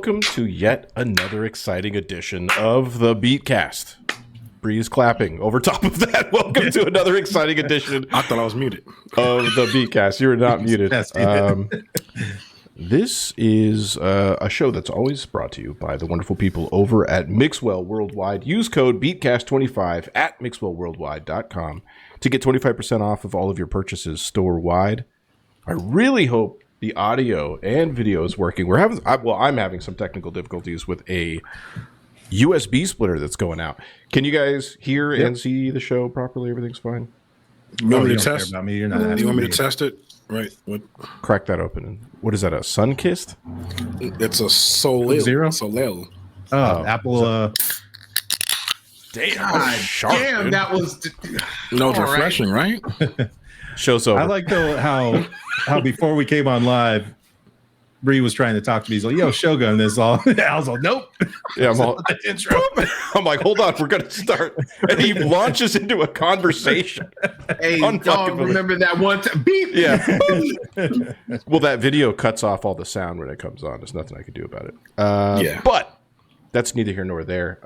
welcome to yet another exciting edition of the Beatcast. Breeze clapping over top of that. Welcome to another exciting edition. I thought I was muted. Of the Beatcast. You are not muted. This is a show that's always brought to you by the wonderful people over at Mixwell Worldwide. Use code BEATCAST25 at mixwellworldwide.com to get 25% off of all of your purchases store-wide. I really hope the audio and video is working. I'm having some technical difficulties with a USB splitter that's going out. Can you guys hear and see the show properly? Everything's fine? You want me to test? About me. You're not You want me to test it? Right. Crack that open. What is that, a Sunkist? It's a Soleil. Zero? Soleil. Apple. Damn, that was... No, it's refreshing, right? Show's over. I like though how before we came on live, Bree was trying to talk to me. He's like, "Yo, Shogun, this all." I was like, "Nope." Yeah, intro. I'm like, hold on, we're gonna start, and he launches into a conversation. Hey, dog, remember that one time? Beep. Yeah. Well, that video cuts off all the sound when it comes on. There's nothing I can do about it. Yeah. But that's neither here nor there.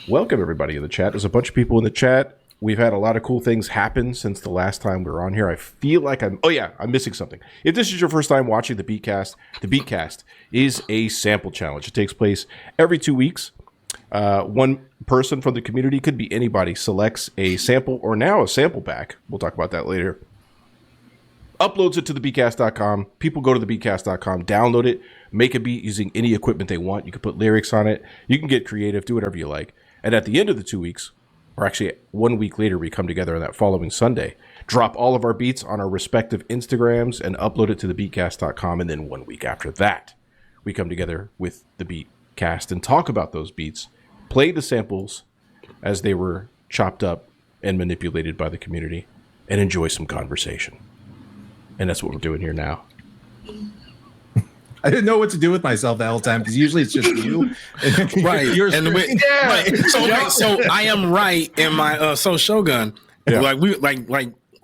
Welcome everybody in the chat. There's a bunch of people in the chat. We've had a lot of cool things happen since the last time we were on here. I feel like I'm missing something. If this is your first time watching the Beatcast is a sample challenge. It takes place every 2 weeks. One person from the community, could be anybody, selects a sample or now a sample pack. We'll talk about that later. Uploads it to the Beatcast.com. People go to the Beatcast.com, download it, make a beat using any equipment they want. You can put lyrics on it. You can get creative, do whatever you like. And at the end of the 2 weeks, or actually 1 week later, we come together on that following Sunday, drop all of our beats on our respective Instagrams and upload it to the Beatcast.com. And then 1 week after that, we come together with the Beatcast and talk about those beats, play the samples as they were chopped up and manipulated by the community, and enjoy some conversation. And that's what we're doing here now. I didn't know what to do with myself the whole time because usually it's just you, right? Right. So I am right in my Shogun. Yeah. Like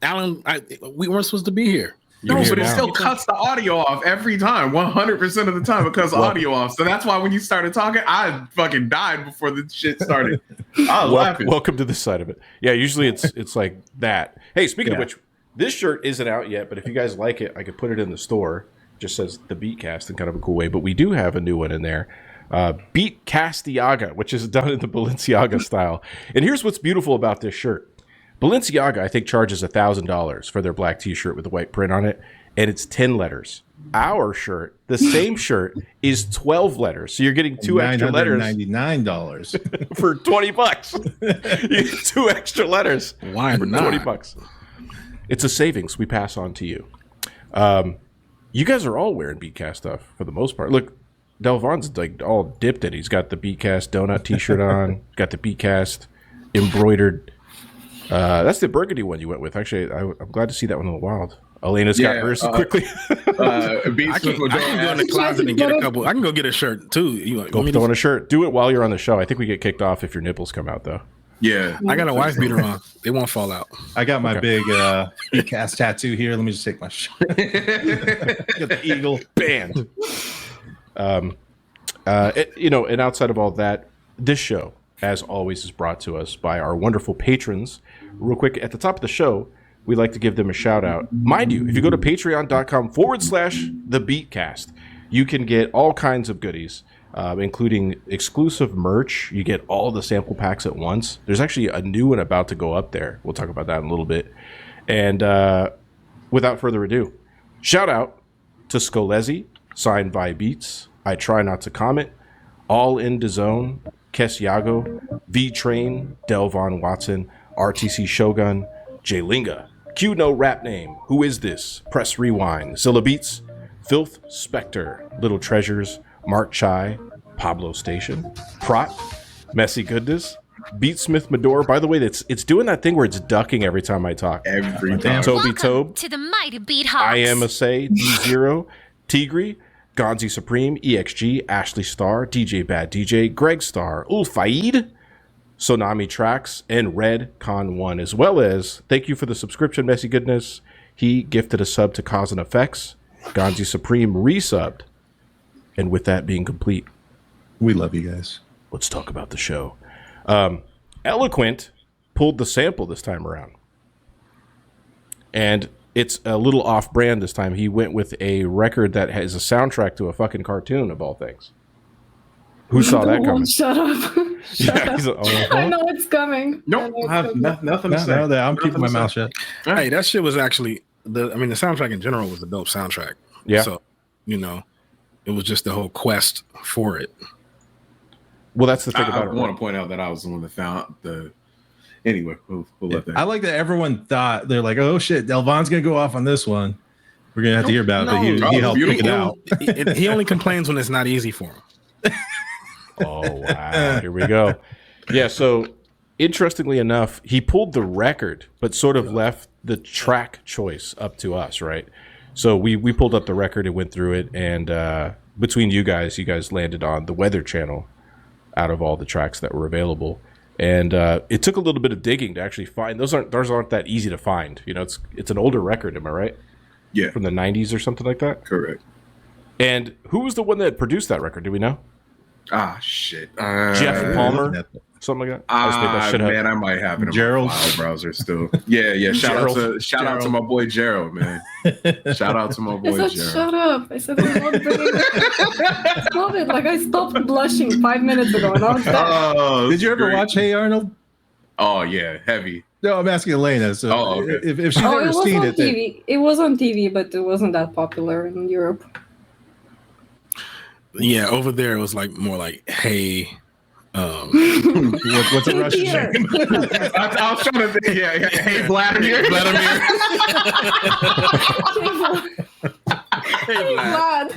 Alan, we weren't supposed to be here. No, but it still cuts the audio off every time. 100% of the time it cuts the audio off. So that's why when you started talking, I fucking died before the shit started. I was laughing. Welcome to this side of it. Yeah, usually it's like that. Hey, speaking of which, this shirt isn't out yet, but if you guys like it, I could put it in the store. Just says the Beatcast in kind of a cool way, but we do have a new one in there. Beatcastiaga, which is done in the Balenciaga style. And here's what's beautiful about this shirt. Balenciaga, I think, charges $1,000 for their black t-shirt with the white print on it, and it's 10 letters. Our shirt, the same shirt, is 12 letters. So you're getting two extra letters. $999 for $20. You get 2 extra letters. Why for not? $20. It's a savings we pass on to you. You guys are all wearing Beatcast stuff for the most part. Look, Delvon's like all dipped in. He's got the Beatcast donut t-shirt on. Got the Beatcast embroidered. That's the burgundy one you went with. Actually, I'm glad to see that one in the wild. Elena's got hers quickly. I can go in the closet and get a couple. I can go get a shirt too. Go throw on a shirt. Do it while you're on the show. I think we get kicked off if your nipples come out though. Yeah, I got a wife beater on. They won't fall out. I got my big Beatcast tattoo here. Let me just take my shirt. Got the eagle band. And outside of all that, this show, as always, is brought to us by our wonderful patrons. Real quick, at the top of the show, we'd like to give them a shout out. Mind you, if you go to patreon.com/the Beatcast, you can get all kinds of goodies. Including exclusive merch. You get all the sample packs at once. There's actually a new one about to go up there. We'll talk about that in a little bit. And without further ado, shout out to Skolezi, signed by Beats, I Try Not to Comment, All in the Zone, Kes Yago, V-Train, Delvon Watson, RTC Shogun, Jaylinga, Q No Rap Name, Who Is This, Press Rewind, Zilla Beats, Filth Spectre, Little Treasures, Mark Chai, Pablo Station, Prot, Messy Goodness, Beatsmith Medor. By the way, it's doing that thing where it's ducking every time I talk. Every time. Toby Tobe, to the mighty Beat Hawks. I Am Asay, D0, Tigri, Gonzi Supreme, EXG, Ashley Star, DJ Bad DJ, Greg Star, Ulfaid, Sonami Tracks, and Red Con 1, as well as, thank you for the subscription, Messy Goodness. He gifted a sub to Cause and Effects. Gonzi Supreme resubbed. And with that being complete, we love you guys. Let's talk about the show. Eloquent pulled the sample this time around. And it's a little off-brand this time. He went with a record that has a soundtrack to a fucking cartoon, of all things. Who saw that coming? Shut up. Shut up. I know it's coming. Nope. I have nothing to say. I'm keeping my mouth shut. Hey, that shit was actually, the soundtrack in general was a dope soundtrack. Yeah. So, it was just the whole quest for it. Well, that's the thing about it. I want to point out that I was the one that found the... Anyway, we'll let that. I like that everyone thought, they're like, oh shit, Delvon's going to go off on this one. We're going to have to hear about it, but he helped pick it out. He only complains when it's not easy for him. Oh, wow. Here we go. Yeah, so interestingly enough, he pulled the record, but sort of left the track choice up to us, right? So we pulled up the record and went through it, and between you guys landed on the Weather Channel out of all the tracks that were available. And it took a little bit of digging to actually find. Those aren't that easy to find. It's an older record, am I right? Yeah. From the 90s or something like that? Correct. And who was the one that produced that record? Do we know? Ah, shit. Jeff Palmer? Something like that? Man, I might have it in Gerald. my file browser still. Yeah. Shout out to my boy Gerald, man. Shout out to my boy Gerald. Shut up. I said I'm not bringing it. Stop it. Like, I stopped blushing 5 minutes ago. And I was Did you ever watch Hey Arnold? Oh, yeah. Heavy. No, I'm asking Elena. So okay. if she's never seen it. TV. It was on TV, but it wasn't that popular in Europe. Yeah, over there it was like more like, hey, what's a Russian name? I was trying to think. Yeah. Hey, Vladimir. Hey, Vlad.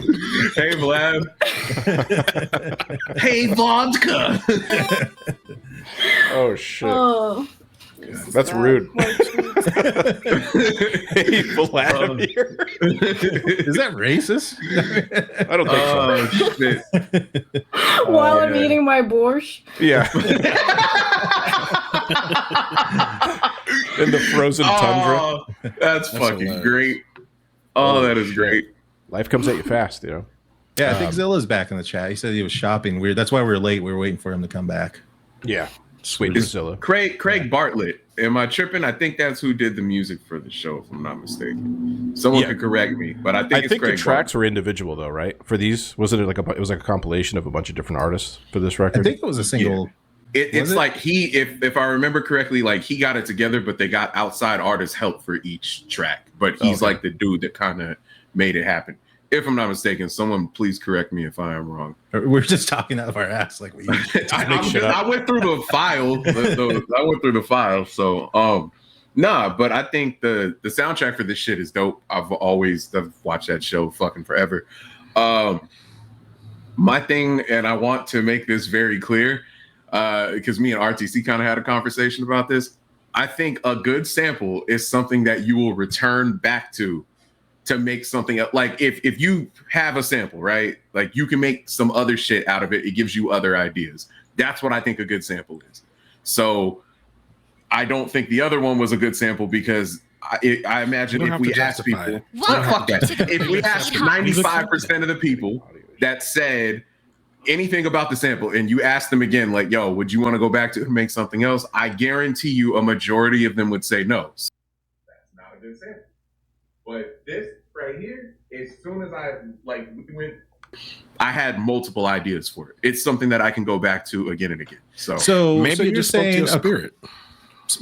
Hey, Vlad. Hey, vodka. Oh, shit. Oh. That's rude. Hey, Vladimir. Is that racist? I don't think so. Shit. While I'm eating my borscht. Yeah. In the frozen tundra. Oh, that's fucking hilarious. Great. Oh, that is great. Life comes at you fast, Yeah, I think Zilla's back in the chat. He said he was shopping. That's why we were late. We were waiting for him to come back. Yeah. Sweet Zilla. Craig Bartlett. Am I tripping? I think that's who did the music for the show, if I'm not mistaken. Someone could correct me, but I think the tracks were individual though, right? For these, wasn't it it was like a compilation of a bunch of different artists for this record? I think it was a single. Yeah. It's like if I remember correctly, like he got it together, but they got outside artists help for each track. But he's like the dude that kind of made it happen. If I'm not mistaken, someone please correct me if I am wrong. We're just talking out of our ass like we usually I went through the file. I went through the file. So but I think the soundtrack for this shit is dope. I've watched that show fucking forever. My thing, and I want to make this very clear, because me and RTC kind of had a conversation about this. I think a good sample is something that you will return back to make something up. Like if you have a sample, right? Like you can make some other shit out of it. It gives you other ideas. That's what I think a good sample is. So I don't think the other one was a good sample because I imagine if we asked people, fuck that. If we asked 95% of the people that said anything about the sample and you ask them again, like, yo, would you want to go back to make something else? I guarantee you a majority of them would say no. So that's not a good sample. But this right here, as soon as I had multiple ideas for it. It's something that I can go back to again and again. So maybe you're saying a spirit.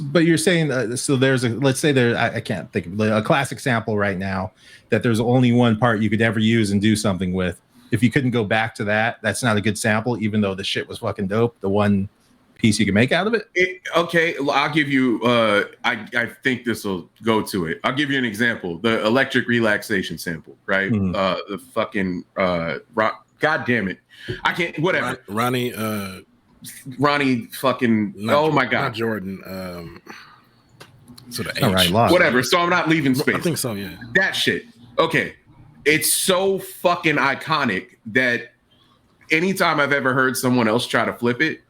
But you're saying so there's let's say I can't think of a classic sample right now that there's only one part you could ever use and do something with. If you couldn't go back to that, that's not a good sample, even though the shit was fucking dope. The one piece you can make out of it. Okay, I'll give you. I think this will go to it. I'll give you an example. The electric relaxation sample, right? Mm-hmm. The fucking God damn it, I can't. Whatever. Ronnie fucking. Oh my God, not Jordan. So the H. Whatever. So I'm not leaving space. I think so. Yeah. That shit. Okay, it's so fucking iconic that anytime I've ever heard someone else try to flip it,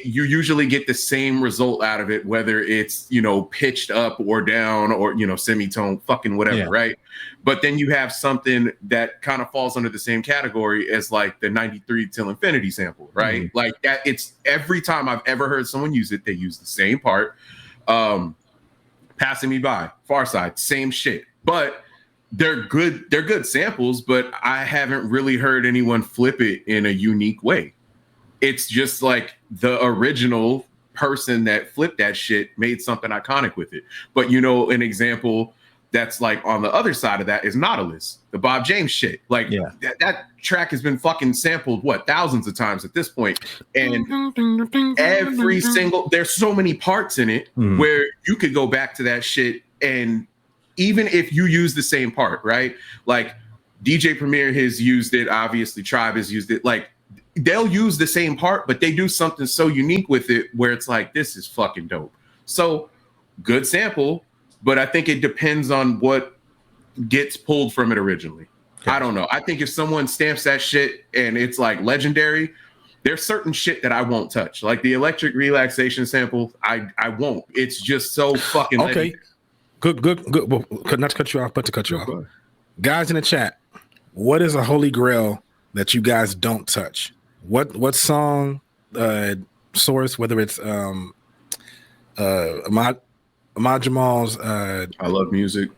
you usually get the same result out of it, whether it's, you know, pitched up or down or, you know, semitone, fucking whatever, right? But then you have something that kind of falls under the same category as like the 93 Till Infinity sample, right? Like that, it's every time I've ever heard someone use it, they use the same part. Passing Me By, Far Side, same shit. But they're good samples, but I haven't really heard anyone flip it in a unique way. It's just like the original person that flipped that shit made something iconic with it. But, you know, an example that's like on the other side of that is Nautilus, the Bob James shit. Like that track has been fucking sampled, thousands of times at this point. And every single, there's so many parts in it where you could go back to that shit. And even if you use the same part, right? Like DJ Premier has used it. Obviously Tribe has used it. Like, they'll use the same part, but they do something so unique with it where it's like, this is fucking dope. So good sample, but I think it depends on what gets pulled from it originally. Okay. I don't know. I think if someone stamps that shit and it's like legendary, there's certain shit that I won't touch. Like the Electric Relaxation sample, I won't. It's just so fucking okay. Legendary. Good. Well, not to cut you off, but to cut you off. Guys in the chat, what is a holy grail that you guys don't touch? What song, source, whether it's Ahmad Jamal's I Love Music,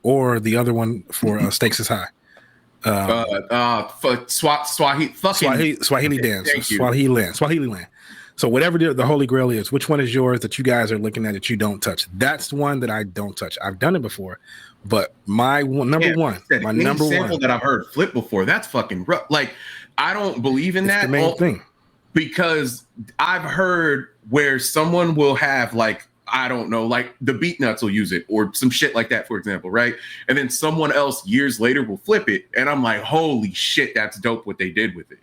or the other one for Stakes is High. Swahili Dance. Swahili Land. So whatever the holy grail is, which one is yours that you guys are looking at that you don't touch? That's the one that I don't touch. I've done it before, but my number one that I've heard flip before, that's fucking rough. Like, I don't believe in that. The main thing. Because I've heard where someone will have like, I don't know, like the Beat Nuts will use it or some shit like that, for example, right? And then someone else years later will flip it. And I'm like, holy shit, that's dope what they did with it.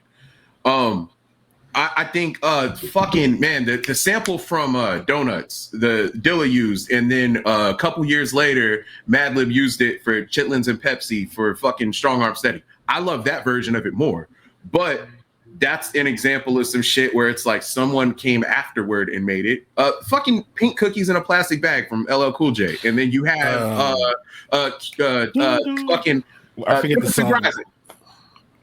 I think fucking man, the sample from Donuts, the Dilla used, and then a couple years later, Madlib used it for Chitlins and Pepsi for fucking Strong Arm Steady. I love that version of it more. But that's an example of some shit where it's like someone came afterward and made it. Fucking Pink Cookies in a Plastic Bag from LL Cool J. And then you have fucking I forget the song.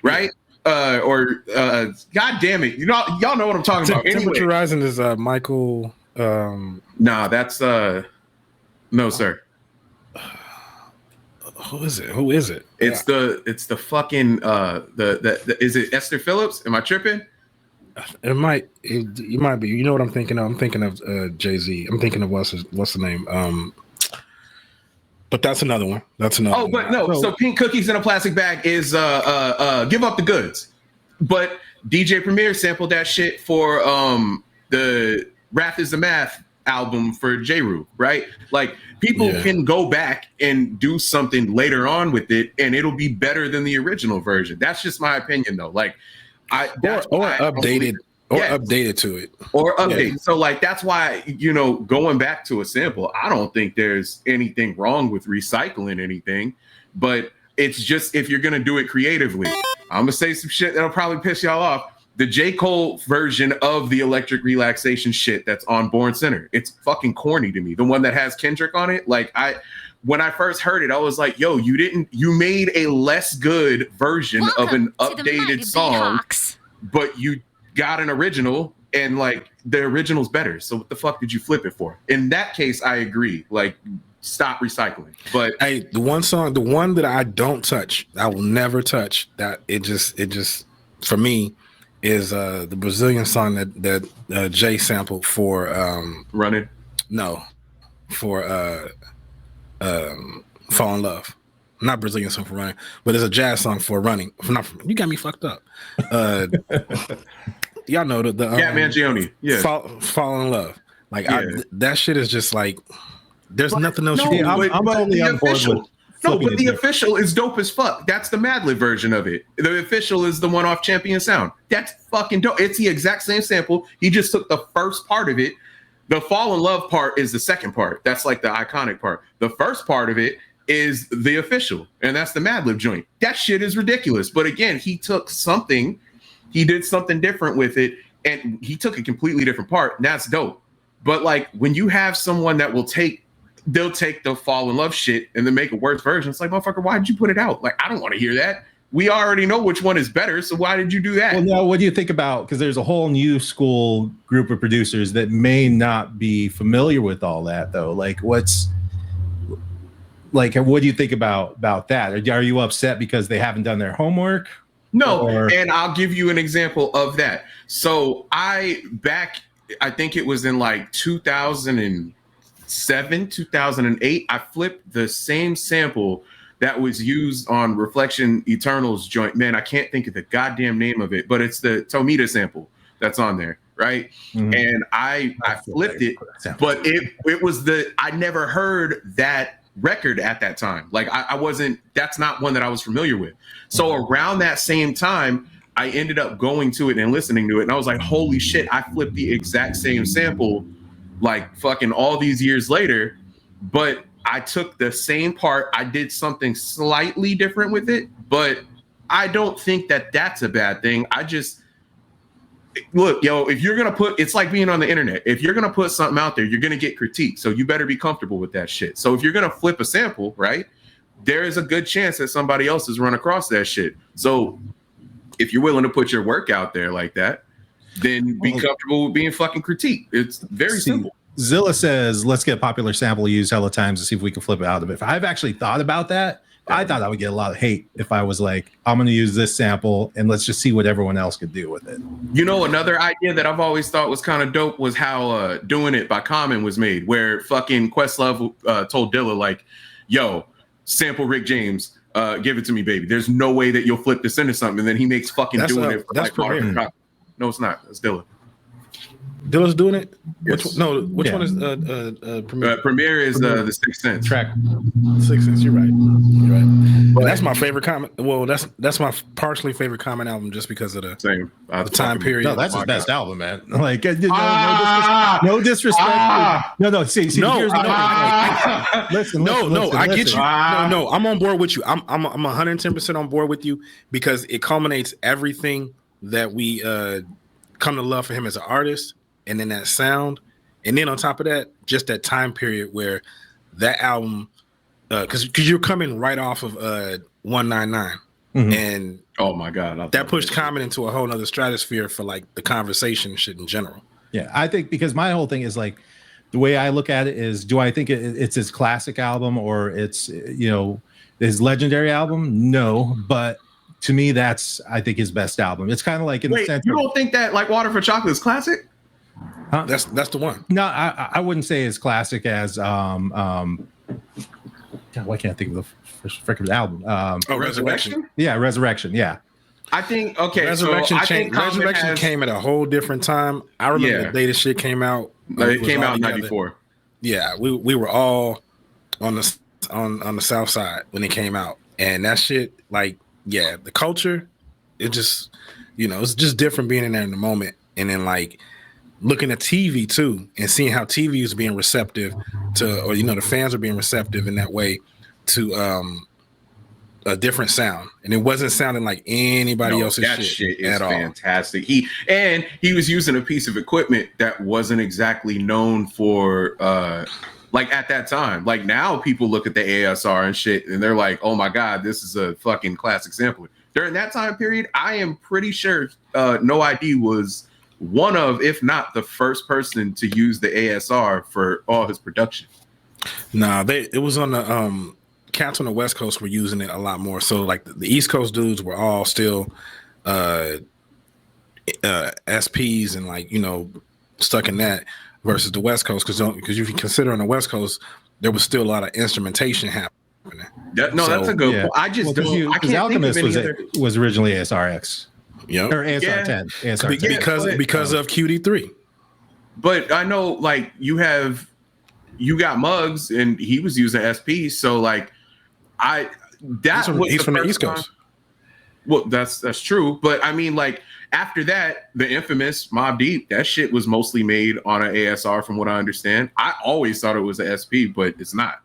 Right? God damn it. Y'all know what I'm talking about. Temperature Rising is Michael. Nah, that's no, sir. Who is it? It's the fucking the is it Esther Phillips? Am I tripping? You might be. You know what I'm thinking of? I'm thinking of Jay-Z. I'm thinking of what's the name? But that's another one. Oh, but no. So Pink Cookies in a Plastic Bag is Give Up the Goods. But DJ Premier sampled that shit for the Wrath is the Math album for J-Rue, right? Like people can go back and do something later on with it and it'll be better than the original version. That's just my opinion though. Like updated to it. Or update. Yeah. So like that's why, going back to a sample, I don't think there's anything wrong with recycling anything, but it's just if you're gonna do it creatively. I'm gonna say some shit that'll probably piss y'all off. The J. Cole version of the Electric Relaxation shit that's on Born Center, it's fucking corny to me. The one that has Kendrick on it, like when I first heard it, I was like, yo, you made a less good version of an updated song, but you got an original and like the original's better. So what the fuck did you flip it for? In that case, I agree. Like, stop recycling. But hey, the one that I don't touch, I will never touch, that it just for me is the Brazilian song that Jay sampled for Running. No, for Fall in Love. Not Brazilian song for Running, but it's a jazz song for Running. You got me fucked up. Y'all know the Mangione. Yeah, Fall in Love. Like that shit is just like there's nothing else you can do. I'm totally on board with. No, but the official is dope as fuck. That's the Madlib version of it. The official is the one off Champion Sound. That's fucking dope. It's the exact same sample. He just took the first part of it. The Fall in Love part is the second part. That's like the iconic part. The first part of it is the official, and that's the Madlib joint. That shit is ridiculous. But again, he took something, he did something different with it, and he took a completely different part. And that's dope. But like when you have someone that they'll take the fall in love shit and then make a worse version. It's like, motherfucker, why did you put it out? Like, I don't want to hear that. We already know which one is better. So why did you do that? Well, now, what do you think about? Because there's a whole new school group of producers that may not be familiar with all that, though. Like, what do you think about that? Are you upset because they haven't done their homework? No, and I'll give you an example of that. So I think it was in like 2007, 2008, I flipped the same sample that was used on Reflection Eternal's joint. Man, I can't think of the goddamn name of it, but it's the Tomita sample that's on there, right? Mm-hmm. And I flipped it, but it was I never heard that record at that time. Like that's not one that I was familiar with. So around that same time, I ended up going to it and listening to it, and I was like, holy shit, I flipped the exact same sample like fucking all these years later, but I took the same part. I did something slightly different with it, but I don't think that that's a bad thing. I just look, if you're going to it's like being on the internet. If you're going to put something out there, you're going to get critiqued. So you better be comfortable with that shit. So if you're going to flip a sample, right, there is a good chance that somebody else has run across that shit. So if you're willing to put your work out there like that, then be comfortable with being fucking critiqued. It's very simple. Zilla says, let's get a popular sample used hella times to see if we can flip it out of it. I've actually thought about that. I thought I would get a lot of hate if I was like, I'm going to use this sample and let's just see what everyone else could do with it. You know, another idea that I've always thought was kind of dope was how Doing It by Common was made, where fucking Questlove told Dilla, like, yo, sample Rick James, give it to me, baby. There's no way that you'll flip this into something. And then he makes fucking Doing It. That's Premier. No, it's not. It's Dilla. Dilla's Doing It? Yes. Which one is Premier? Premier is the Sixth Sense track. Sixth Sense, you're right. But that's my favorite comment. Well, that's my partially favorite Common album just because of the time period. No, that's his best album, man. Like no disrespect. No. See, here's listen. I get you. No, I'm on board with you. I'm 110% on board with you because it culminates everything that we come to love for him as an artist. And then that sound, and then on top of that, just that time period where that album, because you're coming right off of 199, and oh my god, that pushed Common into a whole nother stratosphere for like the conversation shit in general. Yeah, I think because my whole thing is like the way I look at it is, do I think it's his classic album or it's his legendary album? No, but to me, that's I think his best album. It's kind of like in the sense you don't think that like Water for Chocolate is classic? Huh? That's the one. No, I wouldn't say as classic as God, why can't I think of the first freaking album? Resurrection? Yeah, Resurrection. Yeah. I think Resurrection so Resurrection came at a whole different time. I remember the day this shit came out. It came out in 94. Yeah, we were all on the south side when it came out. And that shit, like, yeah, the culture, it just, it's just different being in there in the moment. And then like looking at TV too and seeing how TV is being receptive to, or the fans are being receptive in that way to a different sound, and it wasn't sounding like anybody else's that shit is fantastic. He was using a piece of equipment that wasn't exactly known for like at that time. Like now people look at the ASR and shit and they're like, oh my god, this is a fucking classic sampler. During that time period, I am pretty sure No ID was one of, if not the first person to use the ASR for all his production. Nah, it was on the cats on the West Coast were using it a lot more. So like the East Coast dudes were all still SPs and like stuck in that, versus the West Coast because if you consider on the West Coast there was still a lot of instrumentation happening. That's a good point. I just I can't Alchemist think of any was originally ASRX. Yep. Or ASR 10. ASR 10. Because of QD3. But I know like you got Muggs and he was using SP, so like he's from the East Coast. Well, that's true, but I mean like after that, the infamous Mobb Deep, that shit was mostly made on an ASR from what I understand. I always thought it was an SP, but it's not.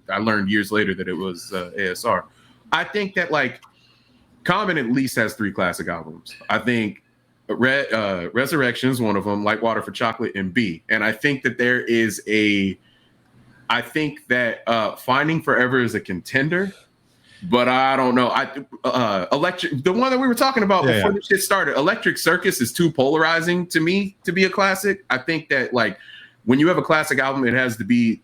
I learned years later that it was ASR. I think that like Common at least has 3 classic albums. I think Resurrection is one of them, Like Water for Chocolate, and B. And I think that Finding Forever is a contender, but I don't know. Electric, the one that we were talking about before this shit started, Electric Circus is too polarizing to me to be a classic. I think that like when you have a classic album, it has to be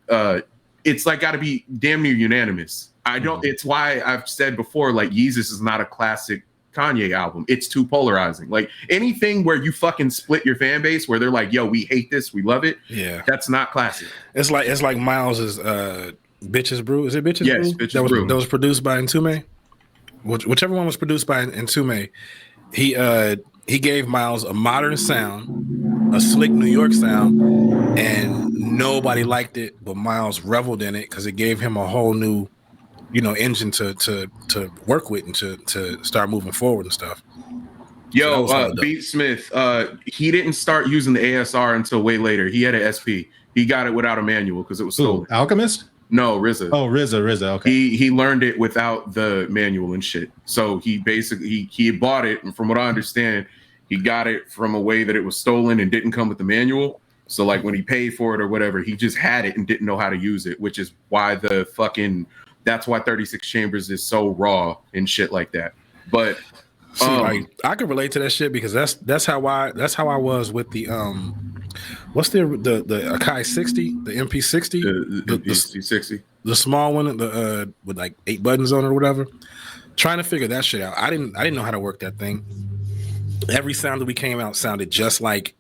it's like got to be damn near unanimous. I don't. It's why I've said before, like Yeezus is not a classic Kanye album. It's too polarizing. Like anything where you fucking split your fan base, where they're like, "Yo, we hate this, we love it." Yeah, that's not classic. It's like Miles's Bitches Brew. Is it Bitches Brew? Yes, Bitches Brew. That was produced by Entombed. Whichever one was produced by Entombed, he gave Miles a modern sound, a slick New York sound, and nobody liked it, but Miles reveled in it because it gave him a whole new, engine to work with and to start moving forward and stuff. Yo, Beat Smith, he didn't start using the ASR until way later. He had an SP. He got it without a manual because it was stolen. Alchemist? No, RZA. Oh, RZA. Okay. He learned it without the manual and shit. So he basically he bought it, and from what I understand, he got it from a way that it was stolen and didn't come with the manual. So like when he paid for it or whatever, he just had it and didn't know how to use it, which is why that's why 36 Chambers is so raw and shit like that. But I can relate to that shit because that's how I was with the what's the Akai 60, the MP 60, the MP 60, the small one, with like 8 buttons on it or whatever. Trying to figure that shit out. I didn't know how to work that thing. Every sound that we came out sounded just like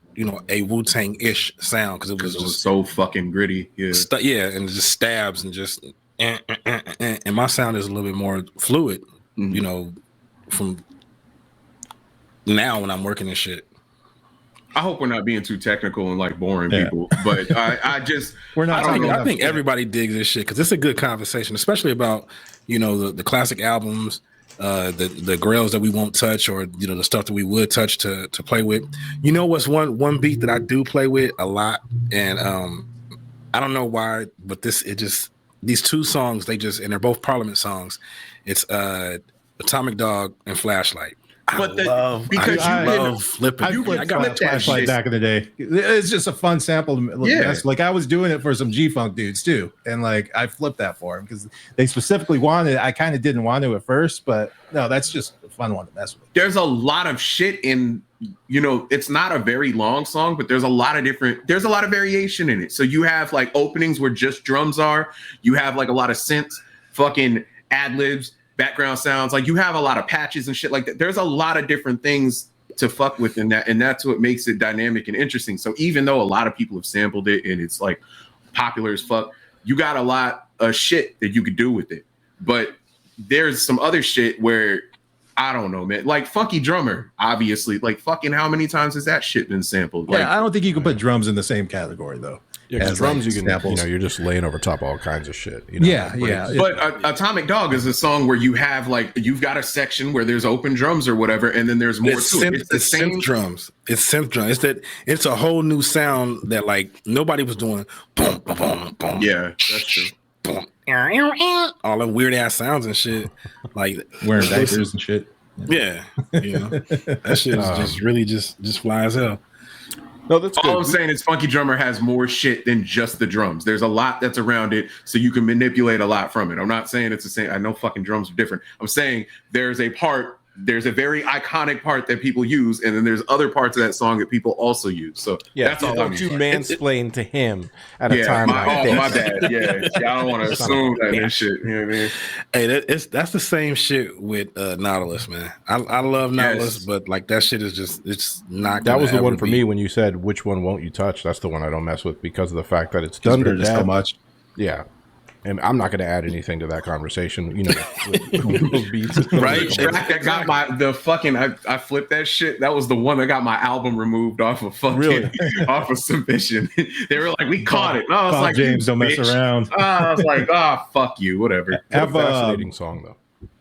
a Wu-Tang-ish sound because it was so fucking gritty. Yeah, and just stabs and just and my sound is a little bit more fluid, from now when I'm working this shit. I hope we're not being too technical and like boring people, but I just we're not. I think everybody digs this shit because it's a good conversation, especially about the classic albums, the grails that we won't touch, or the stuff that we would touch to play with. What's one beat that I do play with a lot, and I don't know why, but these 2 songs and they're both Parliament songs. It's Atomic Dog and Flashlight. I love flipping. I got Flashlight back in the day. It's just a fun sample. Like I was doing it for some G-Funk dudes too, and like I flipped that for them because they specifically wanted it. I kind of didn't want to at first, but no, that's just a fun one to mess with. There's a lot of shit in, it's not a very long song, but there's a lot of variation in it. So you have like openings where just drums are. You have like a lot of synths, fucking ad-libs, background sounds. Like you have a lot of patches and shit like that. There's a lot of different things to fuck with in that, and that's what makes it dynamic and interesting. So even though a lot of people have sampled it and it's like popular as fuck, you got a lot of shit that you could do with it. But there's some other shit where I don't know, man. Like Funky Drummer, obviously. Like fucking how many times has that shit been sampled? Like, I don't think you can put drums in the same category though. Yeah, because drums you can, you're just laying over top all kinds of shit. Yeah. But Atomic Dog is a song where you have you've got a section where there's open drums or whatever, and then there's more to it. It's the same synth drums. It's synth drums. It's a whole new sound that like nobody was doing. Boom, boom, boom, boom. Yeah, that's true. Boom. All the weird ass sounds and shit, like wearing diapers and shit. Yeah, that shit is just really just fly as hell. No, that's good. All I'm saying is Funky Drummer has more shit than just the drums. There's a lot that's around it, so you can manipulate a lot from it. I'm not saying it's the same. I know fucking drums are different. I'm saying there's a very iconic part that people use, and then there's other parts of that song that people also use. So that's all I'm saying. Mansplain to him at a time like this. My bad. Yeah, I don't want to assume that shit. You know what I mean? Hey, that's the same shit with Nautilus, man. I love Nautilus, but like that shit is it's not. That was the one for me when you said which one won't you touch. That's the one I don't mess with because of the fact that it's done to so much. Yeah. And I'm not going to add anything to that conversation, with beats. Right? That got I flipped that shit. That was the one that got my album removed off of off of Submission. They were like, we caught it. And I was like, James, don't mess around. I was like, fuck you, whatever. Fascinating song though.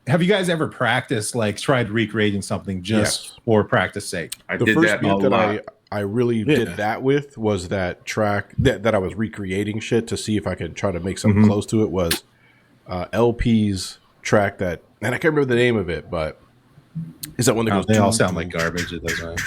Have you guys ever practiced, tried recreating something just for practice sake? I did that a lot. I really did that with was that track that I was recreating shit to see if I could try to make something close to it was LP's track and I can't remember the name of it, but Is that one that goes? They all sound like garbage at this point.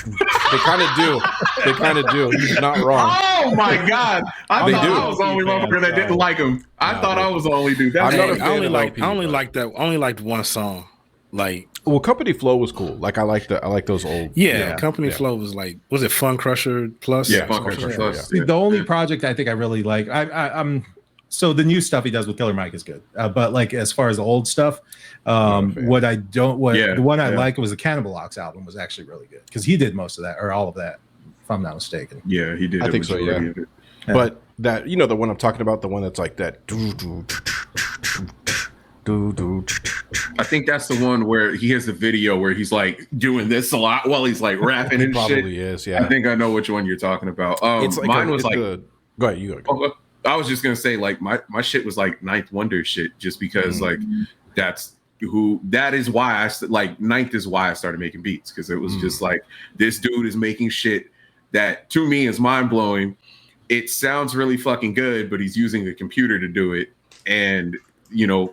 They kind of do. They kind of do. He's not wrong. Oh my god! I They thought do. I was the only motherfucker that didn't like him. I thought I was the only dude. That's I'm not a I fan only of like LP, I only but- liked that. I only liked one song. Like Well, Company Flow was cool. Like I like those old. Company Flow was like, was it Fun Crusher Plus? yeah, Funk Funk Crusher Crusher, Plus. See, the only project I think I really like, I'm so the new stuff he does with Killer Mike is good, but like as far as the old stuff, fan. what I don't, what Yeah, the one I yeah. liked was the Cannibal Ox album was actually really good because he did most of that or all of that, if I'm not mistaken. Yeah, he did. I a think so, majority yeah. of it. Yeah. But that the one I'm talking about, the one that's like that. I think that's the one where he has the video where he's like doing this a lot while he's like rapping He and probably shit. is. Yeah. I think I know which one you're talking about. It's like Mine was it's like. go ahead. You go. I was just gonna say like my shit was like Ninth Wonder shit, just because like that is why Ninth is why I started making beats, because it was just like this dude is making shit that to me is mind blowing. It sounds really fucking good, but he's using a computer to do it, and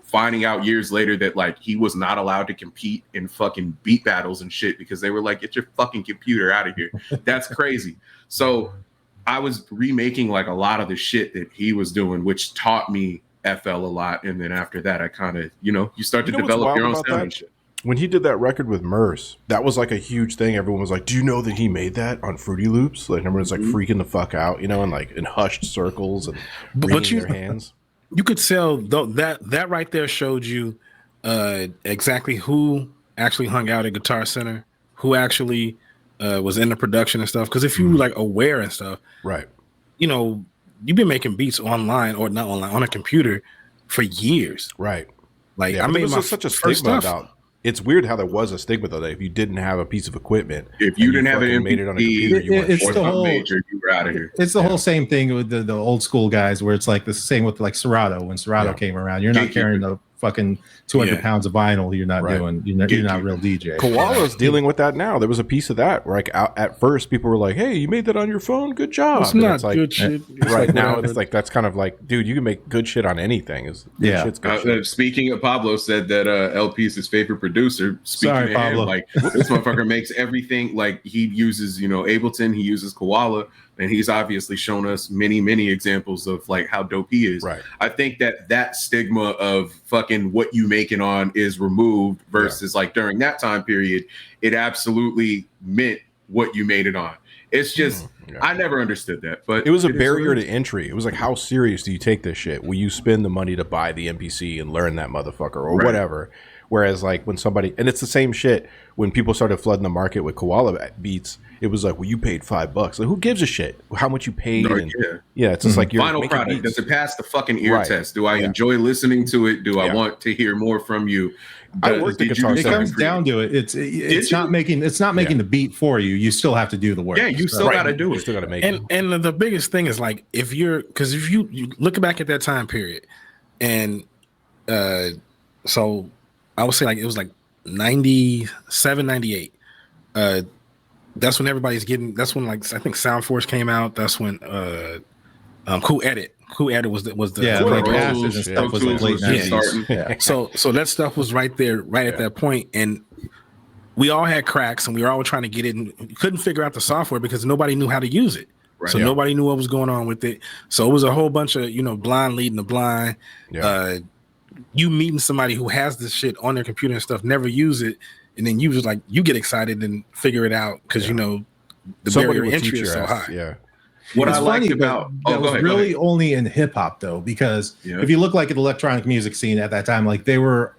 finding out years later that like he was not allowed to compete in fucking beat battles and shit because they were like, get your fucking computer out of here. That's crazy. So I was remaking like a lot of the shit that he was doing, which taught me FL a lot. And then after that, I kind of, you start to You know what's develop wild your own about sound that? and shit. When he did that record with Merce, that was like a huge thing. Everyone was like, "Do you know that he made that on Fruity Loops?" Like everyone's like freaking the fuck out, and like in hushed circles and wringing their hands. You could tell though that right there showed you exactly who actually hung out at Guitar Center, who actually was in the production and stuff. Because if you like aware and stuff, Right. you've been making beats online or not online on a computer for years. Right. Like Yeah, I but made there my was such a first stigma stuff. about. It's weird how there was a stigma though that if you didn't have a piece of equipment, If you and didn't have an fucking made it on a MP, computer, you weren't it's shit. or the something whole- major, you were out of here. It's the whole same thing with the old school guys where it's like the same with like Serato. When Serato Yeah. came around, you're not Gatekeeper. carrying the fucking 200 Yeah. pounds of vinyl. You're not Right. doing. You're not a real DJ. Koala's dealing with that now. There was a piece of that where like at first people were like, "Hey, you made that on your phone? Good job." It's And not it's like, good shit. It's right like now, whatever. it's like that's kind of like, dude, you can make good shit on anything. Good Yeah. shit's good shit. Speaking of Pablo said that LP is his favorite producer. Speaking Sorry, of him, Pablo. like this motherfucker makes everything. Like he uses, Ableton, he uses Koala, and he's obviously shown us many examples of like how dope he is. Right. I think that stigma of fucking what you making on is removed versus like during that time period, it absolutely meant what you made it on. It's just Yeah. I never understood that, but It was a it is barrier what it to entry. It was like, how serious do you take this shit? Will you spend the money to buy the MPC and learn that motherfucker or Right. whatever? Whereas like when somebody, and it's the same shit when people started flooding the market with Koala beats, it was like, well, you paid $5. Like, who gives a shit how much you paid? Or, And, yeah. it's just like you're Final making product. beats. Does it pass the fucking ear Right. test? Do I Yeah. enjoy listening to it? Do I Yeah. want to hear more from you? I worked at Guitar It Center. comes down to it. It's you? not making the beat for you. You still have to do the work. Yeah, you still Right. got to do You it. still got to make it. And the biggest thing is like if you look back at that time period, and so I would say like it was like 97, 98. That's when everybody's getting. That's when like I think Soundforce came out. That's when Who Edit was the Yeah, Cool. like Pro Acid Tools, and stuff was Pro like Tools late was just 90s. starting. Yeah. so that stuff was right there, at that point, and we all had cracks, and we were all trying to get it, and we couldn't figure out the software because nobody knew how to use it. Right. So Yeah. nobody knew what was going on with it. So it was a whole bunch of blind leading the blind. Yeah. You meeting somebody who has this shit on their computer and stuff, never use it, and then you just like you get excited and figure it out because the Somebody barrier will to entry teach is your so ass. high. Yeah. What It's I liked funny, about but that go was ahead, go really ahead. only in hip hop though, because Yeah. if you look like at the electronic music scene at that time, like they were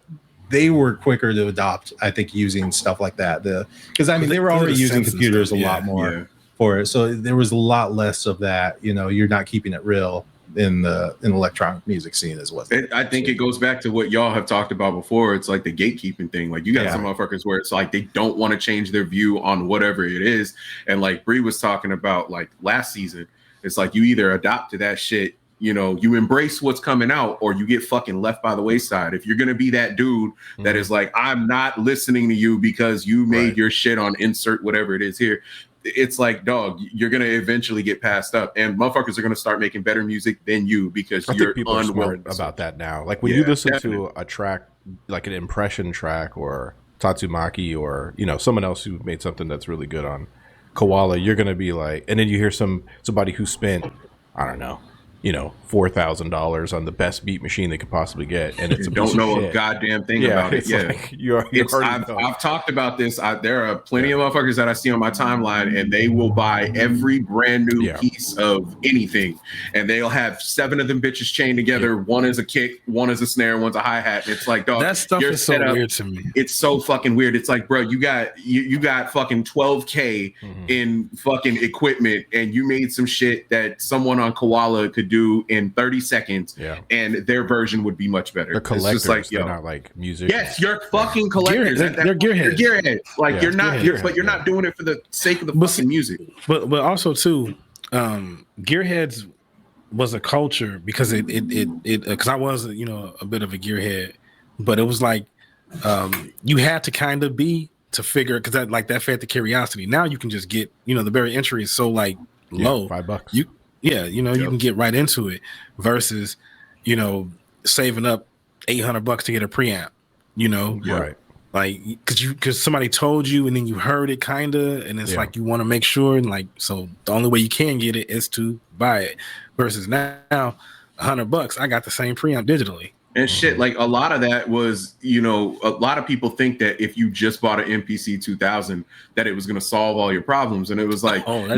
quicker to adopt, I think, using stuff like that. Because I mean, they were already the using sense and computers stuff, a yeah, lot more yeah. for it, so there was a lot less of that. You're not keeping it real in the electronic music scene as well. I think it goes back to what y'all have talked about before. It's like the gatekeeping thing. Like you got Yeah. some motherfuckers where it's like they don't want to change their view on whatever it is. And like Bree was talking about like last season, it's like you either adopt to that shit, you embrace what's coming out, or you get fucking left by the wayside. If you're gonna be that dude that is like, I'm not listening to you because you made Right. your shit on insert whatever it is here. It's like, dog, you're gonna eventually get passed up, and motherfuckers are gonna start making better music than you because I you're think people are smart unwilling about that now. Like when you Yeah, listen definitely. to a track, like an impression track or Tatsumaki or someone else who made something that's really good on Koala, you're gonna be like, and then you hear somebody who spent, I don't know, $4,000 on the best beat machine they could possibly get, and it's a don't piece know of a shit. goddamn thing about it. Yeah, like, you already know. I've talked about this. There are plenty of motherfuckers that I see on my timeline, and they will buy every brand new piece of anything, and they'll have 7 of them bitches chained together. One is a kick, one is a snare, one's a hi-hat. And it's like, dog, that stuff is so weird to me. It's so fucking weird. It's like, bro, you got fucking 12K in fucking equipment, and you made some shit that someone on Koala could do in 30 seconds, and their version would be much better. They're collectors. It's just like, they're not like musicians. Yes, you're fucking collectors. They're gearheads. You're gearheads. Like you're not, you're not doing it for the sake of the fucking music. But also too, gearheads was a culture because it because I was a bit of a gearhead, but it was like you had to kind of be to figure, because that fed the curiosity. Now you can just get the barrier entry is so like low, $5. You can get right into it versus saving up $800 to get a preamp. Right. Like because somebody told you and then you heard it kinda, and it's like you want to make sure, and like so the only way you can get it is to buy it. Versus now, $100, I got the same preamp digitally. And shit, like a lot of that was, a lot of people think that if you just bought an MPC 2000, that it was going to solve all your problems. And it was like, no,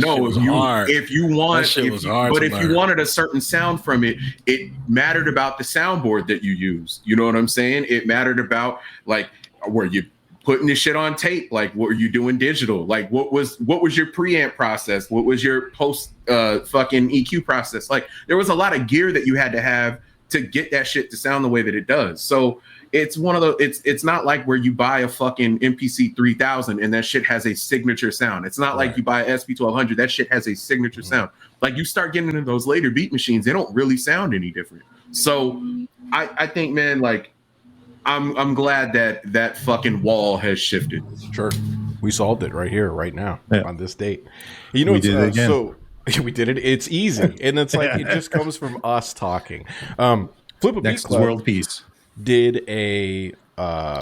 if you wanted a certain sound from it, it mattered about the soundboard that you use. You know what I'm saying? It mattered about like, were you putting this shit on tape? Like, what were you doing digital? Like, what was your preamp process? What was your post fucking EQ process? Like, there was a lot of gear that you had to have to get that shit to sound the way that it does. So it's one of the, it's not like where you buy a fucking MPC 3000 and that shit has a signature sound. It's not like you buy a SP 1200, that shit has a signature sound. Like you start getting into those later beat machines, they don't really sound any different. So I think, man, like I'm glad that fucking wall has shifted. Sure. We solved it right here, right now, on this date. We did it again. So we did it. It's easy, and it's like it just comes from us talking. Flip a Next Beat Club world peace did a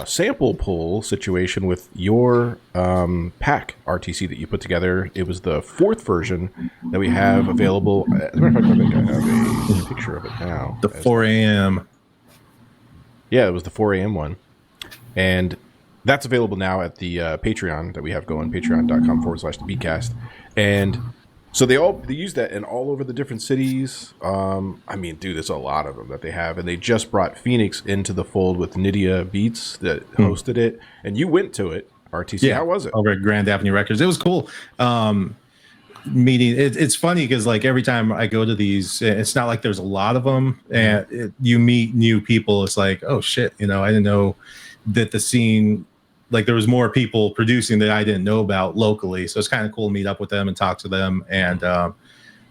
sample pull situation with your pack RTC that you put together. It was the 4th version that we have available. As a matter of fact, I think I have a picture of it now. The 4 a.m. Yeah, it was the 4 a.m. one, and that's available now at the Patreon that we have going, patreon.com/the Beatcast. And so they use that in all over the different cities. I mean, dude, there's a lot of them that they have, and they just brought Phoenix into the fold with Nydia Beats that hosted it, and you went to it, RTC. Yeah, how was it? Over at Grand Avenue Records. It was cool. Meeting. It's funny because like every time I go to these, it's not like there's a lot of them, and you meet new people. It's like, oh shit, I didn't know that the scene. Like there was more people producing that I didn't know about locally, so it's kind of cool to meet up with them and talk to them. And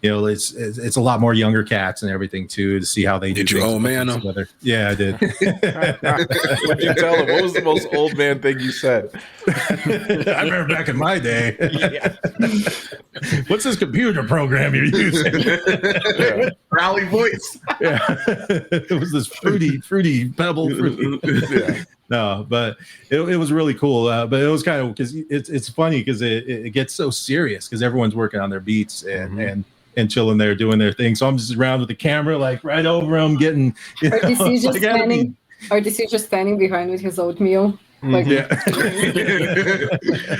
it's a lot more younger cats and everything too, to see how they did. Your old man them? Yeah, I did. What'd you tell him? What was the most old man thing you said? I remember back in my day. What's this computer program you're using? Rally voice. Yeah, it was this fruity pebble. No, but it was really cool. But it was kind of because it's funny because it gets so serious because everyone's working on their beats and chilling there doing their thing. So I'm just around with the camera, like right over them, getting. RTC just standing behind with his oatmeal. Like,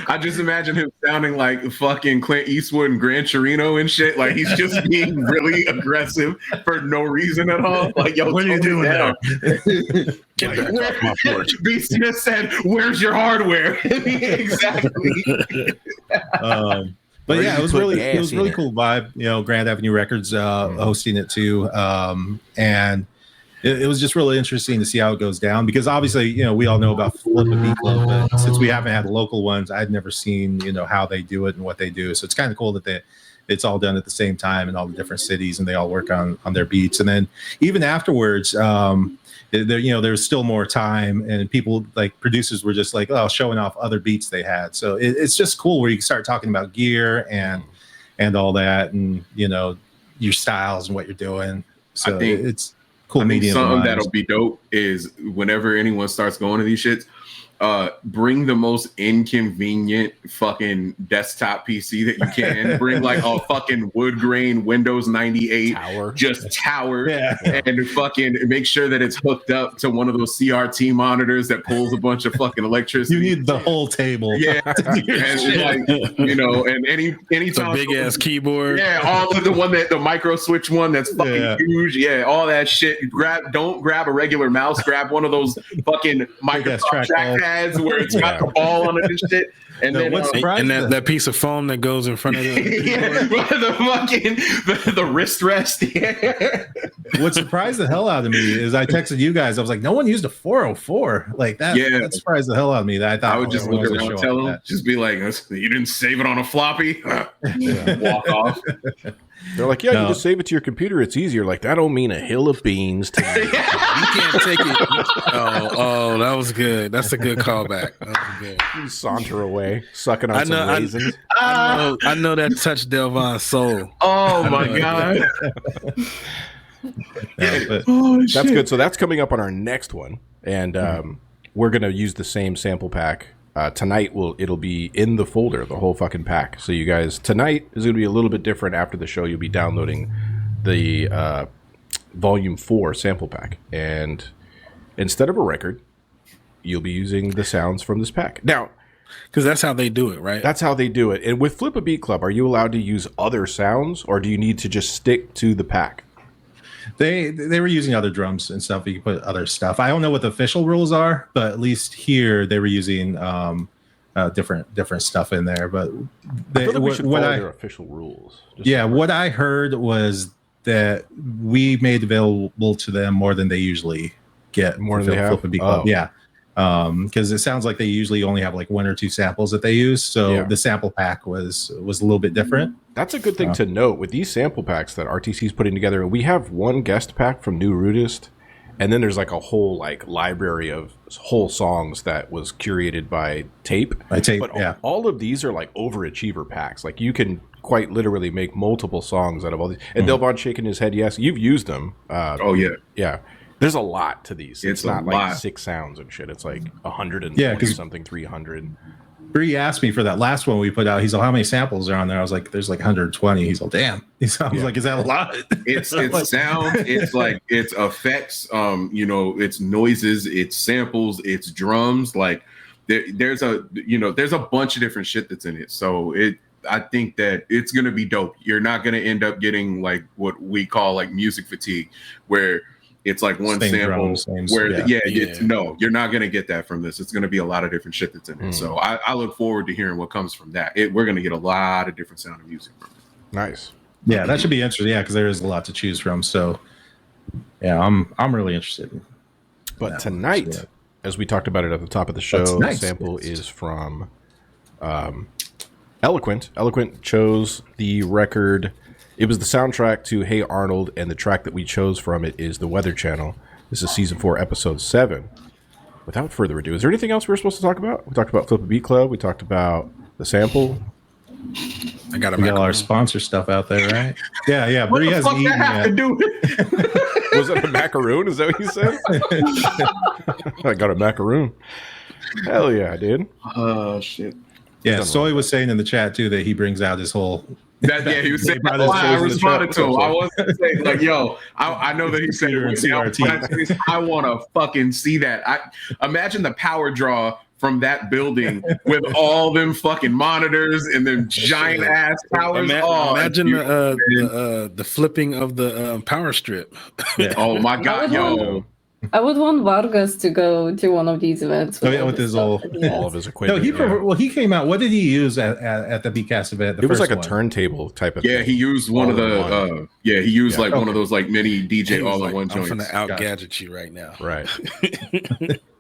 I just imagine him sounding like fucking Clint Eastwood and Gran Torino and shit. Like he's just being really aggressive for no reason at all. Like, yo, what are you doing now? Get back off my porch. Beast just said, "Where's your hardware?" Exactly. But yeah, it was really cool vibe. Grand Avenue Records hosting it too, and it was just really interesting to see how it goes down because obviously, we all know about Flip a Beat Club, but since we haven't had the local ones, I'd never seen, how they do it and what they do. So it's kind of cool that it's all done at the same time in all the different cities and they all work on their beats. And then even afterwards, there's still more time and people like producers were just like, showing off other beats they had. So it's just cool where you can start talking about gear and all that and, your styles and what you're doing. So I think it's cool medium. Something that'll be dope is whenever anyone starts going to these shits, bring the most inconvenient fucking desktop PC that you can. Bring like a fucking wood grain Windows 98 tower, and fucking make sure that it's hooked up to one of those CRT monitors that pulls a bunch of fucking electricity. You need the whole table. Yeah, and like, you know, and any time big ass keyboard. Yeah, all of the micro switch one that's fucking huge. Yeah, all that shit. Don't grab a regular mouse. Grab one of those fucking Microsoft trackpads where it's got the ball on it and shit. And then that piece of foam that goes in front of the the wrist rest. What surprised the hell out of me is I texted you guys. I was like, no one used a 404 like that. Yeah, that surprised the hell out of me. That I thought I would just look around and tell them, just be like, you didn't save it on a floppy. Walk off. They're like, yeah, you just save it to your computer. It's easier. Like, that don't mean a hill of beans to you. You can't take it. Oh, that was good. That's a good callback. That was good. You saunter away, sucking on some raisins. I know that touched Delvon's soul. Oh, my God. That's good. So that's coming up on our next one. And we're going to use the same sample pack. Tonight it'll be in the folder, the whole fucking pack. So you guys, tonight is going to be a little bit different. After the show, you'll be downloading the volume 4 sample pack, and instead of a record, you'll be using the sounds from this pack. Now, because that's how they do it, right? That's how they do it. And with Flip a Beat Club, are you allowed to use other sounds, or do you need to just stick to the pack? They were using other drums and stuff. You can put other stuff. I don't know what the official rules are, but at least here they were using different stuff in there. But I feel like we should follow their official rules. What I heard was that we made available to them more than they usually get. More than they have? Yeah. Because it sounds like they usually only have like 1 or 2 samples that they use. So the sample pack was a little bit different. That's a good thing to note with these sample packs that RTC is putting together. We have one guest pack from New Rudist, and then there's like a whole like library of whole songs that was curated by Tape. But all of these are like overachiever packs. Like you can quite literally make multiple songs out of all these. And Delvon's shaking his head. Yes, you've used them. Yeah. There's a lot to these. It's not like 6 sounds and shit. It's like 120 something, 300. Bree asked me for that last one we put out. He's like, how many samples are on there? I was like, there's like 120. He's like, damn. I was like, is that a lot? It's sound. It's like, it's effects. It's noises. It's samples. It's drums. Like there's a bunch of different shit that's in it. So I think that it's going to be dope. You're not going to end up getting like what we call like music fatigue, where it's like one sample no, you're not going to get that from this. It's going to be a lot of different shit that's in it. So I look forward to hearing what comes from that. We're going to get a lot of different sound of music from it. Nice. Yeah, that should be interesting. Yeah, because there is a lot to choose from. So yeah, I'm really interested. But tonight, as we talked about it at the top of the show, the sample is from Eloquent. Eloquent chose the record. It was the soundtrack to Hey Arnold, and the track that we chose from it is The Weather Channel. This is season 4, episode 7. Without further ado, is there anything else we were supposed to talk about? We talked about Flip a Beat Club. We talked about the sample. We got all our sponsor stuff out there, right? Yeah. What the fuck that have to do with it? Was it a macaroon? Is that what you said? I got a macaroon. Hell yeah, dude. Oh, shit. Yeah, Soy was saying in the chat, too, that he brings out his whole... he was saying I responded to him. I wasn't saying like, yo, I know that he said I want to fucking see that. I imagine the power draw from that building with all them fucking monitors and them giant ass towers. Imagine the flipping of the power strip. Oh my God, yo. I would want Vargas to go to one of these events. With his all of his equipment. He came out. What did he use at the Beatcast event? It was like a turntable type of thing. Yeah, he used one of the. He used one of those like mini DJ all-in-one joints. I'm gonna out-gadget you right now. Right.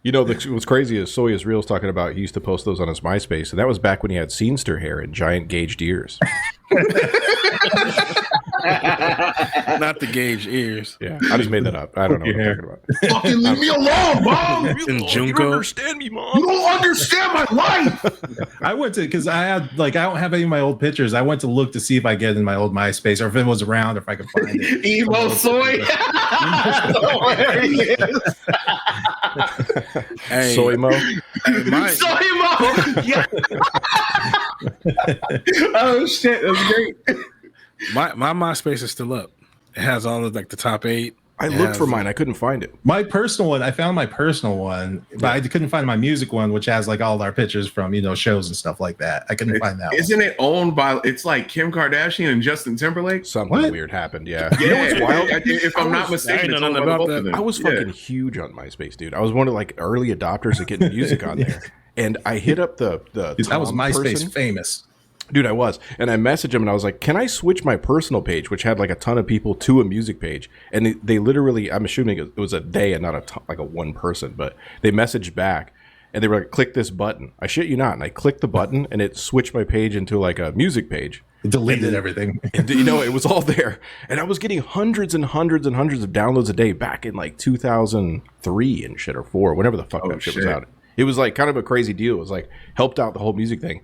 What's crazy is Soy is Real's talking about. He used to post those on his MySpace, and that was back when he had Scenester hair and giant gauged ears. Not to gauge ears. Yeah, I just made that up. I don't know what I'm talking about. Fucking leave me alone, mom. In You Junko. understand me, mom? You don't understand my life. I went to because I had I don't have any of my old pictures. I went to look to see if I get in my old MySpace or if it was around, or if I could find it. Emo soy. Hey, Soy Mo. hey, Soy mo. Yeah. Oh shit, that's great. my MySpace is still up. It has all of like the top 8. I looked for mine. I couldn't find it. My personal one, I found my personal one, but I couldn't find my music one, which has like all our pictures from shows and stuff like that. I couldn't find that. Isn't it owned by? It's like Kim Kardashian and Justin Timberlake. Something weird happened. Yeah. Yeah, You know what's wild? if I'm not mistaken, it's owned by both of them. I was fucking huge on MySpace, dude. I was one of like early adopters of getting music on there, and I hit up the Dude, that was Tom MySpace person. famous. Dude, I was. And I messaged him and I was like, can I switch my personal page, which had like a ton of people, to a music page? And they literally, I'm assuming it was a day and not like a one person, but they messaged back and they were like, click this button. I shit you not. And I clicked the button and it switched my page into like a music page. It deleted everything. And, it was all there. And I was getting hundreds and hundreds and hundreds of downloads a day back in like 2003 and shit, or 4, whenever the fuck that shit was out. It was like kind of a crazy deal. It was like helped out the whole music thing.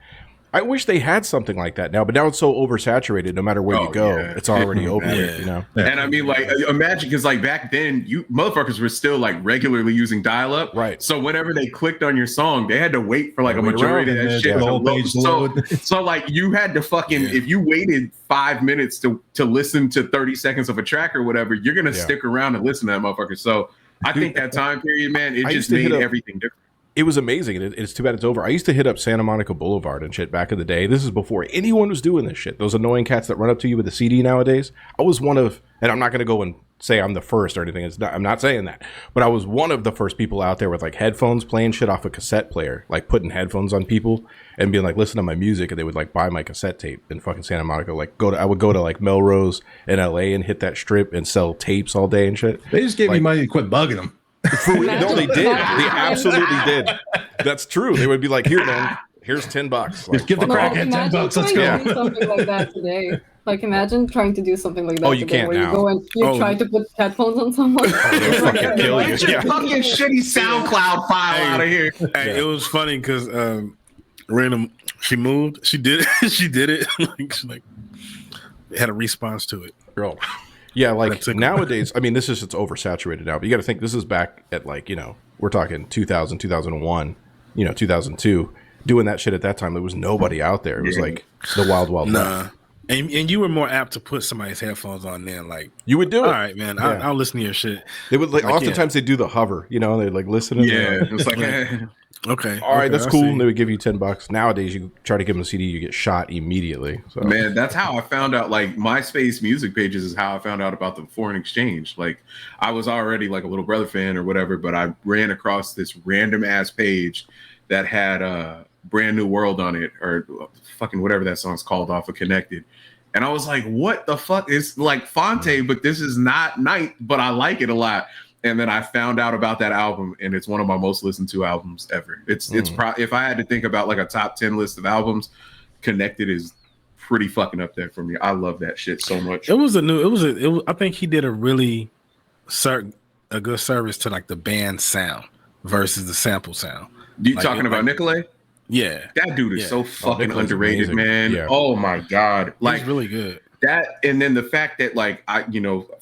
I wish they had something like that now, but now it's so oversaturated. No matter where you go, it's already over with, And I mean, like, imagine, because like back then, you motherfuckers were still like regularly using dial-up, right? So whenever they clicked on your song, they had to wait for like a majority of that shit to load. So like you had to fucking if you waited 5 minutes to listen to 30 seconds of a track or whatever, you're gonna stick around and listen to that motherfucker. So I think that time period, man, it just made everything different. It was amazing, and it's too bad it's over. I used to hit up Santa Monica Boulevard and shit back in the day. This is before anyone was doing this shit. Those annoying cats that run up to you with a CD nowadays. I was one of, and I'm not going to go and say I'm the first or anything. I'm not saying that. But I was one of the first people out there with like headphones, playing shit off a cassette player, like putting headphones on people and being like, listen to my music. And they would like buy my cassette tape in fucking Santa Monica. Like I would go to like Melrose in LA and hit that strip and sell tapes all day and shit. They just gave me money to quit bugging them. No, they did. They absolutely did. That's true. They would be like, "Here, man. Here's $10. Like, give the crackhead $10. Let's go." Do something like that today. Like, imagine trying to do something like that. Oh, you today, can't where now. You go and you try to put headphones on someone. They'll fucking kill you. Get your fucking shitty SoundCloud file out of here. Hey, it was funny because random. She moved. She did it. She did it. like had a response to it. Girl. Yeah, like nowadays, I mean, it's oversaturated now, but you got to think this is back at like, we're talking 2000, 2001, 2002. Doing that shit at that time, there was nobody out there. It was like the wild, wild west. And you were more apt to put somebody's headphones on then, like you would do it. All right, man, I'll listen to your shit. They would oftentimes they do the hover, they'd like listen to it's like okay, all right, that's cool. And they would give you $10. Nowadays, you try to give them a CD, you get shot immediately. So. Man, that's how I found out. Like MySpace music pages is how I found out about the foreign exchange. Like I was already like a Little Brother fan or whatever, but I ran across this random ass page that had a Brand New World on it, or fucking whatever that song's called off of Connected. And I was like, what the fuck? It's like Fonte, but this is not Night, but I like it a lot. And then I found out about that album, and it's one of my most listened to albums ever. It's if I had to think about like a top 10 list of albums, Connected is pretty fucking up there for me. I love that shit so much. I think he did a really a good service to like the band sound versus the sample sound. You talking about Nicolay? Yeah, that dude is so fucking underrated, amazing. man. Yeah. Oh my god, like he's really good. That, and then the fact that like I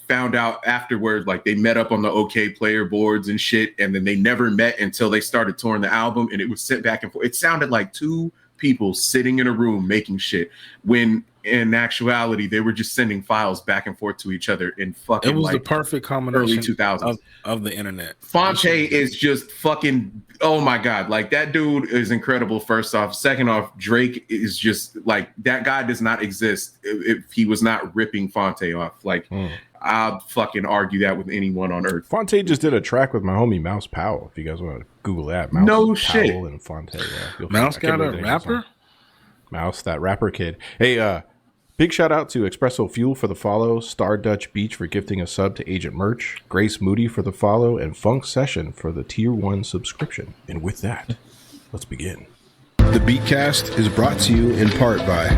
found out afterward, like they met up on the OK Player boards and shit, and then they never met until they started touring the album, and it was sent back and forth. It sounded like two people sitting in a room making shit, when in actuality they were just sending files back and forth to each other in fucking. It was like the perfect combination early 2000s of the internet. Fonte is just fucking, oh my god, like that dude is incredible. First off, second off, Drake is just like, that guy does not exist if he was not ripping Fonte off. Like I'll fucking argue that with anyone on earth. Fonte just did a track with my homie Mouse Powell. If you guys want to Google that, Mouse no Powell shit. And Fonte. Yeah. Mouse got a rapper. Mouse, that rapper kid. Hey, big shout out to Espresso Fuel for the follow, Star Dutch Beach for gifting a sub to Agent Merch, Grace Moody for the follow, and Funk Session for the Tier 1 subscription. And with that, let's begin. The Beatcast is brought to you in part by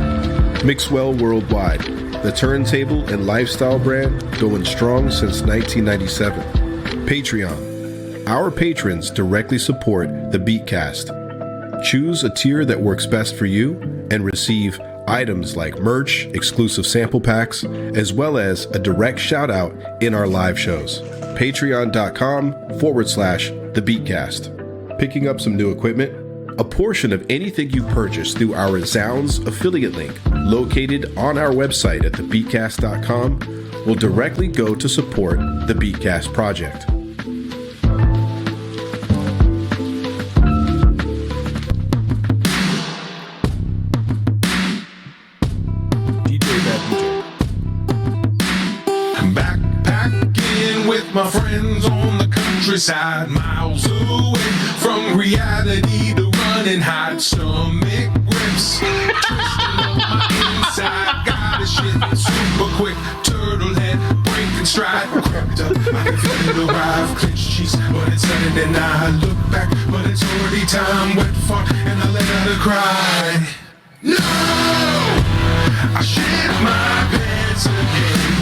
Mixwell Worldwide, the turntable and lifestyle brand going strong since 1997. Patreon. Our patrons directly support the Beatcast. Choose a tier that works best for you and receive items like merch, exclusive sample packs, as well as a direct shout out in our live shows. Patreon.com/the Beatcast. Picking up some new equipment. A portion of anything you purchase through our Zounds affiliate link, located on our website at thebeatcast.com, will directly go to support the Beatcast project. Backpacking with my friends on the countryside, miles away from reality to run and hide. Stomach grips, twisting on my inside. Got a shit super quick, turtle head, breaking stride. Crept up, I can feel it arrive, clenched cheeks, but it's sudden and I look back, but it's already time. Wet fart and I let out a cry. No, I shit my pants again.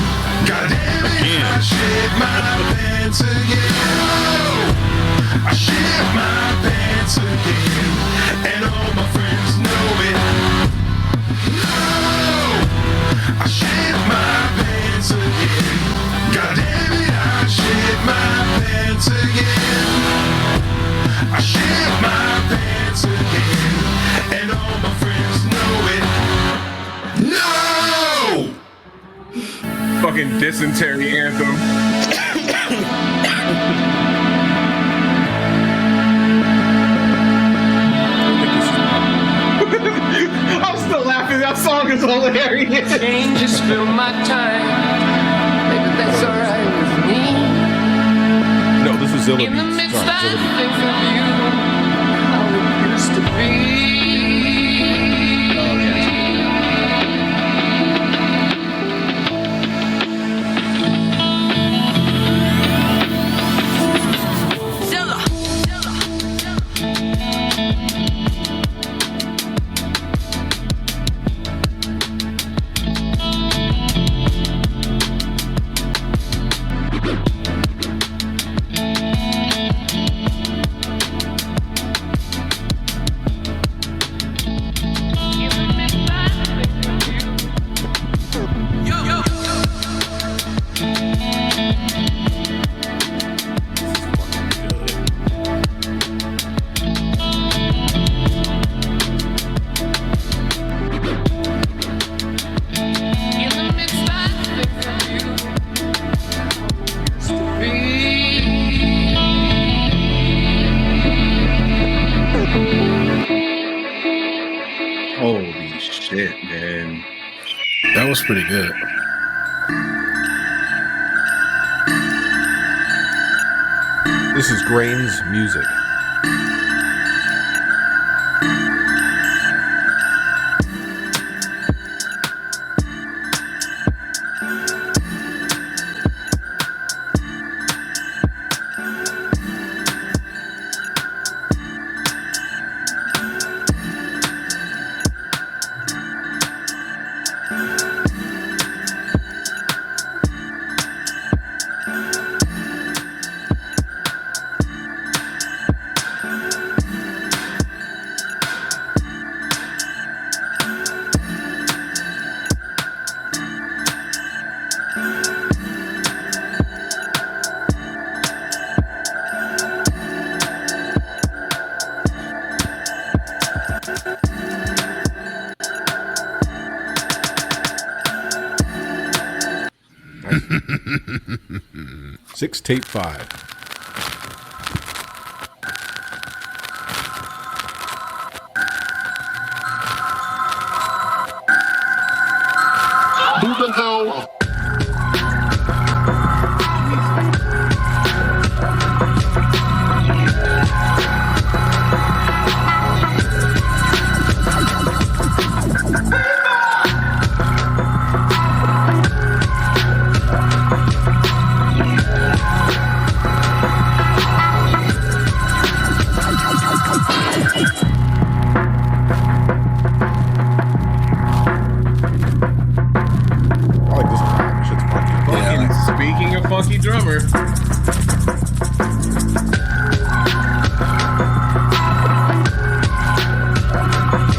God damn it, I shit my pants again. I shit my pants again, and all my friends know it. No, I shit my pants again. God damn it, I shit my pants again. I shit my pants again, and all my friends know it. No! Fucking dysentery anthem. I'm still laughing. That song is hilarious. Changes fill my time. Maybe that's alright with me. No, this is Zilla In the Beats. midst Sorry, I Zilla Beats. think of you, how it used to be. Holy shit, man. That was pretty good. This is Grain's music. Six tape 5. Who the hell? being a funky drummer.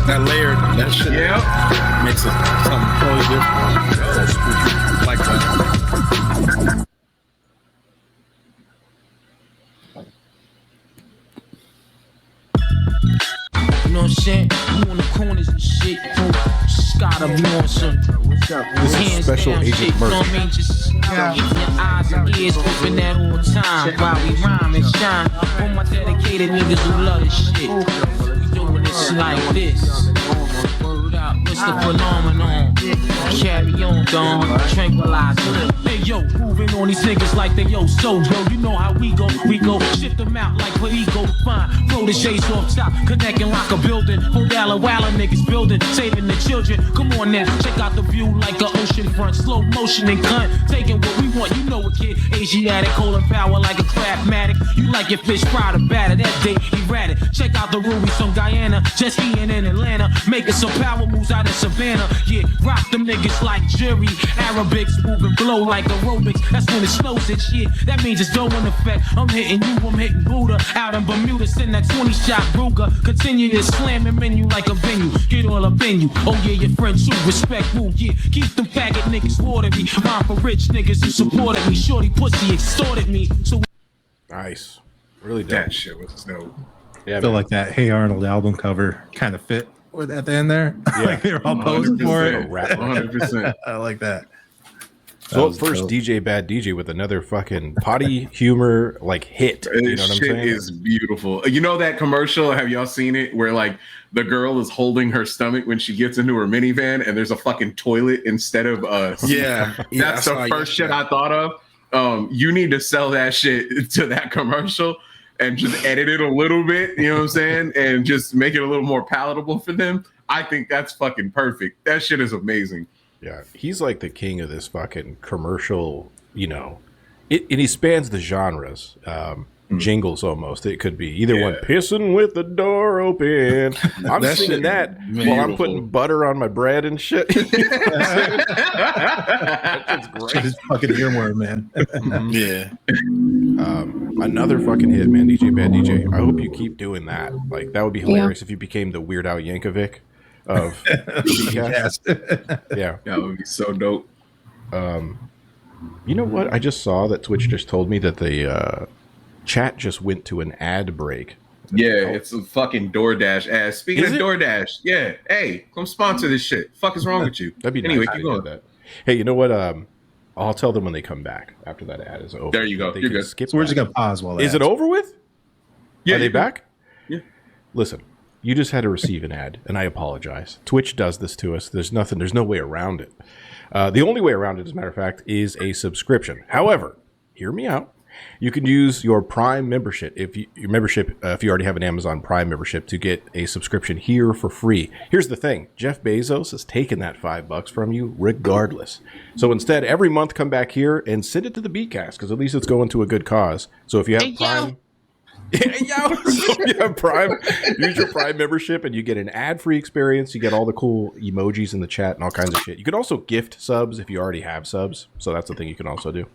That layered, that shit makes it something totally different. Like that. You know what I'm saying? You on the corners and shit, bro. Just gotta be on some. This is Special Agent You know what I mean? Just keeping your eyes and ears open at all times while we rhyme and shine. For my dedicated niggas who love this shit. We doing this like this. Word up, what's the phenomenon? Carry on, dog. Tranquilizer. Hey yo, moving on these niggas like they yo. So yo, you know how we go. Shift them out like what ego fine. Throw the shades off top, connect and lock a building. Hold Walla niggas building, saving the children. Come on then, check out the view like an ocean front. Slow motion and cunt, taking what we want. You know a kid, Asiatic, holding power like a craftmatic. You like your fish fried or batter, that day erratic. Check out the Rubies from Guyana, just being in Atlanta, making some power moves out in Savannah. Yeah, rock them niggas like jury. Arabics moving blow like aerobics. That's when it snows and shit. That means it's dough in effect. I'm hitting you, I'm hitting Buddha. Out in Bermuda, send that 20-shot Ruger. Continue to slam him in you like a venue. Get all up in you. Oh yeah, your friends too. Respect woo, yeah. Keep them faggot niggas watery. Mine for rich niggas who supported me. Shorty pussy extorted me. So Nice. Really dope. That shit was dope. Yeah, I feel man. like that Hey Arnold album cover kind of fit with at the end there. Yeah. Like they were all posing for it. 100%. I like that. So was first, dope. DJ Bad DJ with another fucking potty humor like hit. You know This what I'm shit saying? is beautiful. You know that commercial? Have y'all seen it? Where like the girl is holding her stomach when she gets into her minivan, and there's a fucking toilet instead of a. Yeah, That's the first shit I thought of. You need to sell that shit to that commercial and just edit it a little bit. You know what I'm saying? And just make it a little more palatable for them. I think that's fucking perfect. That shit is amazing. Yeah, he's like the king of this fucking commercial, you know. And he spans the genres. Jingles almost. It could be either one, pissing with the door open. I'm That singing shit that is while I'm beautiful. putting butter on my bread and shit. That's Shit is fucking earworm, man. Yeah. Another fucking hit, man. DJ Bad DJ. I hope you keep doing that. Like, that would be hilarious if you became the Weird Al Yankovic of Beatcast. Yes. Yeah. That would be so dope. You know what? I just saw that Twitch just told me that the chat just went to an ad break. Yeah, it's a fucking DoorDash ad. Speaking Is of it? DoorDash, yeah, hey, come sponsor this shit. Fuck is wrong with you? That'd be Anyway, nice. keep if they going. did that. Hey, you know what? I'll tell them when they come back after that ad is over. There you go. They You're can good. skip So we're just that. gonna pause while Is it that's- over with? Yeah, Are they you're good. back? Yeah. Listen, you just had to receive an ad, and I apologize. Twitch does this to us. There's no way around it. The only way around it, as a matter of fact, is a subscription. However, hear me out. You can use your Prime membership if you already have an Amazon Prime membership to get a subscription here for free. Here's the thing: Jeff Bezos has taken that $5 from you regardless. So instead, every month, come back here and send it to the Beatcast because at least it's going to a good cause. So if you have Prime. Hey, yo. So you have Prime, use your Prime membership and you get an ad-free experience. You get all the cool emojis in the chat and all kinds of shit. You can also gift subs if you already have subs. So that's the thing you can also do.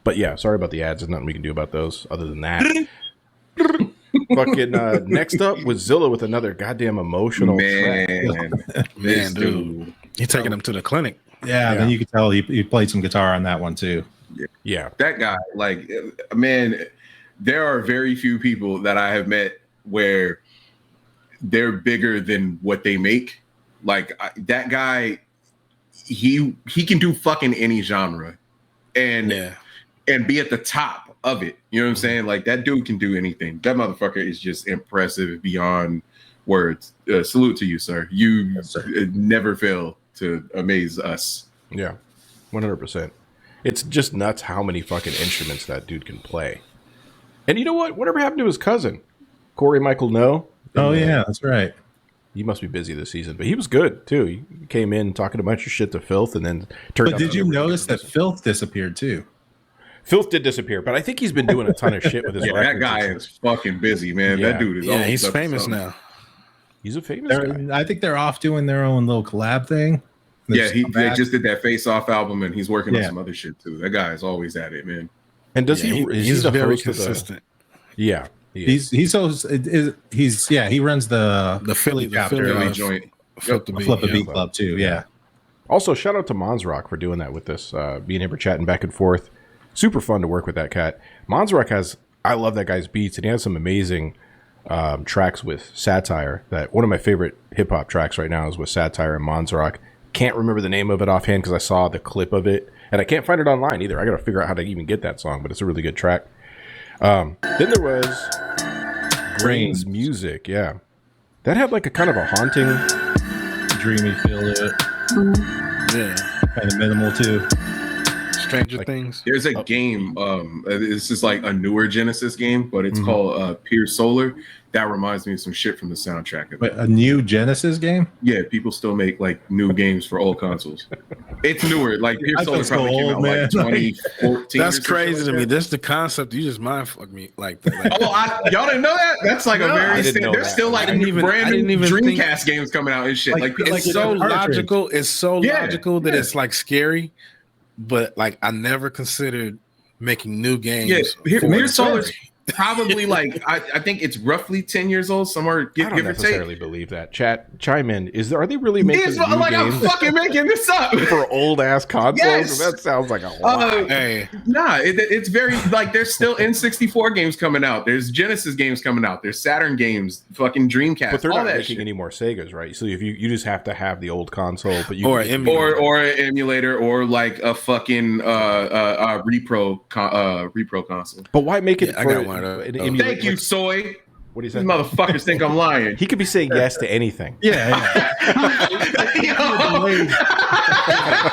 But yeah, sorry about the ads. There's nothing we can do about those other than that. Fucking next up was Zilla with another goddamn emotional track. This dude. You're taking him to the clinic. Yeah, then you could tell he played some guitar on that one too. Yeah. That guy, like, man, there are very few people that I have met where they're bigger than what they make. Like that guy, he can do fucking any genre, and be at the top of it. You know what I'm saying? Like that dude can do anything. That motherfucker is just impressive beyond words. Salute to you, sir. You never fail to amaze us. Yeah. 100%. It's just nuts how many fucking instruments that dude can play. And you know what? Whatever happened to his cousin? Corey Michael No? Oh yeah, that's right. He must be busy this season, but he was good too. He came in talking a bunch of shit to Filth and then turned But did you notice that Filth disappeared too? Filth did disappear, but I think he's been doing a ton of shit with his Yeah, records. that guy is fucking busy, man. Yeah. That dude is. Yeah, always he's up to famous something. now. He's a famous guy. I think they're off doing their own little collab thing. Yeah, they just did that Face Off album, and he's working on some other shit too. That guy is always at it, man. And does he's the very host consistent. He runs the Philly joint. Flip a Beat Club too. Yeah. Also, shout out to Monsrock for doing that with us. Me and him were chatting back and forth. Super fun to work with that cat. Monsrock I love that guy's beats, and he has some amazing tracks with Satire. That one of my favorite hip hop tracks right now is with Satire and Monsrock. Can't remember the name of it offhand because I saw the clip of it, and I can't find it online either. I got to figure out how to even get that song, but it's a really good track. Then there was Grain's Music, yeah. That had like a kind of a haunting, dreamy feel to it. Yeah, kind of minimal too. Stranger Things. There's a game. This is like a newer Genesis game, but it's called Pure Solar. That reminds me of some shit from the soundtrack of it. A new Genesis game? Yeah, people still make like new games for old consoles. It's newer. Like Pure Solar probably came out like 2014. That's crazy to me. That's the concept. You just mind fuck me like that. Like, y'all didn't know that? That's like a very. There's still like brand new Dreamcast games coming out and shit. Like it's so logical. It's so logical that it's like scary. But like I never considered making new games. Yeah, Pure Solar's probably like I think it's roughly 10 years old, somewhere give or take. I don't necessarily believe that. Chat, chime in. Are they really making new like games? I'm fucking making this up for old ass consoles? Yes. That sounds like a lot. It's very like there's still N64 games coming out. There's Genesis games coming out. There's Saturn games, fucking Dreamcast. But they're all not that making shit. any more Segas, right? So if you just have to have the old console, but you or an emulator or like a fucking repro console. But why make it? I got one. Thank you, Soy. What do you say? These motherfuckers think I'm lying. He could be saying yes to anything. Yeah.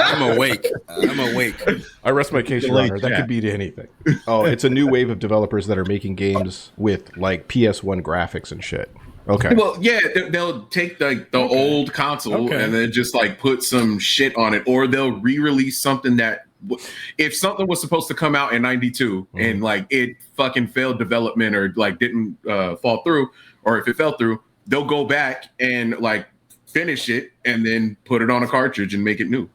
I'm awake. I rest my case, Your Honor. That could be to anything. Oh, it's a new wave of developers that are making games with like PS1 graphics and shit. Okay. Well, yeah, they'll take the old console and then just like put some shit on it, or they'll re-release something that if something was supposed to come out in 92 and like it fucking failed development or like didn't fall through, or if it fell through, they'll go back and like finish it and then put it on a cartridge and make it new.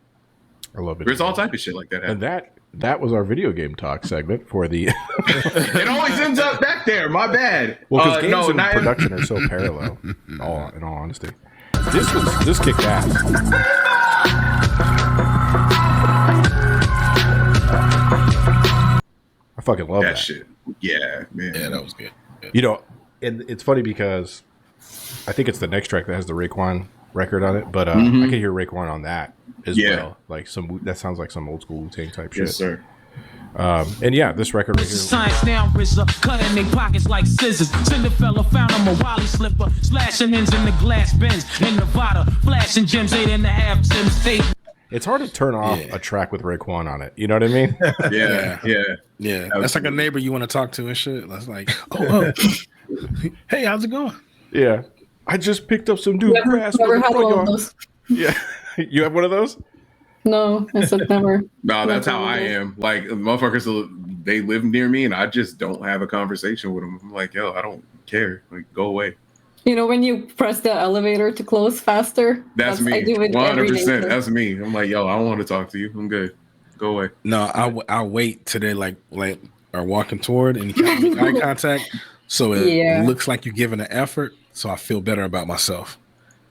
I love it. There's all type of shit like that happening. And that was our video game talk segment for the. It always ends up back there. My bad. Well, because games and production are so parallel. In all honesty, this kicked ass. I fucking love that shit. Yeah, man. Yeah, that was good. You know, and it's funny because I think it's the next track that has the Raekwon record on it, but I can hear Raekwon on that as well. Like that sounds like some old school Wu-Tang type shit. Yes, sir. And yeah, this record right here. Science now, RZA, cutting their pockets like scissors. Cinderfella found him a Wally slipper, slashing ends in the glass bins in Nevada, flashing gems 8.5 Sims tape. It's hard to turn off a track with Raekwon on it. You know what I mean? Yeah. That's like a neighbor you want to talk to and shit. That's like, oh, hey, how's it going? Yeah, I just picked up some new grass. Never had one of those. Yeah, you have one of those? No, I said never. No, that's how I am. Like motherfuckers, they live near me, and I just don't have a conversation with them. I'm like, yo, I don't care. Like, go away. You know, when you press the elevator to close faster? That's me. I do it 100%. That's me. I'm like, yo, I don't want to talk to you. I'm good. Go away. No, I'll wait till they like are walking toward and you can't make eye contact. So it looks like you're giving an effort. So I feel better about myself.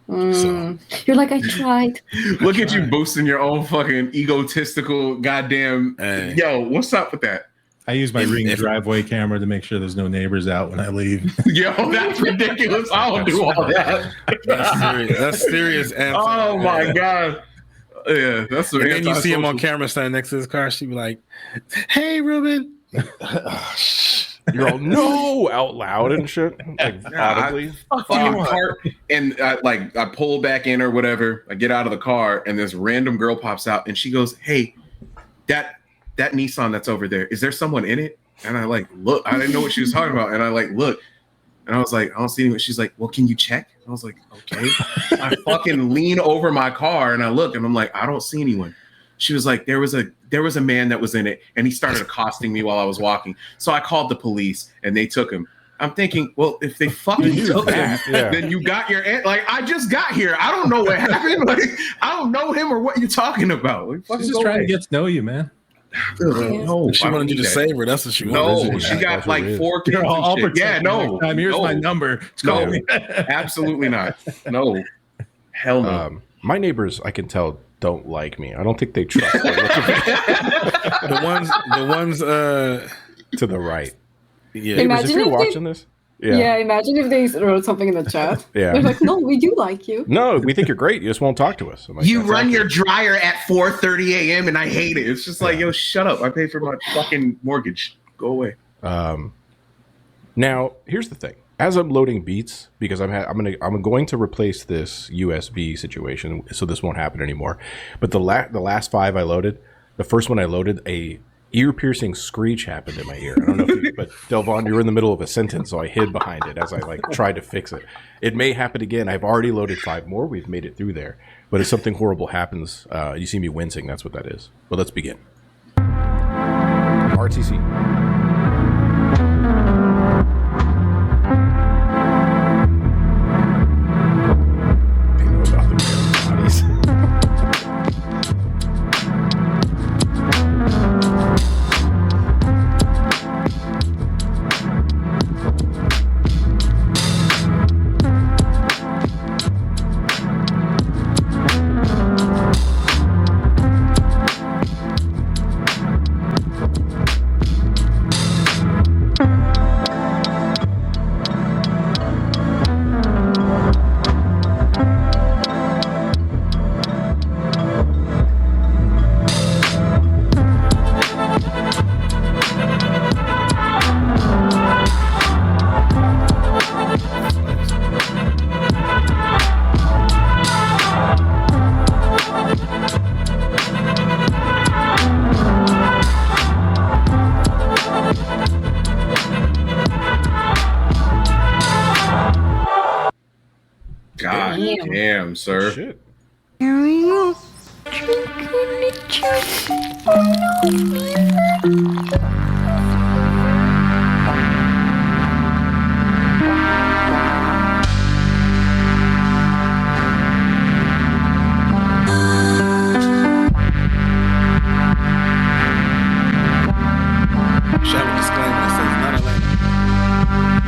So. You're like, I tried. Look at you boosting your own fucking egotistical goddamn. Yo, what's up with that? I use my Ring driveway camera to make sure there's no neighbors out when I leave. Yo, that's ridiculous. I don't do all that. That's serious. Oh my god. Yeah, that's. And then you see him on camera standing next to his car. She be like, "Hey, Ruben." You're all no out loud and shit. Like audibly. And I pull back in or whatever. I get out of the car and this random girl pops out and she goes, "Hey, that Nissan that's over there, is there someone in it?" And I like look. I didn't know what she was talking about. And I like look. And I was like, I don't see anyone. She's like, well, can you check? I was like, okay. I fucking lean over my car and I look and I'm like, I don't see anyone. She was like, there was a man that was in it and he started accosting me while I was walking. So I called the police and they took him. I'm thinking, well, if they fucking took him, Yeah. then you got your like. I just got here. I don't know what happened. Like, I don't know him or what you're talking about. Like, fucking She's just trying to get to know you, man. No, She wanted you to save her. That's what she No, wanted. she got like 4 kids. I'll and shit. Yeah, protect you no. next time. Here's no, my number. No, Call me. absolutely not. No, hell no. My neighbors, I can tell, don't like me. I don't think they trust me. The ones To the right. yeah. Neighbors, Imagine if you're if they- watching this. Yeah. Imagine if they wrote something in the chat. Yeah. They're like, no, we do like you. No, we think you're great. You just won't talk to us. I'm like, You "That's run awesome." your dryer at 4:30 a.m. and I hate it. It's just like, yo, shut up. I pay for my fucking mortgage. Go away. Now, here's the thing. As I'm loading beats, because I'm going to replace this USB situation, so this won't happen anymore. But the last 5 I loaded, the first one I loaded, a ear-piercing screech happened in my ear. I don't know if you, but Delvon, you were in the middle of a sentence, so I hid behind it as I tried to fix it. It may happen again. I've already loaded 5 more. We've made it through there. But if something horrible happens, you see me wincing, that's what that is. But let's begin. RTC. They know about the bodies. God damn, sir. Shit. Should have a disclaimer that says not Atlanta.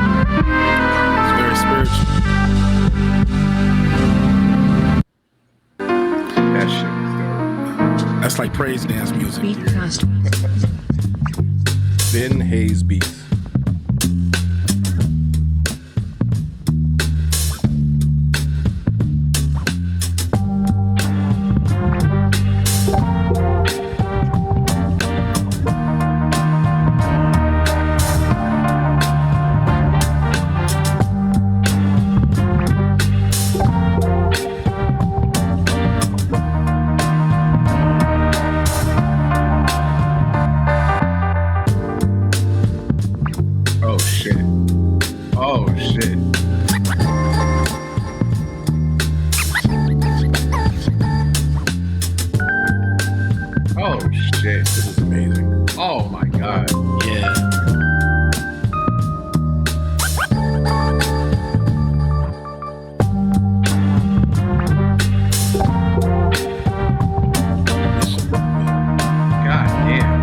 It's very spiritual. That shit is dope. That's like praise dance music. Beatcast. Vin Hayes Beats. Oh shit. Oh shit. Oh shit. This is amazing. Oh my god. Yeah. God damn.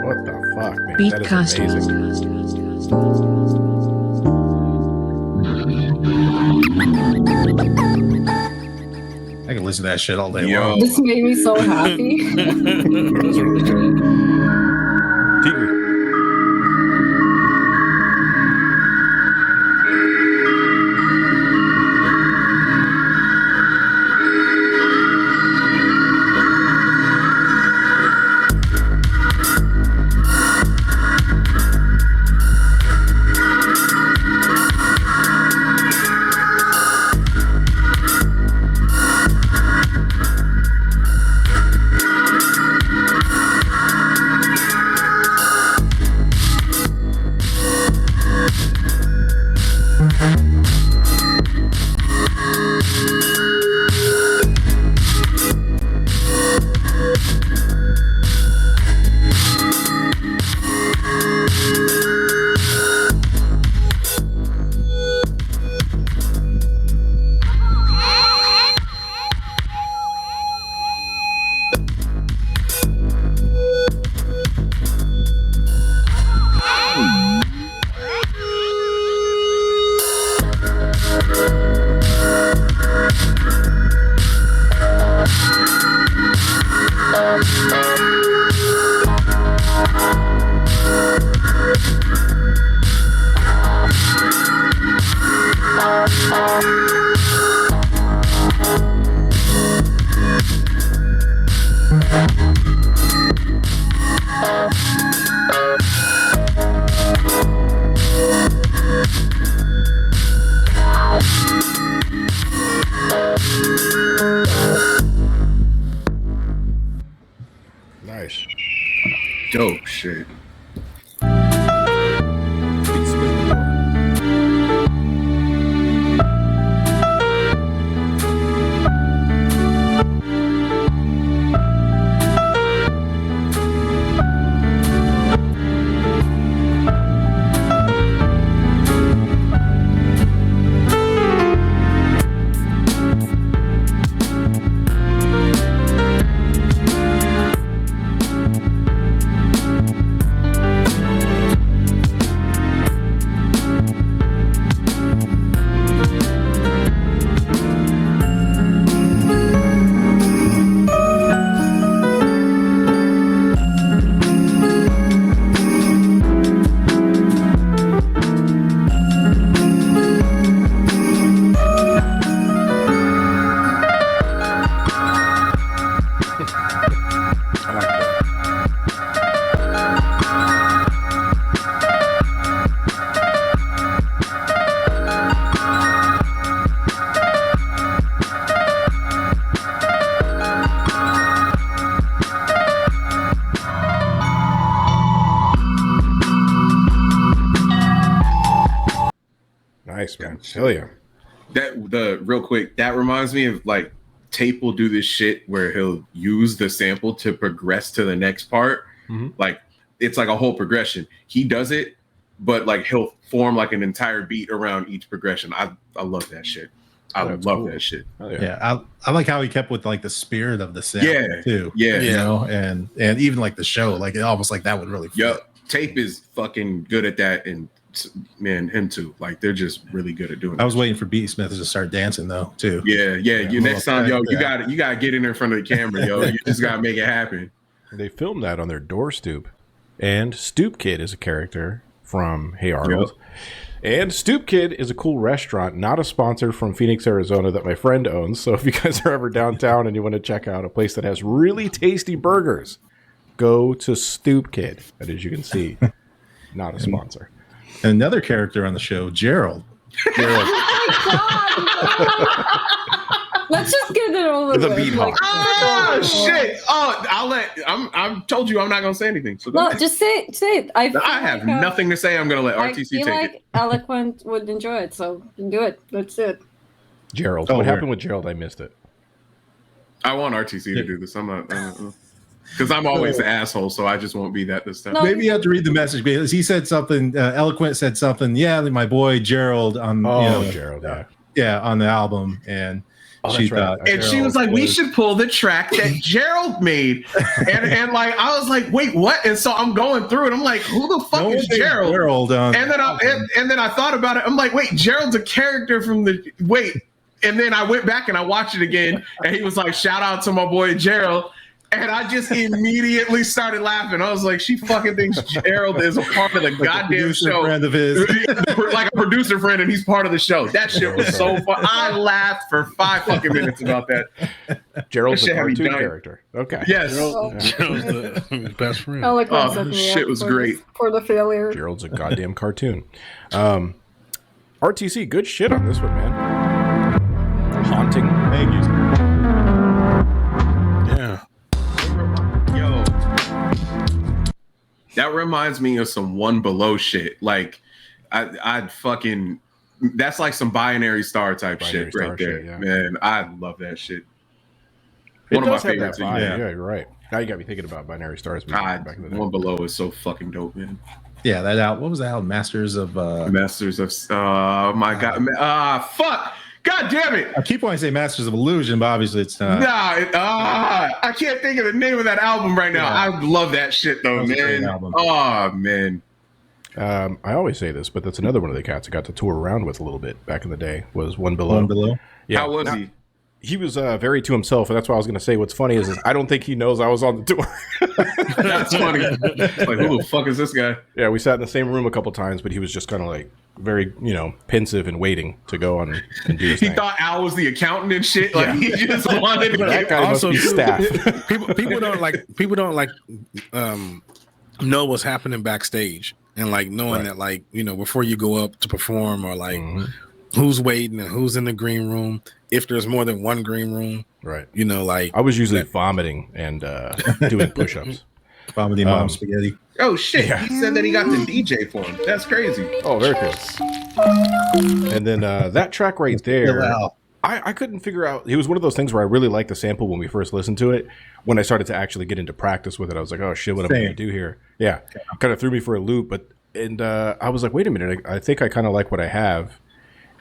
What the fuck, man? That Beatcast. is amazing. I can listen to that shit all day Yo. long. This made me so happy. Tigre. dope shit. Nice, man. Hell yeah. That real quick, that reminds me of like Tape will do this shit where he'll use the sample to progress to the next part. Like it's like a whole progression. He does it, but like he'll form like an entire beat around each progression. I love that shit. I love that shit. Yeah, I like how he kept with like the spirit of the sound too. Yeah, you know, and even like the show, like it almost like that would really fit. Yep. Tape is fucking good at that, and man, him too. Like they're just really good at doing. I was waiting for Beat Smith to start dancing though too. Yeah. You next time, yo, you gotta get in there in front of the camera, yo. You just gotta make it happen. They filmed that on their door stoop, and Stoop Kid is a character from Hey Arnold. Yep. And Stoop Kid is a cool restaurant, not a sponsor, from Phoenix, Arizona, that my friend owns. So if you guys are ever downtown and you want to check out a place that has really tasty burgers, go to Stoop Kid. And as you can see, not a sponsor. Another character on the show, Gerald. Let's just get it over the with. beat Like, oh shit! Oh, I'm told you I'm not gonna say anything. So no, just say it. I have nothing to say. I'm gonna let RTC I feel take it. Eloquent would enjoy it, so do it. Let's do it. Gerald. What happened with Gerald? I missed it. I want RTC to do this. I'm not. Because I'm always the asshole, so I just won't be that this time. No, maybe you have to read the message because he said something. Eloquent said something. Yeah, my boy Gerald on. Gerald. On the album, and she thought, and she was like, "We should pull the track that Gerald made," and like I was like, "Wait, what?" And so I'm going through it. I'm like, "Who the fuck is Gerald?" And then I thought about it. I'm like, "Wait, Gerald's a character from the wait." And then I went back and I watched it again, and he was like, "Shout out to my boy Gerald." And I just immediately started laughing. I was like, she fucking thinks Gerald is a part of the goddamn show. Friend of his. Like a producer friend, and he's part of the show. That shit was so fun. I laughed for 5 fucking minutes about that. Gerald's a cartoon character. Okay. Yes. Gerald's the best friend. Shit was great. For the failure. Gerald's a goddamn cartoon. RTC, good shit on this one, man. Haunting. Thank you. Yeah. Yo, that reminds me of some One Below shit. Like, I'd fucking. That's like some binary star type shit right there, man. I love that shit. One of my favorites. Yeah, you're right. Now you got me thinking about binary stars. Back in the day. One Below is so fucking dope, man. Yeah, that out. What was that? Masters of. Oh my god. Fuck. God damn it! I keep wanting to say Masters of Illusion, but obviously it's not. I can't think of the name of that album right now. I love that shit though, man. Oh man. I always say this, but that's another one of the cats I got to tour around with a little bit back in the day. Was One Below. One Below. Yeah. How was he? He was very to himself, and that's why I was going to say what's funny is I don't think he knows I was on the tour. That's funny. Like, who the fuck is this guy? Yeah, we sat in the same room a couple times, but he was just kind of like very, pensive and waiting to go on and do his thing. He thought Al was the accountant and shit. Like he just wanted to that guy also must be staff. people don't know what's happening backstage and like knowing that like before you go up to perform or like who's waiting and who's in the green room. If there's more than one green room, right? Like I was usually vomiting and doing push-ups. Vomiting mom spaghetti. Oh shit! He said that he got the DJ for him. That's crazy. Oh, very cool. And then that track right there, I couldn't figure out. It was one of those things where I really liked the sample when we first listened to it. When I started to actually get into practice with it, I was like, "Oh shit, what am I going to do here?" Yeah, kind of threw me for a loop. But I was like, "Wait a minute, I think I kind of like what I have."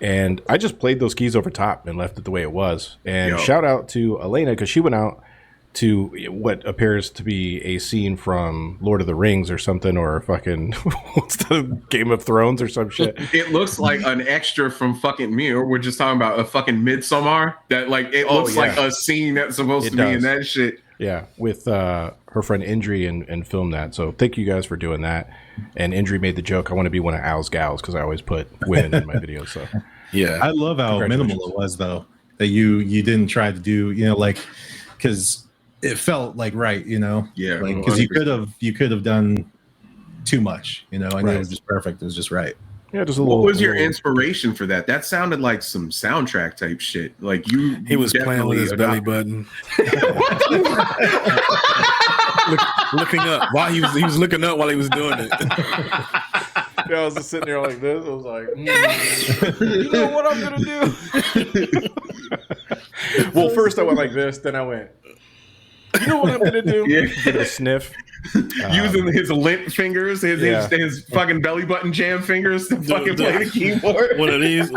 And I just played those keys over top and left it the way it was. And shout out to Elena because she went out to what appears to be a scene from Lord of the Rings or something, or fucking what's the Game of Thrones or some shit. It looks like an extra from fucking me, or we're just talking about a fucking Midsommar. That like it looks like a scene that's supposed to be in that shit. Yeah, with her friend Indri and filmed that. So thank you guys for doing that. And Indri made the joke, I want to be one of Al's gals because I always put women in my videos. So yeah, I love how minimal it was though. That you didn't try to do, like, because it felt like right, Yeah, like because you could have done too much, and it was just perfect. It was just right. Yeah, just a little. What was your little inspiration for that? That sounded like some soundtrack type shit. Like he was playing with his belly button, looking up while he was looking up while he was doing it. Yeah, I was just sitting there like this. I was like, you know what I'm gonna do? Well, first I went like this, then I went, you know what I'm gonna do? Yeah. Give it a sniff. Using his lint fingers, his fucking belly button jam fingers to fucking play the keyboard. One of these.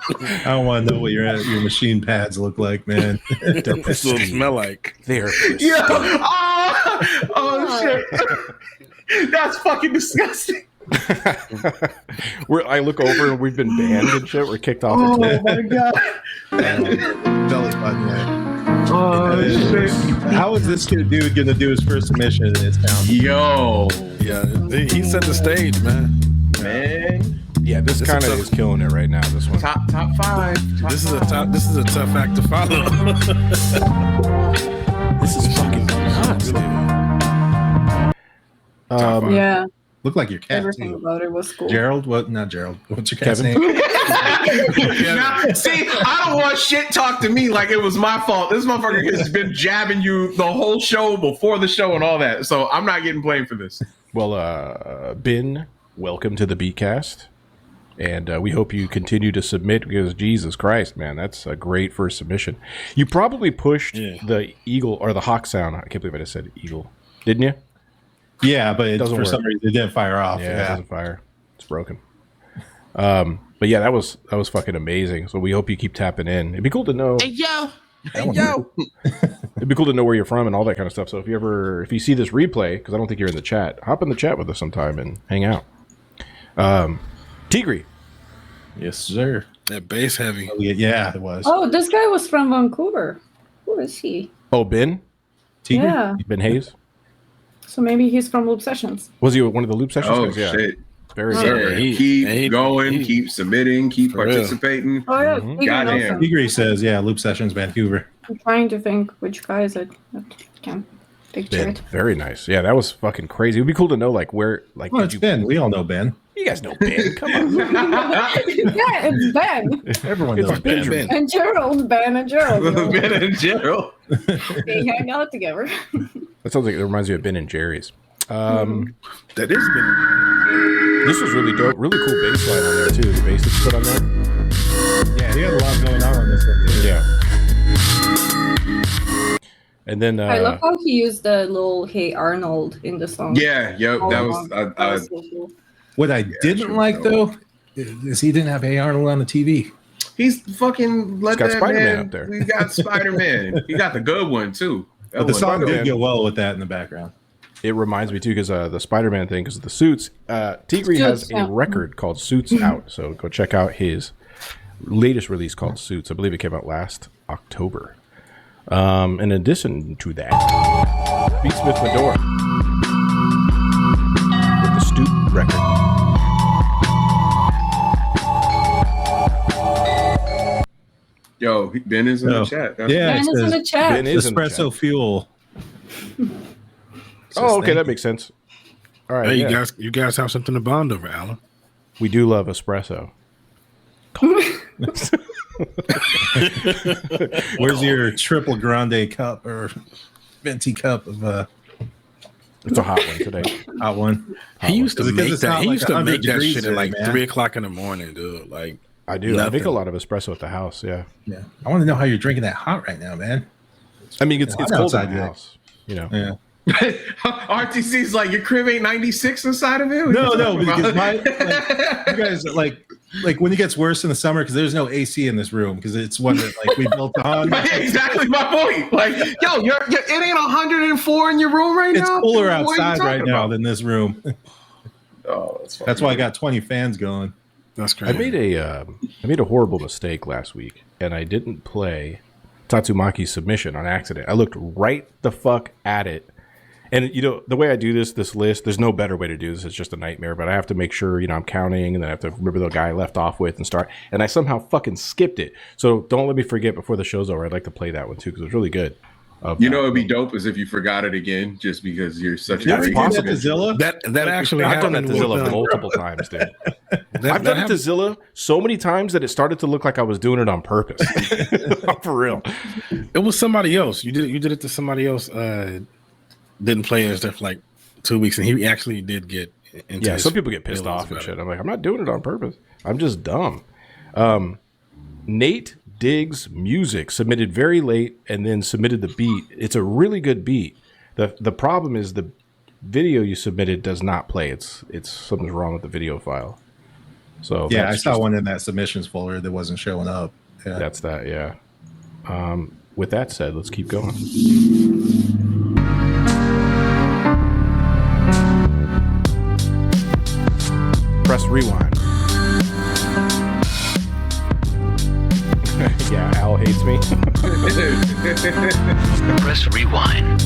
I don't want to know what your machine pads look like, man. They're pristine. Smell like they're pristine. Yeah. Oh shit. That's fucking disgusting. I look over and we've been banned and shit. We're kicked off. Oh my god. Belly button, man. Oh shit. How is this dude gonna do his first submission in his town? Yo. yeah. He set the stage, man. Yeah, this kind of is killing it right now. This one. Top five. This is a tough act to follow. This is fucking nuts, dude. Yeah. Look like your cat Everything too. about it was cool. Gerald? What? Not Gerald. What's your cat's Kevin? name? Now, see, I don't want shit talk to me like it was my fault. This motherfucker has been jabbing you the whole show, before the show, and all that. So I'm not getting blamed for this. Well, Ben, welcome to the Beatcast. And we hope you continue to submit because Jesus Christ, man, that's a great first submission. You probably pushed the eagle or the hawk sound. I can't believe I just said eagle. Didn't you? Yeah, but Doesn't for work. some reason it didn't fire off. Yeah, it doesn't fire. It's broken. But yeah, that was fucking amazing. So we hope you keep tapping in. It'd be cool to know. Hey, yo. It'd be cool to know where you're from and all that kind of stuff. So if you see this replay, because I don't think you're in the chat, hop in the chat with us sometime and hang out. Tigri. Yes, sir. That bass heavy. Yeah, it was. Oh, this guy was from Vancouver. Who is he? Oh, Ben? Tigger? Yeah. Ben Hayes? So maybe he's from Loop Sessions. Was he one of the loop sessions? Oh guys? Yeah. shit. Very Sir, good. keep going, keep submitting, keep For real. participating. Oh yeah, Mhm. Tigger Goddamn. Nelson. Tigre says, yeah, Loop Sessions, Vancouver. I'm trying to think which guy is it. I can't picture Ben. it. Very nice. Yeah, that was fucking crazy. It'd be cool to know where Well, it's Ben. We all know Ben. You guys know Ben. Come on. Yeah, it's Ben Everyone It's knows Ben. Ben. and Gerald. Ben and Gerald. Ben and Gerald. They hang out together. That sounds like it reminds me of Ben and Jerry's. That is been. This was really dope. Really cool bass line on there too. The bass that you put on there. Yeah, he had a lot going on this one, too. Yeah. And then I love how he used the little "Hey Arnold" in the song. Yeah, yep. All That along. was That was so cool. What I didn't like, though, is he didn't have Hey Arnold on the TV. he's fucking let got that Spider-Man man up there. We got Spider-Man. He got the good one too. That But the one- song did Spider-Man. go well with that in the background. it reminds me too because the Spider-Man thing because of the suits. Tigri has Suits, a yeah. record called Suits out. So go check out his latest release called Suits. I believe it came out last October. In addition to that, Beatsmith Medora with the Stoop record. Yo, Ben is in Oh. the chat. That's- Yeah, Ben it is in says the chat. Ben is in the Espresso chat. Fuel. Oh, okay, that makes sense. All right, Hey, yeah. you guys have something to bond over, Alan. We do love espresso. Where's your triple grande cup or venti cup of It's a hot one today. hot one? He used to make that. He used to make that 100 shit at like man. 3 o'clock in the morning, dude. Like I do. I nothing. make a lot of espresso at the house. Yeah. Yeah, I want to know how you're drinking that hot right now, man. I mean, it's hot cold outside in the today. house. You know. Yeah. RTC's like, your crib ain't 96 inside of it? What No, you no, talking because about? you guys like when it gets worse in the summer because there's no AC in this room because it's one that like we built on. Exactly my point. Like, yo, it ain't 104 in your room right It's now. cooler What are you outside right talking now about? than this room. Oh, that's That's why I got 20 fans going. That's I crazy. made a horrible mistake last week, and I didn't play Tatsumaki's submission on accident. I looked right the fuck at it. And, you know, the way I do this list, there's no better way to do this. It's just a nightmare. But I have to make sure, you know, I'm counting, and then I have to remember the guy I left off with and start. And I somehow fucking skipped it. So don't let me forget before the show's over. I'd like to play that one, too, because it was really good. You know, it'd be dope as if you forgot it again just because you're such You a ever great do that to individual. Zilla? That actually I've done that happened to with, Zilla multiple times, dude. that I've done it to happened- Zilla so many times that it started to look like I was doing it on purpose. For real. It was somebody else. You did it to somebody else. Didn't play as there for like 2 weeks, and he actually did get into. Yeah, his some people get pissed feelings off and about shit. it. I'm like, I'm not doing it on purpose. I'm just dumb. Nate Diggs Music submitted very late and then submitted the beat. It's a really good beat. The problem is the video you submitted does not play. It's something's wrong with the video file. So Yeah, I that's saw just- one in that submissions folder that wasn't showing up. Yeah. That's that, yeah. With that said, let's keep going. Press rewind. Yeah, Al hates me. Press rewind.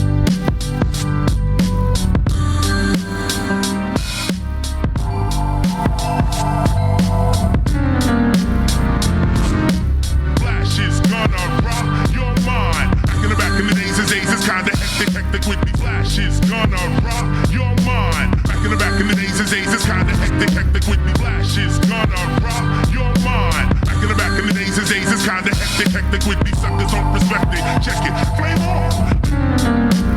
Flash is gonna rock your mind. Back in the days, it's kinda hectic with me. Flash is gonna rock your mind. Back in the days, it's kinda hectic with me. Flash is gonna rock your mind. Back in the days, it's kinda hectic with me. Suckers don't respect it. Check it. Flame on.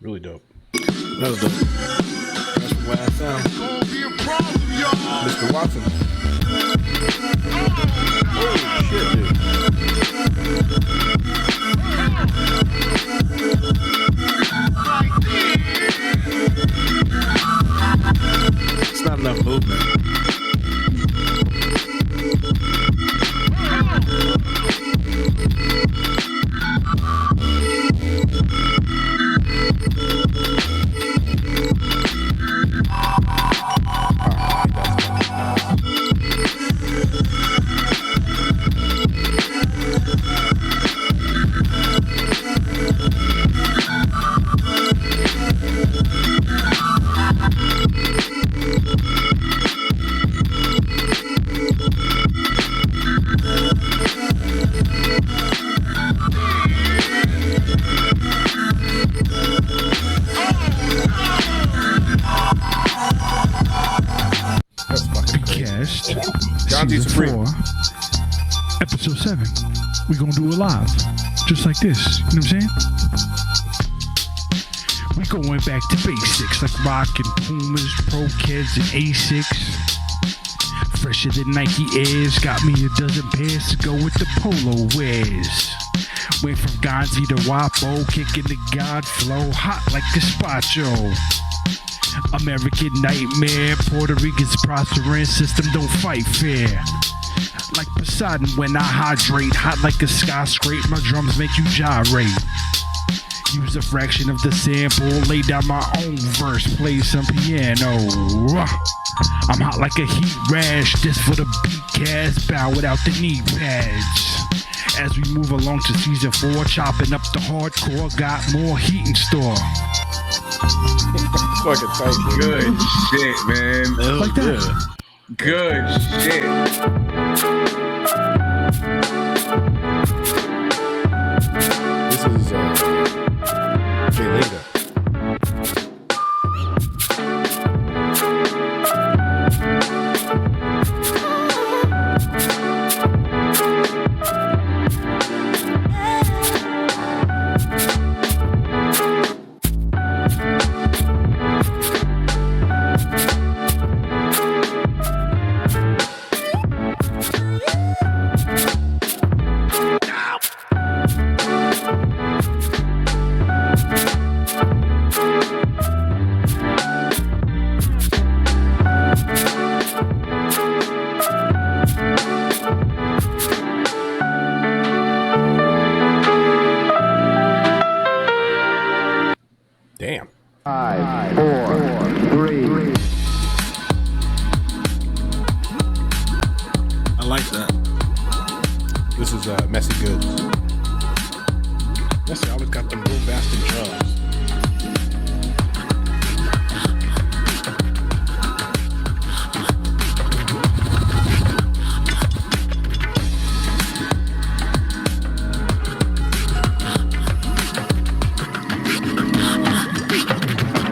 Really dope. That was dope. That's from last time. Gonna be a problem, y'all. Mr. Watson. Holy shit, dude. It's not enough movement. That's fucking crazy. Beatcast, John D. season Supreme. 4, episode 7. We're gonna do it live, just like this. You know what I'm saying? We going back to basics, like rockin' Pumas, Pro Kids, and Asics. Fresher than Nike Airs, got me a dozen pairs to go with the polo wears. Went from Gonzi to Wapo, kicking the God flow, hot like gazpacho. American nightmare, Puerto Rican's prospering, system don't fight fair. Like Poseidon when I hydrate, hot like a skyscraper, my drums make you gyrate. Use a fraction of the sample, lay down my own verse, play some piano. I'm hot like a heat rash, this for the Beatcast, bow without the knee pads. As we move along to season 4, chopping up the hardcore, got more heat in store. Fucking tight, dude. Good shit, man. Like that. Good shit. This is Jay Linda. Damn. 5, 4, 3. I like that. This is Messy Goods. That's always got them real bastard drums.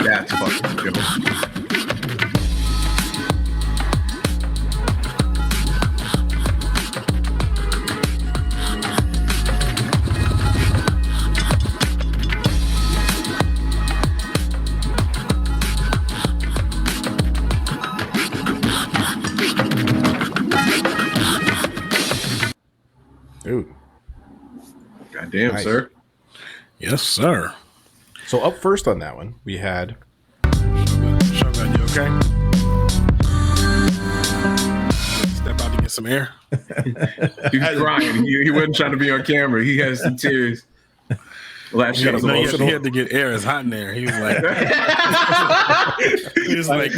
That's fucking good. Dude. Goddamn, Nice. sir. Yes, sir. So up first on that one, we had Shogun, you okay? Step out to get some air. He's crying. He wasn't trying to be on camera. He has some tears. Well, that shit was No, he emotional. had to get air. It's hot in there. He was like, he was like,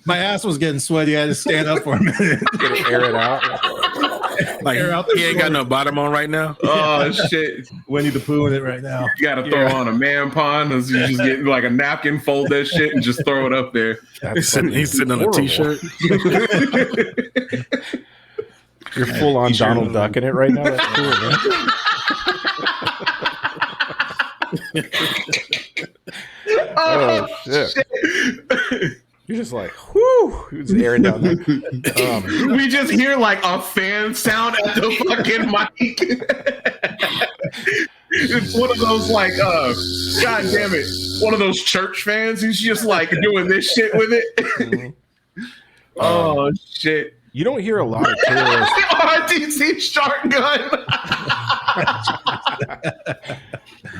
My ass was getting sweaty. I had to stand up for a minute. air it out. like Air out the he ain't got no bottom on right now. Oh shit! Winnie the Pooh in it right now. You got to throw on a man pond, or you just get like a napkin, fold that shit, and just throw it up there. He's sitting on a horrible. t-shirt. You're full on Donald Duck in it right now. That's cool, man. Oh shit! You're just like, whoo! It's airing down there. We just hear like a fan sound at the fucking mic. It's one of those like, god damn it, one of those church fans who's just like doing this shit with it. Oh shit! You don't hear a lot of terrorists. RTC shotgun.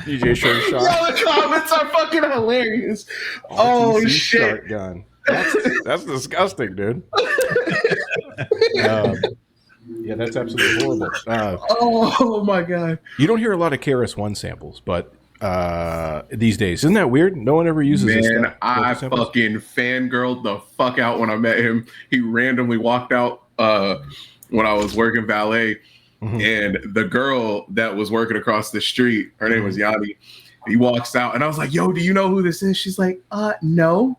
DJ Shirt Yo, Shot. the comments are fucking hilarious. Oh RTC shit! Shotgun. That's disgusting, dude. Yeah, that's absolutely horrible. Oh my god! You don't hear a lot of KRS-One samples, but these days, isn't that weird? No one ever uses this Man, stuff. I Samples? fucking fangirled the fuck out when I met him. He randomly walked out when I was working valet, and the girl that was working across the street, her name was Yanni. He walks out, and I was like, "Yo, do you know who this is?" She's like, "No."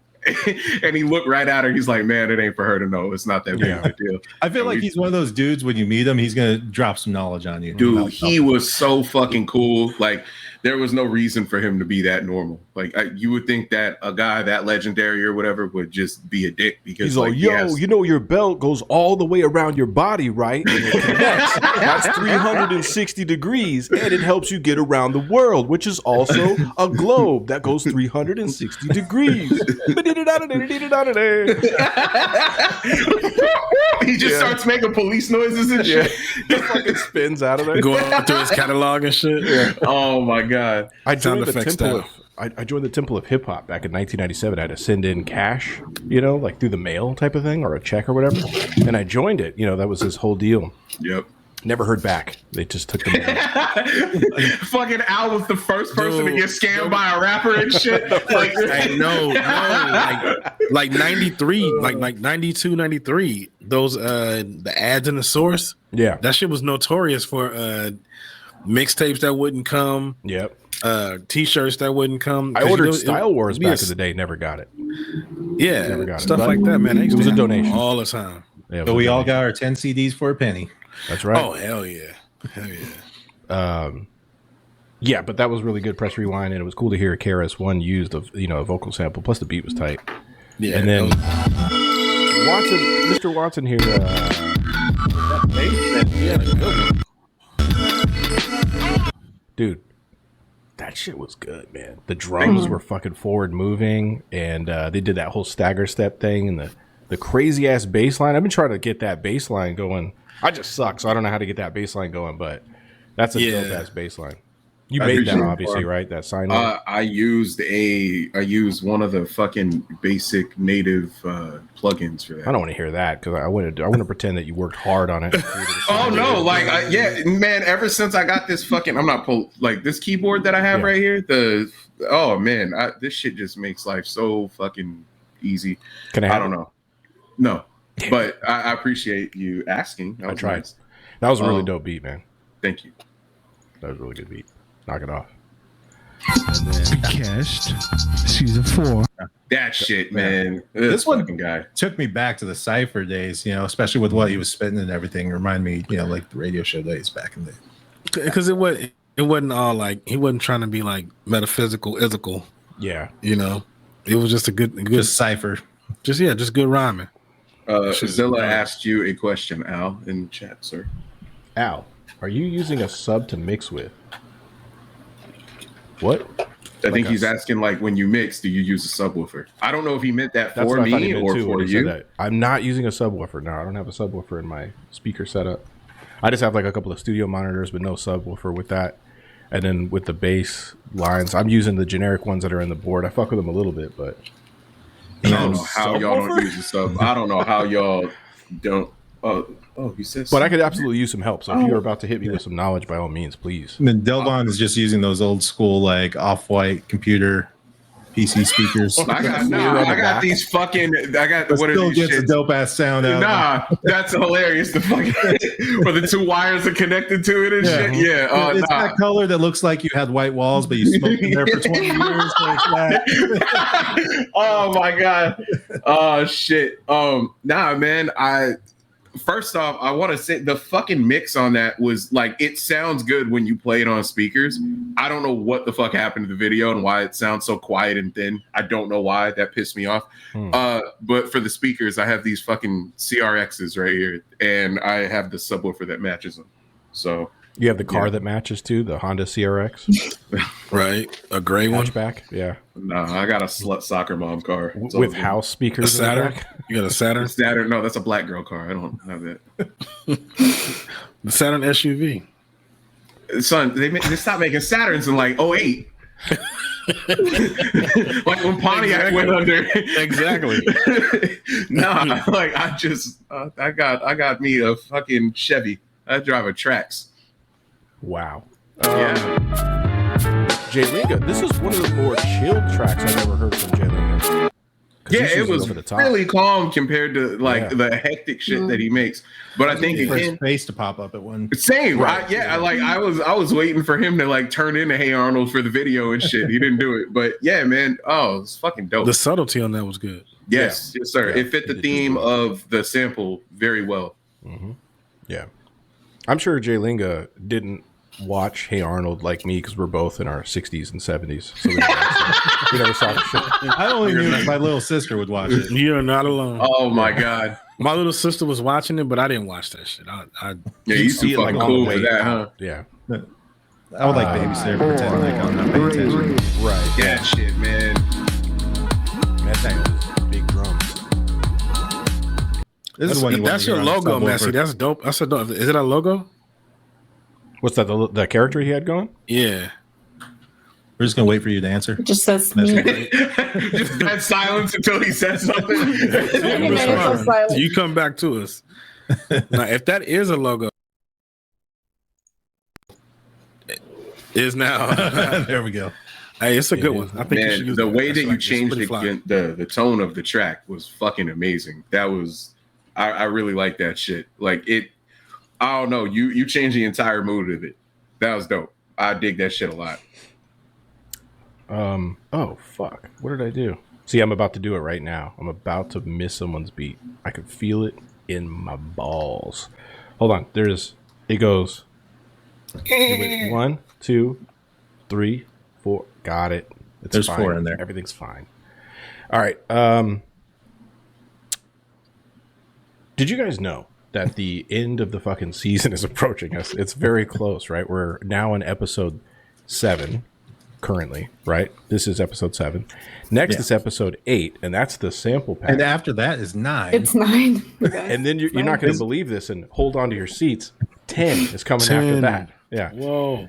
And he looked right at her. He's like, "Man, it ain't for her to know. It's not that big of a deal." I feel like he's one of those dudes when you meet him, he's gonna drop some knowledge on you. Dude, he was so fucking cool. Like, there was no reason for him to be that normal. Like, you would think that a guy that legendary or whatever would just be a dick because He's like, yo, you know your belt goes all the way around your body, right? And it connects. That's 360 degrees, and it helps you get around the world, which is also a globe that goes 360 degrees. He just starts making police noises and shit. He fucking spins out of there. Going through his catalog and shit. Yeah. Oh my god. I Sound joined the effects temple style. of I joined the Temple of Hip Hop back in 1997. I had to send in cash, like through the mail type of thing or a check or whatever. And I joined it. That was his whole deal. Yep. Never heard back. They just took the mail. Fucking Al was the first person to get scammed by a rapper and shit. Like, no, like 93, like 92, 93. Those the ads in the source. Yeah. That shit was notorious for mixtapes that wouldn't come. Yep. T-shirts that wouldn't come. I ordered Style Wars back in the day, never got it. Yeah, never got stuff it. like that, man. It was a donation all the time. Yeah, but we all got our 10 CDs for a penny. That's right. Oh hell yeah, hell yeah. Yeah, but that was really good press rewind, and it was cool to hear KRS-One used a vocal sample. Plus the beat was tight. Yeah, and then Watson, Mr. Watson here. Dude, that shit was good, man. The drums were fucking forward moving, and they did that whole stagger step thing, and the crazy ass bass line. I've been trying to get that bass line going. I just suck, so I don't know how to get that bass line going, but that's a dope ass bass line. You made that obviously, right? That sign. I used one of the fucking basic native plugins for that. I don't want to hear that because I want to pretend that you worked hard on it. Oh no, like man. Ever since I got this fucking, this keyboard that I have right here. This shit just makes life so fucking easy. Can I don't know. No, but I appreciate you asking. I tried. Nice. That was a really dope beat, man. Thank you. That was a really good beat. Knock it off. Beatcast season 4. That shit, man. This one guy took me back to the Cypher days, especially with what he was spitting and everything. Remind me, like the radio show days back in the day. Because it wasn't all like he wasn't trying to be like metaphysical, isical. Yeah, it was just a good just Cypher. Just good rhyming. Zilla asked you a question, Al, in the chat, sir. Al, are you using a sub to mix with? What? I think he's asking, like, when you mix, do you use a subwoofer? I don't know if he meant that for me or for you. I'm not using a subwoofer. No, I don't have a subwoofer in my speaker setup. I just have like a couple of studio monitors, but no subwoofer with that. And then with the bass lines, I'm using the generic ones that are in the board. I fuck with them a little bit, but I don't know how y'all don't use a sub. I don't know how y'all don't. Oh, he says. But I could absolutely use some help. So if you're about to hit me with some knowledge, by all means, please. And then Delvon is just using those old school like off-white computer PC speakers. I got these fucking. I got but what still are these gets shits? a dope ass sound out. Nah, that's hilarious. The fucking where the two wires are connected to it and shit. Yeah, it's that color that looks like you had white walls, but you smoked in there for 20 years. Oh my god. Oh shit. Nah, man. First off, I want to say the fucking mix on that was like, it sounds good when you play it on speakers. I don't know what the fuck happened to the video and why it sounds so quiet and thin. I don't know why. That pissed me off. But for the speakers, I have these fucking CRXs right here, and I have the subwoofer that matches them. So you have the car that matches too, the Honda CRX, right? A gray one, hatchback. Yeah. No, I got a slut soccer mom car with house speakers. A Saturn. You got a Saturn? Saturn? No, that's a black girl car. I don't have that. The Saturn SUV. Son, they stopped making Saturns in like 08. Like when Pontiac went under. Exactly. Nah, like I got me a fucking Chevy. I drive a Trax. Wow. Yeah. Jay Linga, this is one of the more chilled tracks I've ever heard from Jay Linga. Yeah, it was really calm compared to the hectic shit that he makes. But I think for his face to pop up at one. Same, right? I was waiting for him to like turn into Hey Arnold for the video and shit. He didn't do it, but yeah, man. Oh, it's fucking dope. The subtlety on that was good. Yes, sir. Yeah, it fit the theme of the sample very well. Mm-hmm. Yeah, I'm sure Jay Linga didn't watch Hey Arnold like me because we're both in our 60s and 70s, so we never saw the shit. I only knew my little sister would watch it. You're not alone. Oh my god, my little sister was watching it, but I didn't watch that shit. You see it like cool for that, huh? Yeah. I would like babysitter pretend like I'm not paying attention. Right. Yeah, shit, man. That thing was big drums. That's your logo, Messi. That's dope. That's a dope. Is it a logo? What's that? The character he had going? Yeah. We're just gonna wait for you to answer. It just says me. Just dead silence until he says something. You come back to us. Now, if that is a logo, it is now. There we go. Hey, it's a good one. I think man, the way that you changed the tone of the track was fucking amazing. That was, I really like that shit. Like it. I don't know. You changed the entire mood of it. That was dope. I dig that shit a lot. Oh fuck! What did I do? See, I'm about to do it right now. I'm about to miss someone's beat. I can feel it in my balls. Hold on. It goes. You went 1, 2, 3, 4. Got it. There's fine. 4 in there. Everything's fine. All right. Did you guys know that the end of the fucking season is approaching us? It's very close, right? We're now in episode 7 currently, right? This is episode 7. Next is episode 8, and that's the sample pack. And after that is 9. It's 9. And then you're not going to believe this, and hold on to your seats. 10 is coming after that. Yeah. Whoa.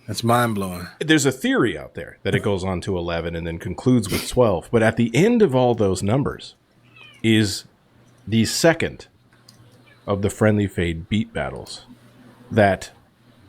That's mind blowing. There's a theory out there that it goes on to 11 and then concludes with 12. But at the end of all those numbers is the second of the Friendly Fade beat battles that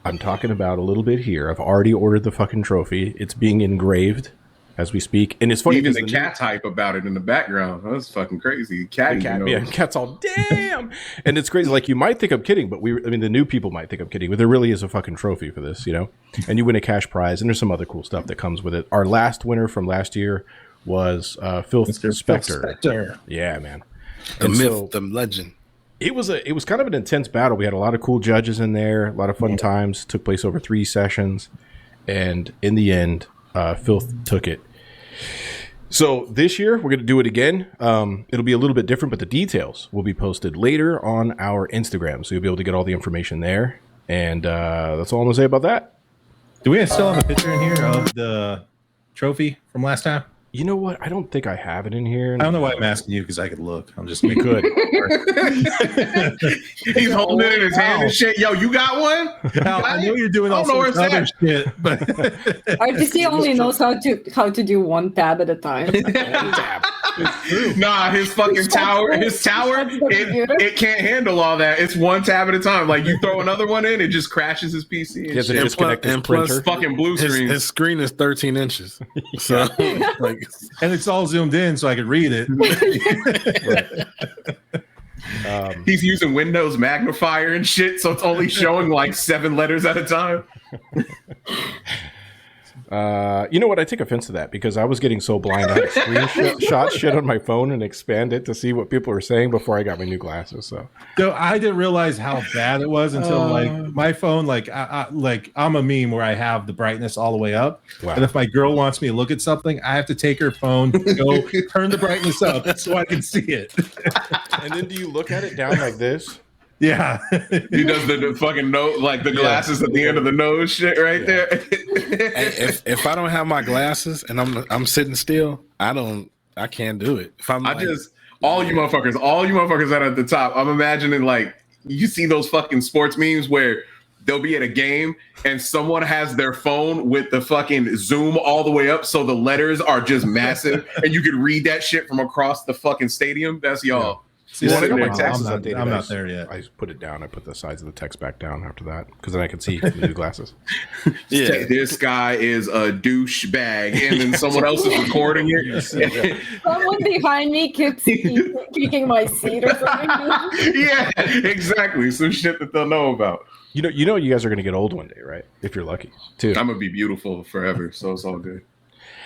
I'm talking about a little bit here. I've already ordered the fucking trophy. It's being engraved as we speak. And it's funny. Even the cat's hype about it in the background. That's fucking crazy. Cat's all damn. And it's crazy. Like, you might think I'm kidding, but the new people might think I'm kidding, but there really is a fucking trophy for this, you know? And you win a cash prize, and there's some other cool stuff that comes with it. Our last winner from last year was Filth Spectre. Yeah, man. The myth, the legend. It was kind of an intense battle. We had a lot of cool judges in there, a lot of fun times. Took place over 3 sessions, and in the end, Filth took it. So this year we're going to do it again. It'll be a little bit different, but the details will be posted later on our Instagram, so you'll be able to get all the information there. And that's all I'm going to say about that. Do we still have a picture in here of the trophy from last time? You know what? I don't think I have it in here. I don't know why I'm asking you, because I could look. We could. He's holding it in his hand and shit. Yo, you got one? I know you're doing all sorts of other shit, but RTC only knows how to do one tab at a time. Nah, his fucking tower, it can't handle all that. It's one tab at a time. Like, you throw another one in, it just crashes his PC. And plus fucking blue screen. His screen is 13 inches. So, like, and it's all zoomed in so I could read it. He's using Windows magnifier and shit, so it's only showing like 7 letters at a time. You know what? I take offense to that, because I was getting so blind. I had to screenshot shit on my phone and expand it to see what people were saying before I got my new glasses. So I didn't realize how bad it was until like my phone, like I'm a meme where I have the brightness all the way up. Wow. And if my girl wants me to look at something, I have to take her phone, go turn the brightness up so I can see it. And then do you look at it down like this? Yeah. He does the fucking nose, like the glasses at the end of the nose shit right there. If I don't have my glasses and I'm sitting still, I can't do it. If I'm all you motherfuckers that are at the top, I'm imagining, like, you see those fucking sports memes where they'll be at a game and someone has their phone with the fucking zoom all the way up so the letters are just massive and you can read that shit from across the fucking stadium. That's y'all. Yeah. See, I got my text updated. I'm not there yet. I put it down. I put the size of the text back down after that, because then I can see the new glasses. Yeah, this guy is a douchebag, and then someone else is recording it. Someone behind me keeps kicking my seat or something. Yeah, exactly. Some shit that they'll know about. You know, you guys are going to get old one day, right? If you're lucky, too. I'm gonna be beautiful forever, so it's all good.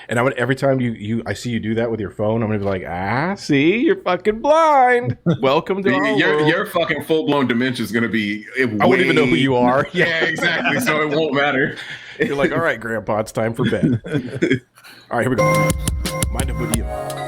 And every time I see you do that with your phone, I'm gonna be like, see, you're fucking blind. Welcome to our world. Your fucking full blown dementia is gonna be. I wouldn't even know who you are. Yeah, exactly. So it won't matter. You're like, all right, Grandpa, it's time for bed. All right, here we go. Mind a video.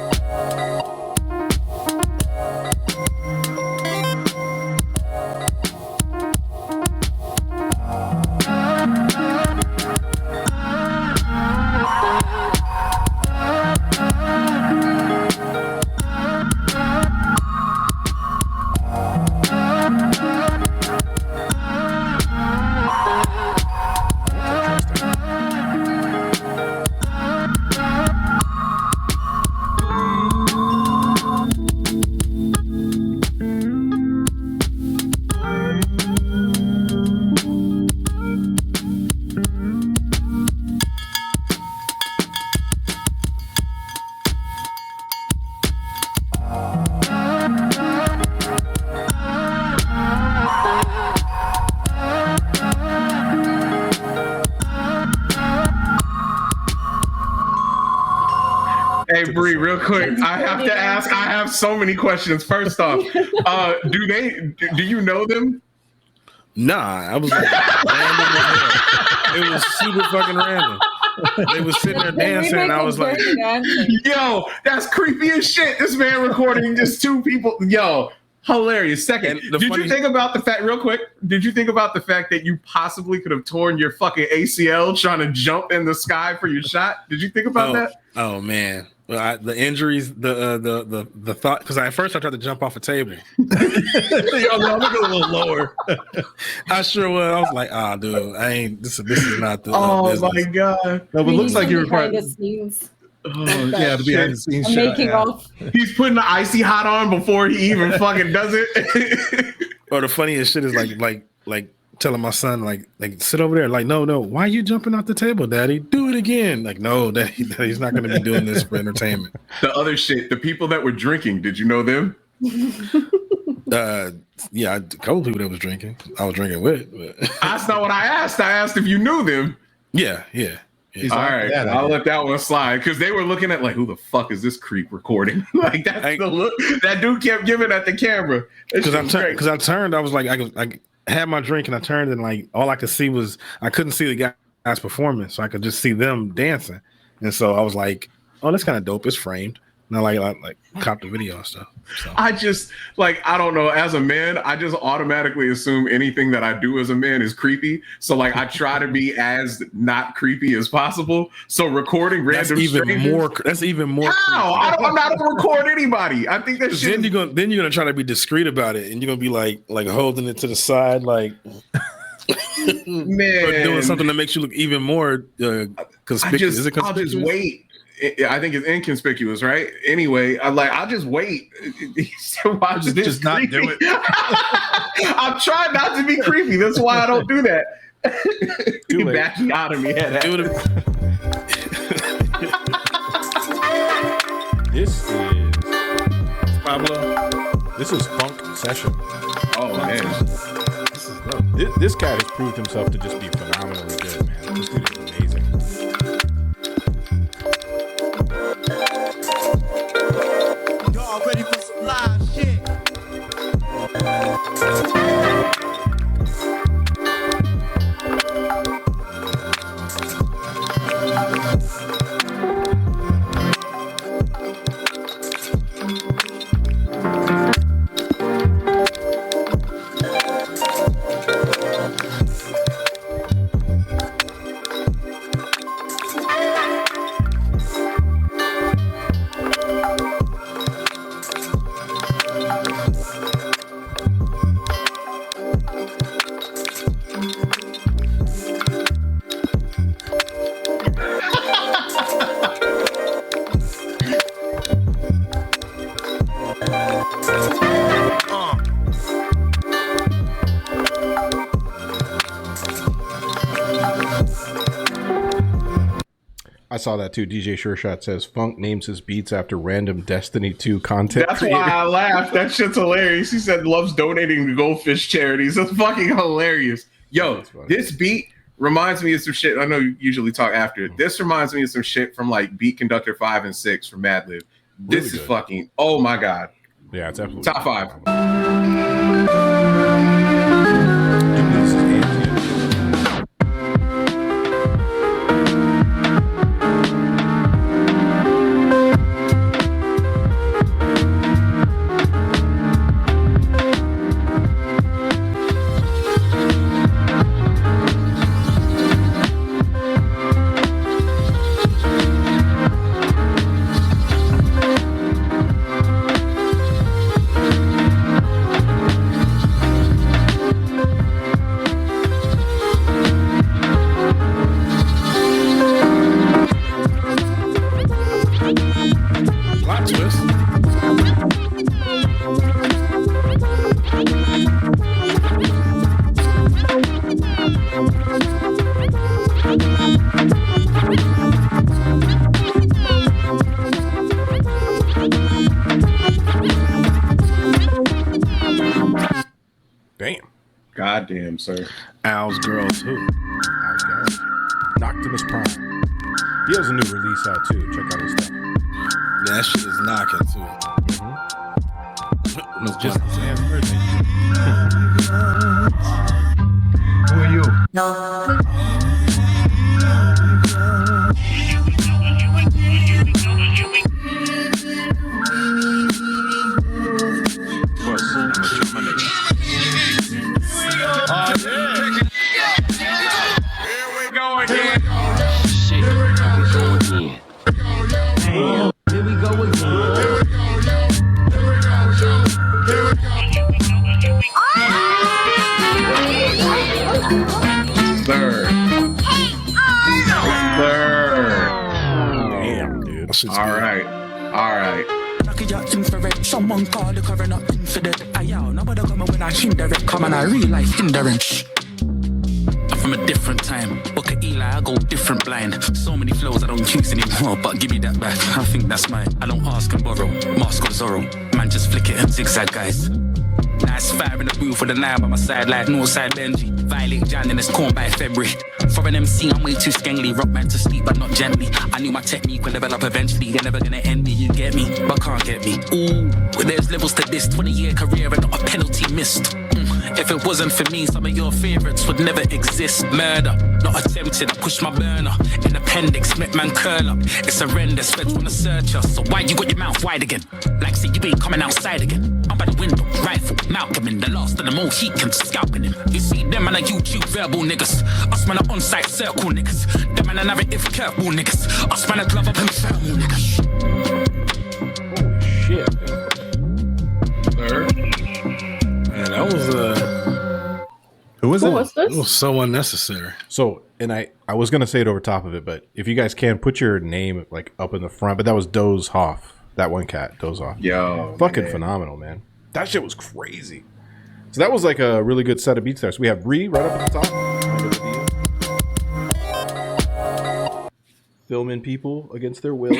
real quick. I have to ask. I have so many questions. First off, do you know them? Nah, I was like, random as hell. It was super fucking random. They was sitting there dancing, and I was like, yo, that's creepy as shit. This man recording just two people. Yo, hilarious. Second, did you think about the fact, real quick, did you think about the fact that you possibly could have torn your fucking ACL trying to jump in the sky for your shot? Did you think about that? Oh, man. Well, the injuries, the thought, because at first I tried to jump off a table. Yo, I'm gonna go a little lower. I sure was. I was like, dude, I ain't. This is not the. Oh business. my god! No, but it looks like you were behind the scenes. Oh, yeah, the behind the scenes shot. Making off. He's putting the icy hot on before he even fucking does it. Or the funniest shit is like telling my son like sit over there. Like, no, why are you jumping off the table, Daddy? Do it again. Like, no, Daddy's not going to be doing this for entertainment. The other shit, the people that were drinking, did you know them? Yeah, a couple people that was drinking. I was drinking with. But. That's not what I asked. I asked if you knew them. Yeah. All right, I'll let that one slide because they were looking at like, who the fuck is this creep recording? Like that's the look that dude kept giving at the camera. Because I turned, I was like, I had my drink and I turned and like all I could see was I couldn't see the guys performing, so I could just see them dancing. And so I was like, oh, that's kind of dope. It's framed. And I like cop the video and stuff. So. I just I don't know. As a man, I just automatically assume anything that I do as a man is creepy. So like I try to be as not creepy as possible. So recording random strangers. That's even more. How? I'm not gonna record anybody. I think that shit. Then you're gonna try to be discreet about it, and you're gonna be like holding it to the side, like. Man, or doing something that makes you look even more conspicuous. Is it conspicuous? I'll just wait. I think it's inconspicuous, right? Anyway, I'll just wait. Watch this. Just not do it. I'm trying not to be creepy. That's why I don't do that. You backing out of me. This is Pablo. This is Funk Session. Oh man, this cat has proved himself to just be phenomenally good, man. This dude is amazing. Y'all ready for some live shit? I saw that too. DJ Sure says Funk names his beats after random Destiny 2 content. That's why I laughed. That shit's hilarious. He said loves donating to goldfish charities. That's fucking hilarious. Yo, this beat reminds me of some shit. I know you usually talk after it. This reminds me of some shit from like Beat Conductor 5 and 6 from Madlib. This Really is good. fucking, oh my God. Yeah, it's absolutely Top 5. This is Angie. Plot twist. Damn. Goddamn, sir. Al's Girls Who. How's that? Noctimus Prime. He has a new release out too. Check out his stuff. That shit is knocking too. It's just the man's birthday. Who are you? Damn, dude. All right. Someone call the coroner infidel. Nobody come when I hinder it. Come on, I real life hindrance. I'm from a different time. Book of Eli, I go different blind. So many flows I don't use anymore, but give me that back. I think that's mine. I don't ask and borrow. Mask of Zorro. Man, just flick it and zigzag, guys. Nice fire in the booth with a 9 by my side, like Northside Benji. Violate Jan in this corn by February. For an MC, I'm way too skengly. Rock man to sleep, but not gently. I knew my technique will level up eventually. You're never gonna end me, you get me, but can't get me. Ooh, well, there's levels to this. 20-year career and not a penalty missed. If it wasn't for me, some of your favorites would never exist. Murder, not attempted. I push my burner. In appendix, met man curl up. It's horrendous. Feds wanna search us. So why you got your mouth wide again? Like say you ain't coming outside again. I'm by the window, rifle, Malcolm in the last of the more heat can scalping him. You see them man are YouTube verbal niggas. Us man are on-site circle niggas. Them man are narrative curveball niggas. Us man are glove up and thermal niggas. Holy shit. Sir. Man, that was Who was it? What's this? it was so unnecessary. So, and I was gonna say it over top of it, but if you guys can put your name like up in the front, but that was Doze Hoff. That one cat, Doze Hoff. Yo, fucking man. phenomenal, man. That shit was crazy. So that was like a really good set of beats there. So we have Bree right up at the top. Filming people against their will.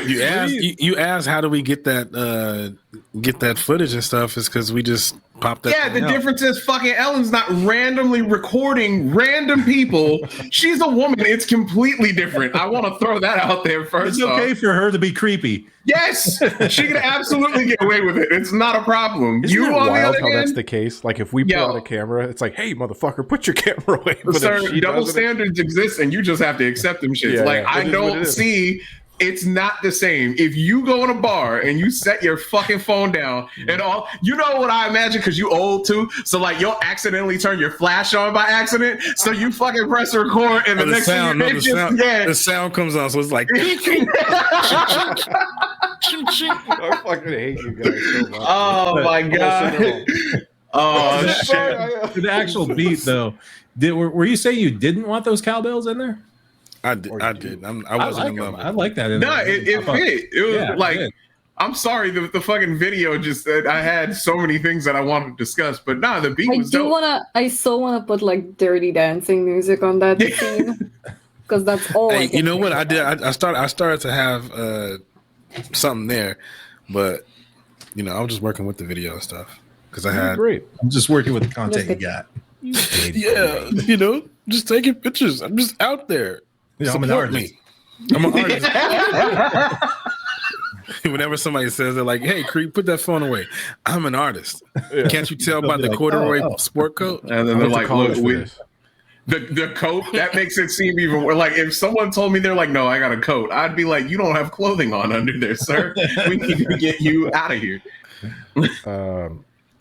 You asked how do we get that footage and stuff? Is because we just popped that. Yeah, the difference is fucking Ellen's not randomly recording random people. She's a woman. It's completely different. I want to throw that out there first. It's okay for her to be creepy. Yes, she can absolutely get away with it. It's not a problem. Isn't You it on the wild other how that's hand, the case? Like if we put out a camera, it's like, hey, motherfucker, put your camera away. But if sir, she double doesn't, standards exist, and you just have to accept them shits. Yeah, like yeah. I It is what it don't is. see. It's not the same. If you go in a bar and you set your fucking phone down and all, you know what I imagine because you old too. So like you'll accidentally turn your flash on by accident. So you fucking press record and the next thing you the sound comes on. So it's like. I fucking hate you guys so much. Oh my god. Oh shit. The actual beat though. Were you saying you didn't want those cowbells in there? I did. I wasn't in love with I like that. In No, there. it fit. It was like, I'm sorry, the fucking video just I had so many things that I wanted to discuss, but nah, the beat was dope. I so wanna put like dirty dancing music on that scene because that's all. Hey, you know what I did? I started to have something there, but you know I was just working with the video and stuff because I had. Great. I'm just working with the content you got. Yeah, you know, just taking pictures. I'm just out there. Yeah, I'm an Support artist. me. I'm an artist. Whenever somebody says they're like, "Hey, Creep, put that phone away," I'm an artist. Yeah. Can't you tell by the like, corduroy oh. sport coat? And then they're like, look, this. the coat, that makes it seem even worse. Like if someone told me they're like, no, I got a coat, I'd be like, you don't have clothing on under there, sir. We need to get you out of here.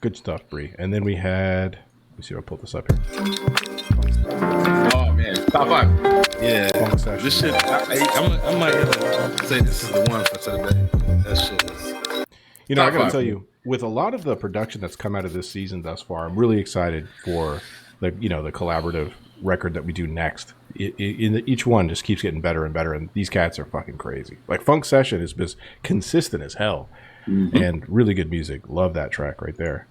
Good stuff, Bree. And then we had. Let me see if I pull this up here. Oh man, top 5. Yeah, Funk Session. this shit. I might say this is the one for today. That shit was. You know, I Top gotta 5. tell you, with a lot of the production that's come out of this season thus far, I'm really excited for the collaborative record that we do next. Each one just keeps getting better and better, and these cats are fucking crazy. Like Funk Session is just consistent as hell, and really good music. Love that track right there.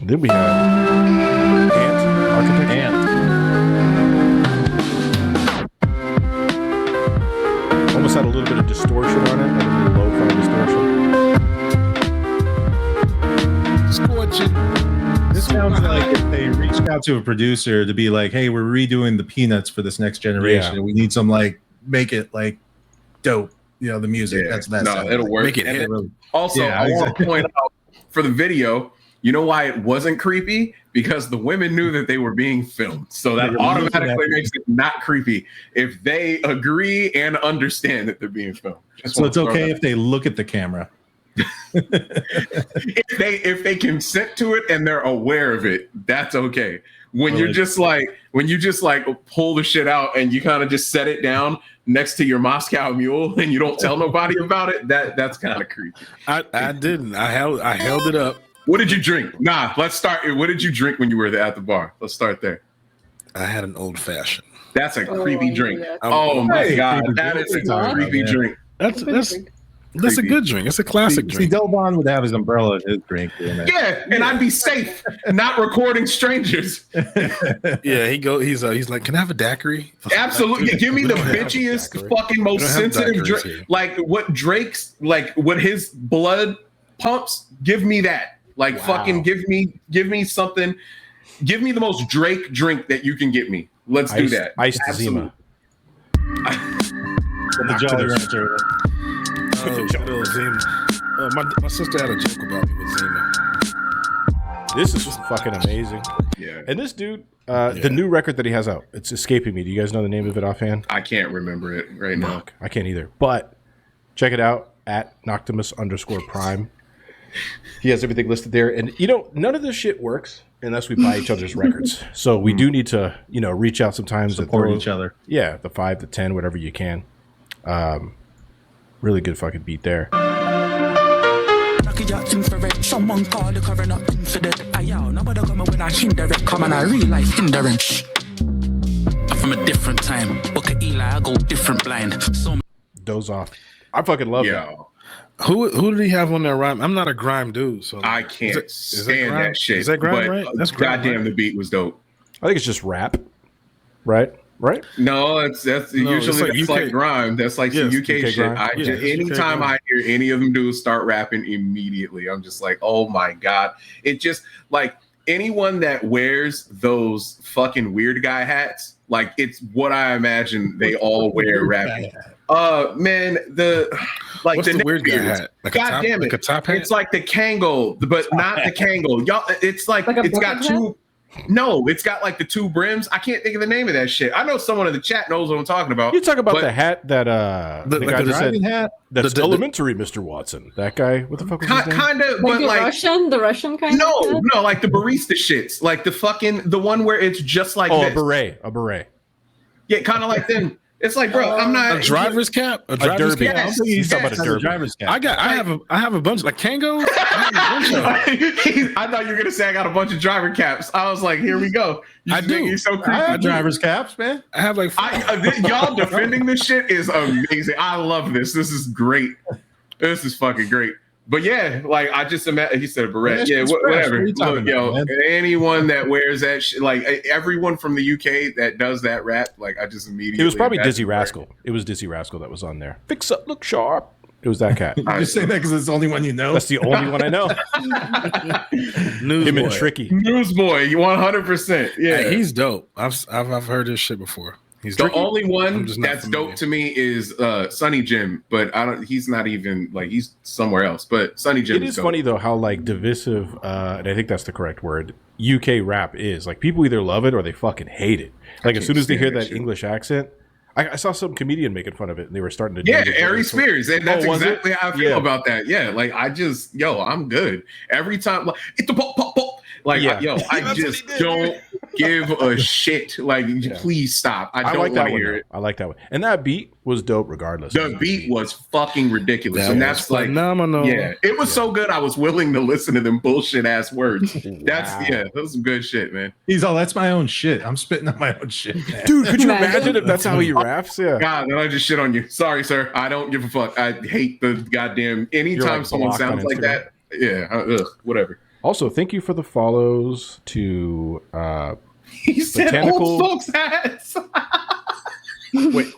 Then we have Architect Ant. Almost had a little bit of distortion on it, like a little lo-fi distortion. Scorching. sounds like if they reached out to a producer to be like, "Hey, we're redoing the Peanuts for this next generation, and we need some like make it like dope." You know, the music. Yeah. That's No, it'll work. Make it And hit. also, Yeah, I want to exactly. point out for the video, you know why it wasn't creepy? Because the women knew that they were being filmed. So that They were automatically looking at makes it not creepy if they agree and understand that they're being filmed. Just So wanna it's throw okay that if they look at the camera. if they consent to it and they're aware of it, that's okay. When you just like pull the shit out and you kind of just set it down next to your Moscow Mule and you don't tell nobody about it, that's kind of creepy. I didn't. I held it up. What did you drink? Nah, let's start. What did you drink when you were at the bar? Let's start there. I had an old fashioned. That's a creepy drink. yeah. Oh my Hey, god, creepy that drink. is a Sorry, creepy man. drink. That's a Creepy. good drink. It's a classic See, drink. Delbon would have his umbrella in his drink. Yeah, and I'd be safe, not recording strangers. Yeah, he's like, can I have a daiquiri? Absolutely. Give me We the don't have bitchiest, daiquiri. fucking We most don't have sensitive daiquiris drink. here. Like what Drake's, like what his blood pumps. Give me that. Like fucking give me something. Give me the most Drake drink that you can get me. Let's do that. Iced Absolutely. Zima. The Jolly Rancher. Little Zima. My sister had a joke about me with Zima. This is fucking amazing. Yeah. And this dude, the new record that he has out, it's escaping me. Do you guys know the name of it offhand? I can't remember it right now. Fuck, I can't either. But check it out at Noctimus_Prime. He has everything listed there. And, none of this shit works unless we buy each other's records. So we do need to, reach out sometimes. Support and each other. Yeah, the 5, the 10, whatever you can. Really good fucking beat there. Someone call the covering up incident. Nobody come when I hinder it. Come and I realize hindrance. I'm from a different time. Look at Eli, I go different blind. So Doze off. I fucking love it. Yo, Who did he have on that rhyme? I'm not a grime dude, so I can't stand grime? that shit. Is that grime, but, right? That's grime, goddamn, right? the beat was dope. I think it's just rap. Right? No, that's usually like like UK. grime. That's like some Yes, UK shit. grime. Anytime UK I hear any of them dudes start rapping immediately, I'm just like, oh my god! It just like anyone that wears those fucking weird guy hats, like it's what I imagine they all wear rapping. Man, What's the the weird guy neckbeards. hat? Like God damn it! like a top hat? It's like the Kangol, but not the Kangol. Y'all, it's like Like a it's got bucket two. No, it's got like the two brims. I can't think of the name of that shit. I know someone in the chat knows what I'm talking about. You talk about but- the hat that the like guy the just said, Driving hat. that's the- elementary, Mr. Watson. That guy, what the fuck was his name? Kind of, Like but the Russian kind of no, hat? like the barista shits, like the one where it's just like Oh, this. a beret. Yeah, kind of like them. It's like, bro, I'm not a driver's cap? A driver's derby. cap? Yes, He's talking about a That's derby. driver's cap. I have a bunch like Kango. I have a bunch of them. I thought you were gonna say I got a bunch of driver caps. I was like, here we go. I do. You're so I creepy. have driver's caps, man. I have like Y'all defending this shit is amazing. I love this. This is great. This is fucking great. But yeah, like I just imagine he said a beret. Yeah, Yeah, it's fresh. What whatever. are you talking Look, yo, about, man? anyone that wears that shit, like everyone from the UK that does that rap, like I just immediately. It was probably imagine Dizzy Rascal. It was Dizzy Rascal that was on there. Fix up, look sharp. It was that cat. You just say that because it's the only one you know. That's the only one I know. Him and Tricky. Newsboy, 100%. Yeah, Hey, he's dope. I've heard this shit before. He's the dope. only I'm one just not that's familiar. dope to me is Sonny Jim, but I don't. He's not even like he's somewhere else. But Sonny Jim. It is funny though how like divisive, and I think that's the correct word. UK rap is like people either love it or they fucking hate it. Like as soon as they hear that English accent, I saw some comedian making fun of it, and they were starting to. Yeah, Ari Spears, and that's was it? exactly how I feel Yeah. about that. Yeah, like I just, I'm good every time. Like it's the pop, pop, pop. Like Yeah. I just don't give a shit. Like, please stop. I don't like want that to one. hear though. it. I like that one, and that beat was dope regardless. The beat was fucking ridiculous, and that's like phenomenal. Yeah, it was so good. I was willing to listen to them bullshit ass words. That was some good shit, man. He's all, that's my own shit. I'm spitting out my own shit, man. Dude, could you Imagine. imagine if that's how he raps? Yeah. God, then I just shit on you. Sorry, sir. I don't give a fuck. I hate the goddamn. Anytime like someone blocked on sounds like Instagram. that, whatever. Also, thank you for the follows to He said Botanical- old folks hats. wait.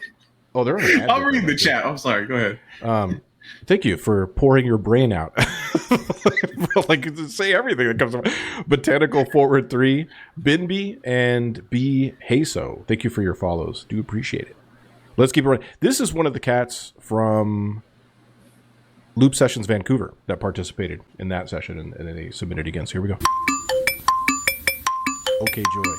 Oh, they're on an ad I'll break read the right chat. I'm sorry. Go ahead. there. Thank you for pouring your brain out. Like, say everything that comes up. Botanical Forward 3, Binby, and B. Haso. Thank you for your follows. Do appreciate it. Let's keep it running. This is one of the cats from Loop Sessions Vancouver that participated in that session, and then they submitted again. So here we go. Okay, Joy.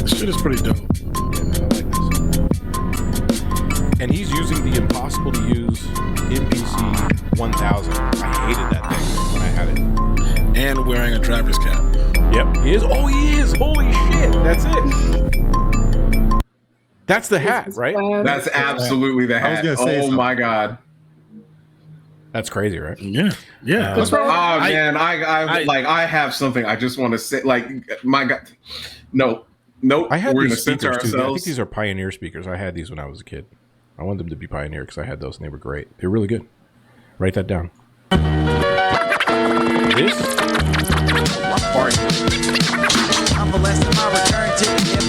Shit is pretty dope. Yeah, I like this. And he's using the impossible to use MPC 1000. I hated that thing when I had it. And wearing a driver's cap. Yep, he is. Oh, he is. Holy shit. That's it. That's the hat, right? That's absolutely the hat. I was gonna say oh something. my god. That's crazy, right? Yeah. Yeah. Oh man, I have something I just want to say. Like, my god, nope. I had We're gonna these censor speakers too. I think ourselves. these are Pioneer speakers. I had these when I was a kid. I wanted them to be Pioneer because I had those and they were great. They're really good. Write that down. This party. I'm molesting my return ticket.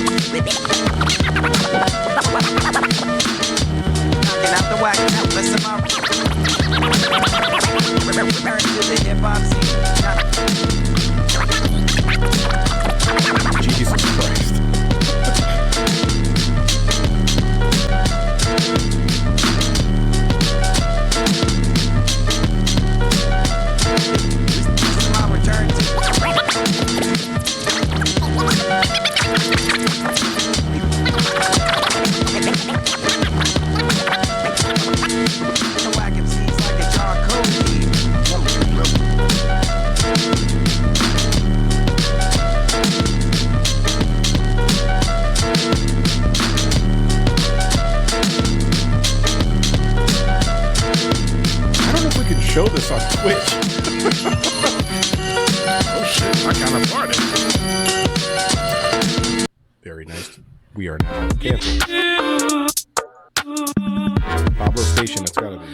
Knocking out the whack, molesting my return to the hip hop scene. Jesus Christ. My return to whack MCs like a charcoal heat. I don't know if we can show this on Twitch. Oh shit! I kind of farted. Very nice. We are now canceled. Pablo Station, it's gotta be.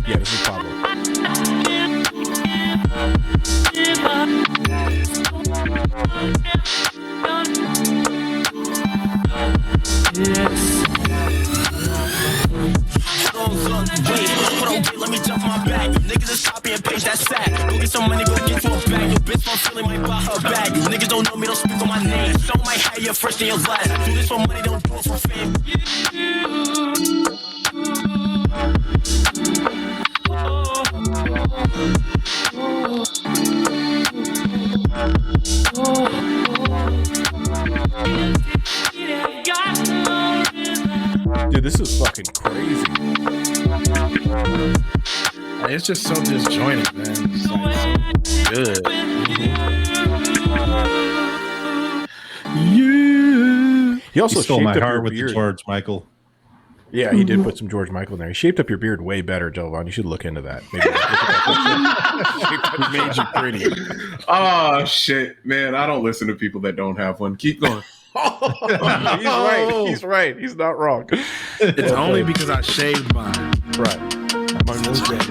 Yeah, this is Pablo. Let me jump my back. Niggas is copy and paste that sack. Go get some money, go get to a bag. Your bitch won't feel it, might buy her bag. You niggas don't know me, don't speak on my name. Show my hair, you're fresh in your last. Do this for money, don't do it for fame. Dude, this is fucking crazy. It's just so disjointed, man. It's like so good. Yeah. He also He stole shaped my up your heart with the beard. George Michael. Yeah, he did put some George Michael in there. He shaped up your beard way better, Jovan. You should look into that. Maybe Made you pretty. Oh shit, man! I don't listen to people that don't have one. Keep going. He's right. He's right. He's not wrong. It's only because I shaved mine. Right. My nose dead.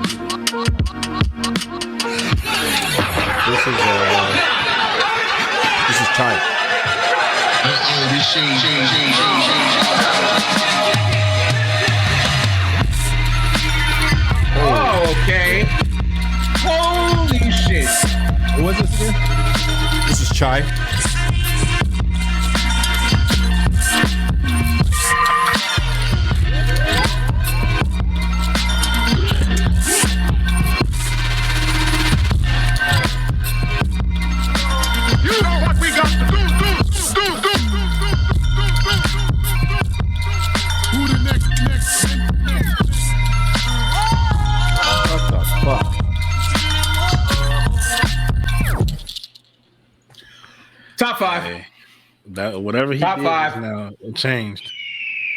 This is time. Oh, okay. Holy shit! What was this again? This is Chai. Top 5. Hey, that whatever he Top did 5. now, it changed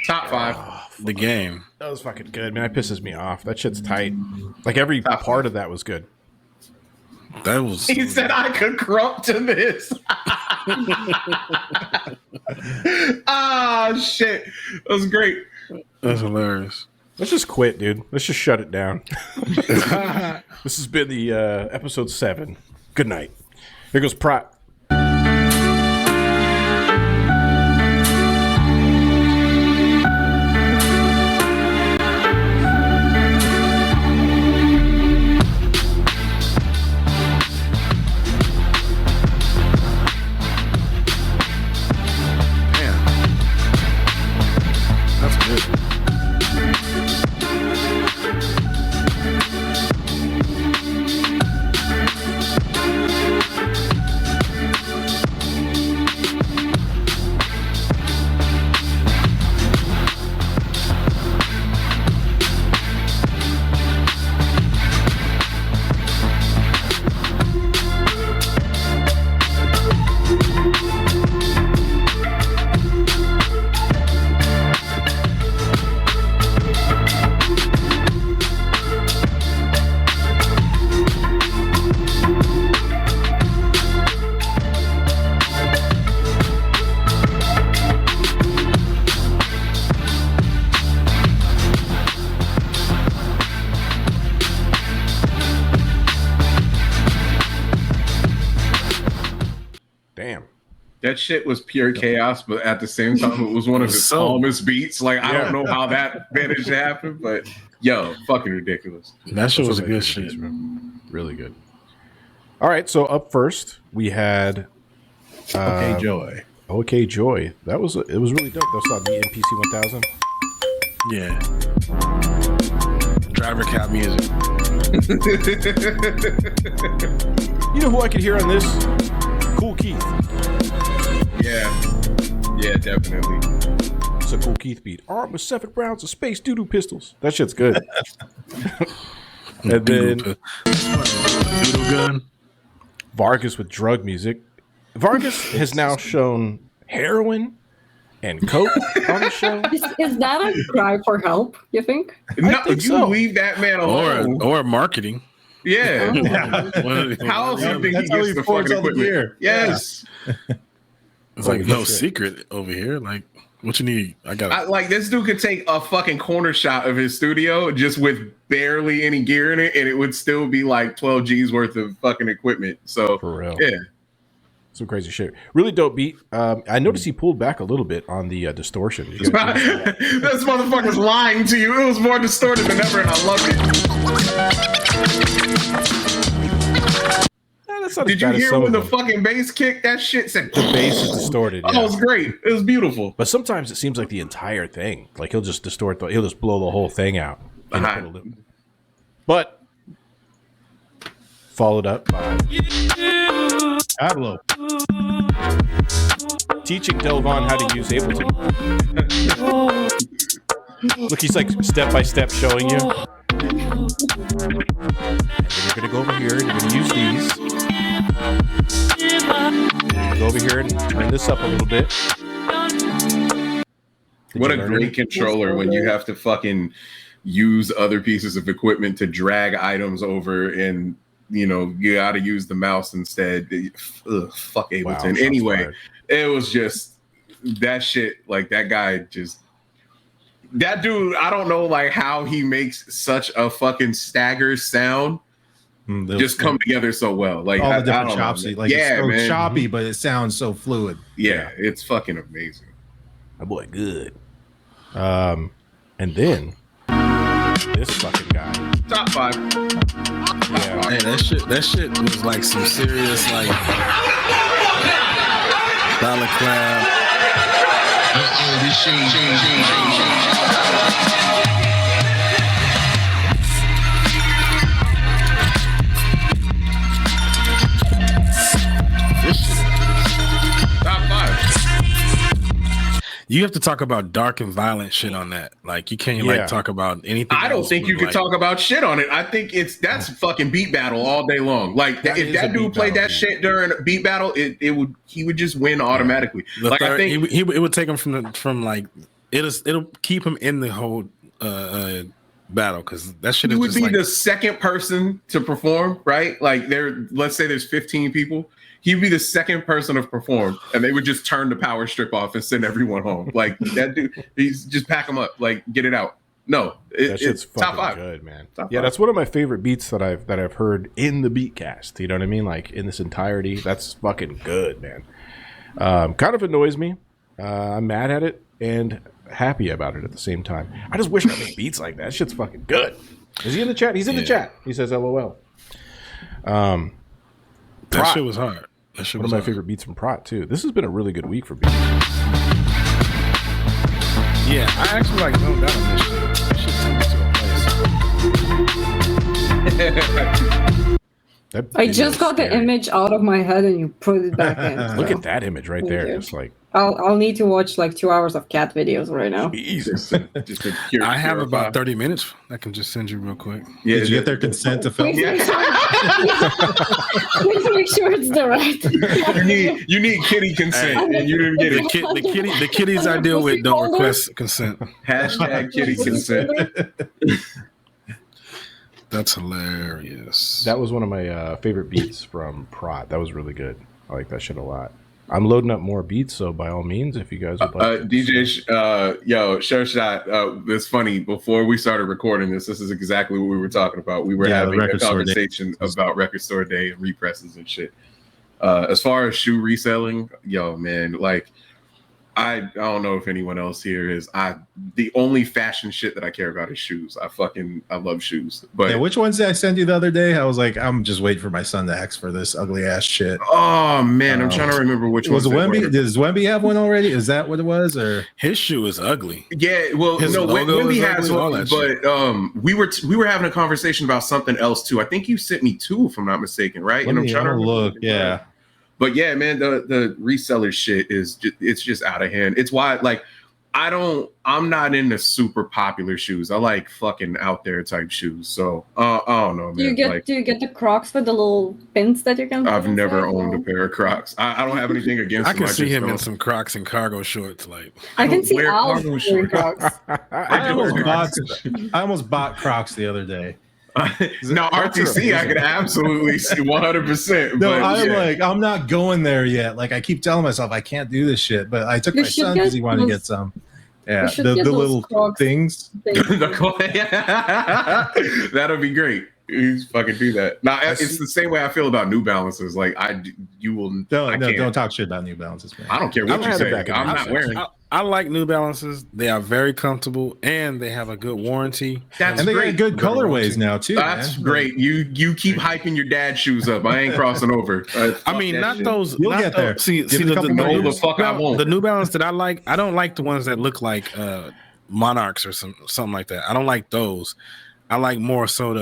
Top 5. the game. That was fucking good, man. That pisses me off. That shit's tight. Like every part of that was good. That was. He said I could crump to this. Ah, shit. That was great. That's hilarious. Let's just quit, dude. Let's just shut it down. This has been the episode 7. Good night. Here goes Prop. That's good. Damn. That shit was pure chaos, but at the same time, it was one of his calmest beats. Like, I don't know how that managed to happen, but yo, fucking ridiculous. That shit was a good shit. Really good. All right, so up first, we had Okay, Joy. Okay, Joy. It was really dope. That was on the NPC 1000. Yeah. Driver cab music. You know who I could hear on this? Cool Keith. Yeah, definitely. It's a Cool Keith beat. Armed with 7 rounds of space doo-doo pistols. That shit's good. And then Doodle gun. Vargas with drug music. Vargas has now shown heroin and coke on the show. Is that a cry for help, you think? No, think you so. leave that man alone. Or marketing. Yeah. One How else do you think That's he how gets he the affords fucking all the equipment? gear. Yes. It's like no secret over here. Like, what you need? I got Like, this dude could take a fucking corner shot of his studio just with barely any gear in it, and it would still be like 12 G's worth of fucking equipment. So, For real. yeah. Some crazy shit. Really dope beat. I noticed he pulled back a little bit on the distortion. This motherfucker's lying to you. It was more distorted than ever, and I loved it. That's not Did as you bad as hear some when the of them. fucking bass kicked? That shit said The bass is distorted. Oh, Yeah. it was great. It was beautiful. But sometimes it seems like the entire thing. Like he'll just distort. He'll just blow the whole thing out. And Uh-huh. put a lip. But followed up by Pablo. teaching Delvon how to use Ableton. Look, he's like step by step showing you. And then you're gonna go over here and you're gonna use these. And go over here and turn this up a little bit. What a you learn great it? controller when you have to fucking use other pieces of equipment to drag items over, and you know you got to use the mouse instead. Ugh, fuck Ableton. Wow, shots Anyway, fired. it was just that shit. Like that guy just. That dude, I don't know like how he makes such a fucking stagger sound just come together so well. Like all I the different don't know, chops. man. Like yeah, it's so man. choppy, but it sounds so fluid. Yeah, it's fucking amazing. My boy, good. And then this fucking guy. Top 5. Yeah. Hey, that shit was like some serious like balaclava. Top 5. You have to talk about dark and violent shit on that. Like you can't like talk about anything. I don't else think you with, could talk about shit on it. I think that's fucking beat battle all day long. Like if that dude played that shit during a beat battle, he would just win automatically. Like I think it would take him from like it'll keep him in the whole battle because that shit. He would just be like, the second person to perform, right? Like let's say there's 15 people. He'd be the second person to perform, and they would just turn the power strip off and send everyone home. Like that dude, he's just pack them up, like get it out. No, that shit's fucking top 5. good, man. Top yeah, 5. that's one of my favorite beats that I've heard in the Beatcast. You know what I mean? Like in this entirety, that's fucking good, man. Kind of annoys me. I'm mad at it and happy about it at the same time. I just wish I made beats like that. Shit's fucking good. Is he in the chat? He's in the chat. He says LOL. That shit was hard. One of my favorite beats from Prot too. This has been a really good week for beats. Yeah, I actually like no doubt on this shit. I just got the image out of my head and you put it back in. Look at that image right there. Just like I'll need to watch like 2 hours of cat videos right now. Jesus. I have about 30 minutes. I can just send you real quick. Yeah, did you get their consent to film? Please make sure it's the right. You need kitty consent, and you didn't get it. The kitties I deal with don't request consent. Hashtag kitty consent. That's hilarious. That was one of my favorite beats from Prot. That was really good. I like that shit a lot. I'm loading up more beats, so by all means, if you guys would like DJ, Show Shot, it's funny, before we started recording this is exactly what we were talking about. We were having a conversation about Record Store Day and represses and shit. As far as shoe reselling, man, like, I don't know if anyone else here is. The only fashion shit that I care about is shoes. I love shoes. But yeah, which ones did I send you the other day? I was like, I'm just waiting for my son to ask for this ugly ass shit. Oh man, I'm trying to remember which one. Was Wemby? Does Wemby have one already? Is that what it was? Or his shoe is ugly. Yeah, well, Wemby has one, but we were having a conversation about something else too. I think you sent me 2, if I'm not mistaken, right? And I'm trying to look. Yeah. But yeah, man, the reseller shit it's just out of hand. It's why, like, I'm not into super popular shoes. I like fucking out there type shoes. So I don't know, man. Do you get the Crocs with the little pins that you can? I've never owned a pair of Crocs. I don't have anything against them. I can see him in some Crocs and cargo shorts. Like I can see Al wearing Crocs. I almost bought Crocs the other day. Now RTC, I could absolutely see 100%. No, I'm not going there yet. Like I keep telling myself I can't do this shit, but I took my son because he wanted to get some. Yeah, the little things. That'll be great. You fucking do that. Now it's the same way I feel about New Balances. Like don't talk shit about New Balances, man. I don't care what you say. I'm not wearing. I like New Balances. They are very comfortable and they have a good warranty. And they got good colorways now too. That's great. You keep hyping your dad's shoes up. I ain't crossing over. I mean, not shit. those. You'll get there. See the New Balance that I like. I don't like the ones that look like Monarchs or something like that. I don't like those. I like more so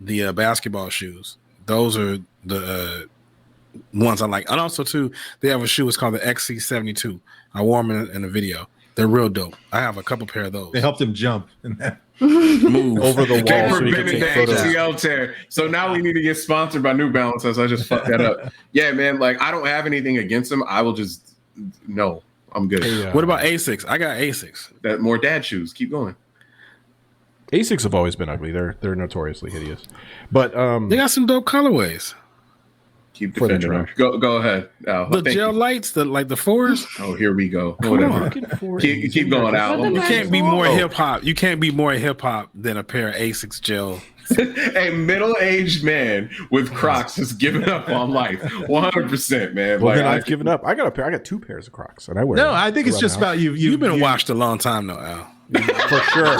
the basketball shoes. Those are the ones I like. And also too, they have a shoe. It's called the XC72. I wore them in a video. They're real dope. I have a couple pair of those. They helped him jump and move over the wall so he could take photos. So now we need to get sponsored by New Balance. I just fucked that up. Yeah, man. Like I don't have anything against them. I will just no. I'm good. Hey, what about Asics? I got Asics. That more dad shoes. Keep going. Asics have always been ugly. They're notoriously hideous, but they got some dope colorways. Keep defending them. Go ahead. Al. The gel lights, the 4s. Oh, here we go. Whatever. Keep going, Al. You can't be more hip hop. You can't be more hip hop than a pair of Asics gel. A middle-aged man with Crocs has given up on life. 100%, man. Well, then I've given up. I got 2 pairs of Crocs, and I wear. No, I think it's just about you. You've been washed a long time, though, Al. For sure.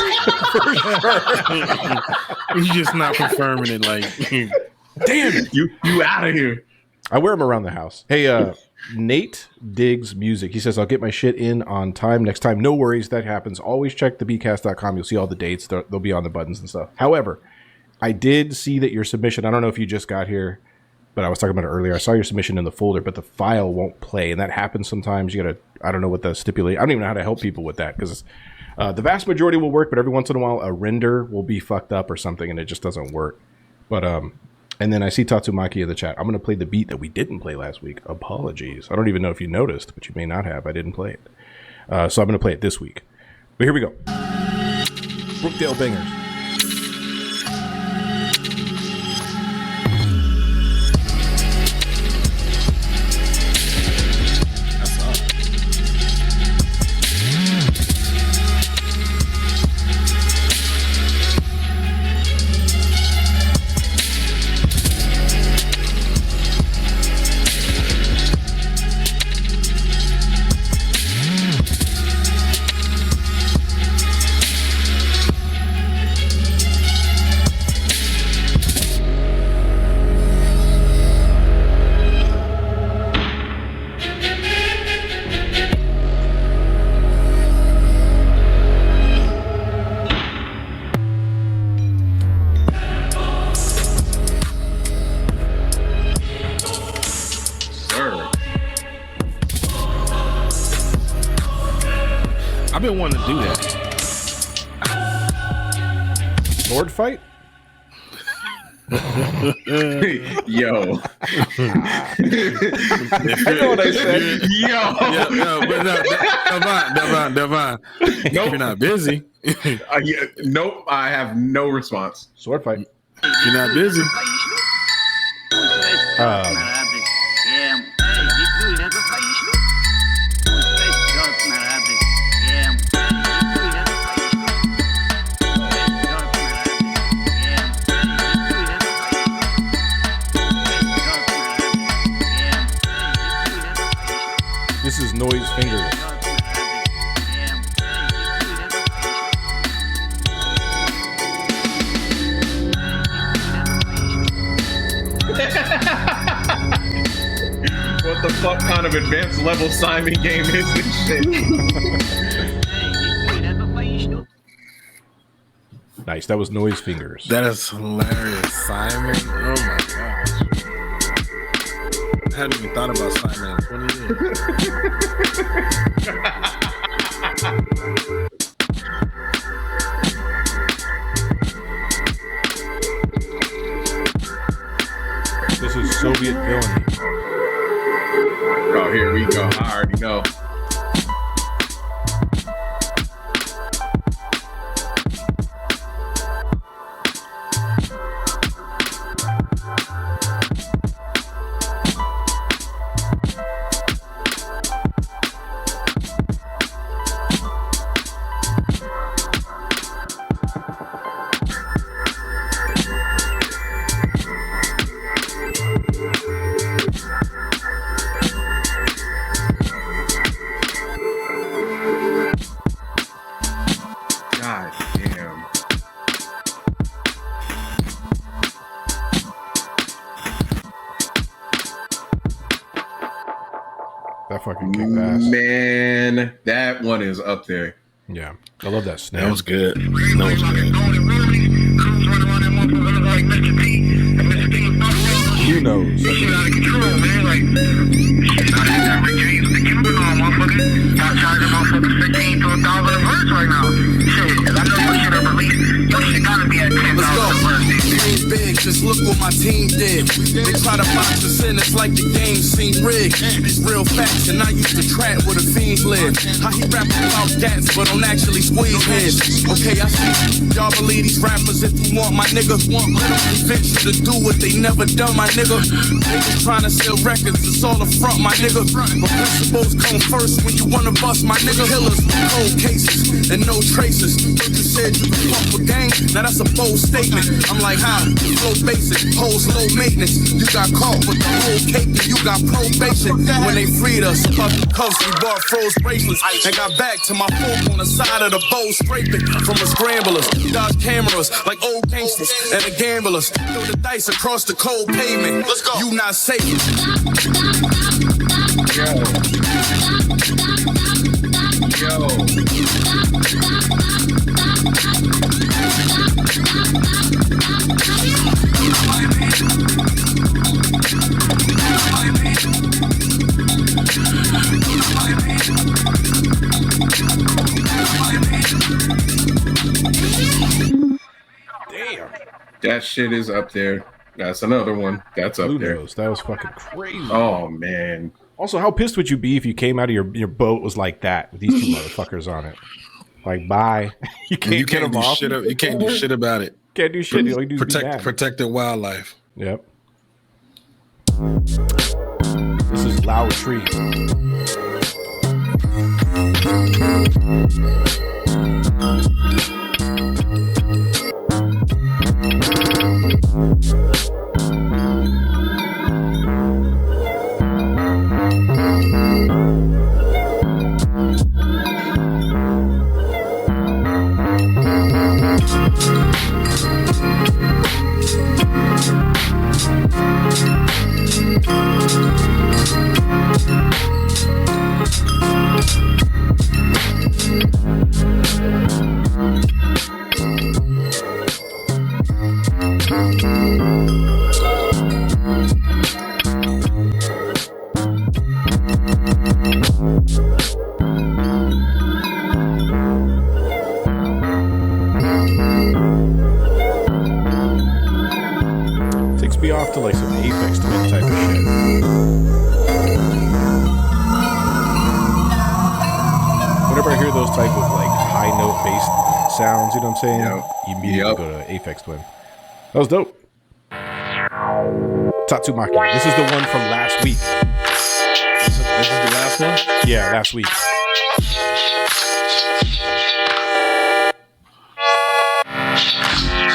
You're just not confirming it. Like, damn it, you out of here. I wear them around the house. Hey, Nate digs music. He says, I'll get my shit in on time next time. No worries, that happens. Always check the beatcast.com. You'll see all the dates. They'll be on the buttons and stuff. However, I did see that your submission, I don't know if you just got here, but I was talking about it earlier. I saw your submission in the folder, but the file won't play, and that happens sometimes. You gotta, I don't know what the stipulate. I don't even know how to help people with that because the vast majority will work, but every once in a while a render will be fucked up or something, and it just doesn't work. But and then I see Tatsumaki in the chat. I'm gonna play the beat that we didn't play last week. Apologies. I don't even know if you noticed, but you may not have. I didn't play it, so I'm gonna play it this week. But here we go. Brookdale Bangers. I've been wanting to do that. Sword fight? Yo. I know what I said. Yo, but no, Devon. Nope. You're not busy. Nope, I have no response. Sword fight. You're not busy. This is Noise Fingers. What the fuck kind of advanced level Simon game is this shit? Nice, that was Noise Fingers. That is hilarious, Simon. Oh my gosh. I hadn't even thought about Simon in 20 years. This is Soviet villainy. Oh, here we go. I already know. God damn. That fucking kicked ass. Man, that one is up there. Yeah, I love that snare. That was good. That was good. Who knows? Let's go. Big, just look what my team did. They try to box us in, it's like the game seemed rigged. It's real facts, and I used to trap where the fiends live. How he rap about gats, but don't actually squeeze heads. Okay, I see. Y'all believe these rappers if you want my nigga. Let them convince you to do what they never done, my nigga. Niggas trying to sell records, it's all a front, my nigga. But principles come first when you wanna bust, my nigga. Killers, cold cases, and no traces. But you said you could pump a gang, now that's a bold statement. I'm like, how? Flow basic, hoes low maintenance. You got caught with the whole cake and you got probation. When they freed us, about the cuffs, we bought froze bracelets. And got back to my folk on the side of the bow, scraping from the scramblers. Dodge cameras like old gangsters and the gamblers. Throw the dice across the cold pavement. Let's go. You not safe. That shit is up there. That's another one. That's up Blue there. Nose. That was fucking crazy. Oh man. Also, how pissed would you be if you came out of your boat was like that with these two motherfuckers on it? Like, bye. You can't get them off. You can't do shit about it. Can't do shit. You do Protect the wildlife. Yep. This is Loud Tree. Takes me off to like some Aphex Twin type of shit. Whenever I hear those type of like high note bass sounds, you know what I'm saying? Yep. You immediately go to Aphex Twin. That was dope. Tatsumaki. This is the one from last week. This is the last one? Yeah, last week.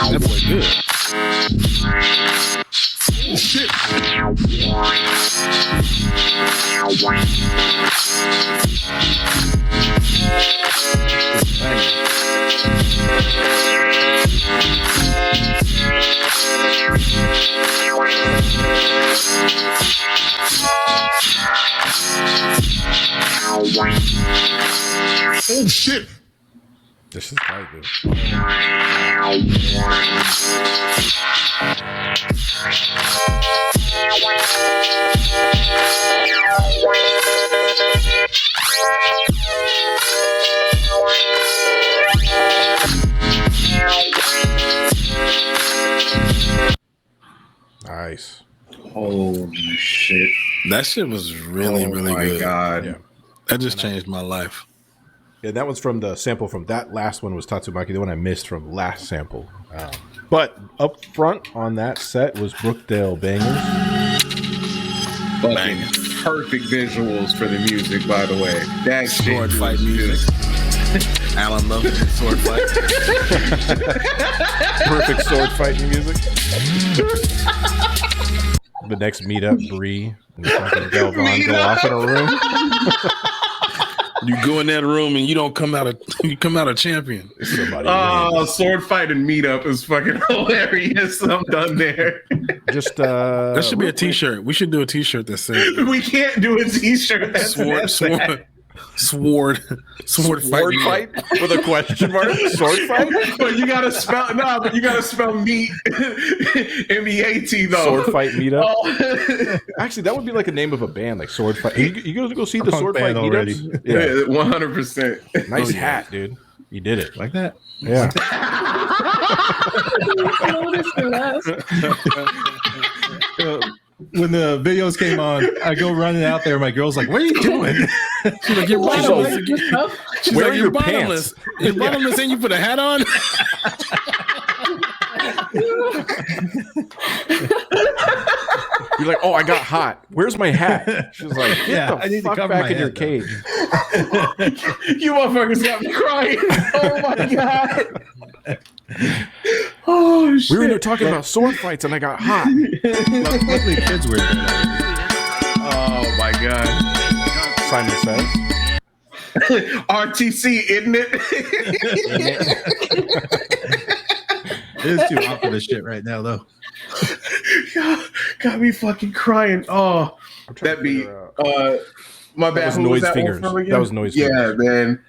That boy good. Oh, shit. Oh shit! This is tight, dude. Nice. Holy shit! That shit was really good. Oh my god! Yeah. That just changed my life. Yeah, that was from the sample from that last one was Tatsumaki, the one I missed from last sample. But up front on that set was Brookdale Bangers. Fucking perfect visuals for the music, by the way. That Sword shit fight was music. Alan loves it. Sword fight. Perfect sword fighting music. The next meetup, Bree and fucking Delvon go off in a room. You go in that room and you don't come out a champion. Somebody sword fighting meetup is fucking hilarious. I'm done there. just that should be a t-shirt. We should do a t-shirt that says We can't do a t-shirt. That's sword fight with a question mark. Sword fight. But you gotta spell meat MEAT though. Sword fight meetup. Oh. Actually, that would be like a name of a band, like Sword Fight. You guys go see the Sword Fight already. meetups? Yeah, 100%. Nice hat, dude. You did it. Like that. Yeah. When the videos came on, I go running out there. My girl's like, "What are you doing?" She's like, "You're bottomless." She's Where like, are "You're your bottomless. pants?" You're bottomless, and you put a hat on." You're like, "Oh, I got hot. Where's my hat?" She's like, "Get Yeah, the I need to fuck cover back my in your head, cage." You motherfuckers got me crying. Oh my god. Oh shit. We were in there talking about sword fights, and I got hot. Luckily, kids were there. Oh my god. Simon says. RTC, isn't it? It is too hot for this shit right now, though. Got me fucking crying. Oh, that beat. My bad. That was Who Noise that Fingers. one from again? That was Noise Yeah, Fingers. man.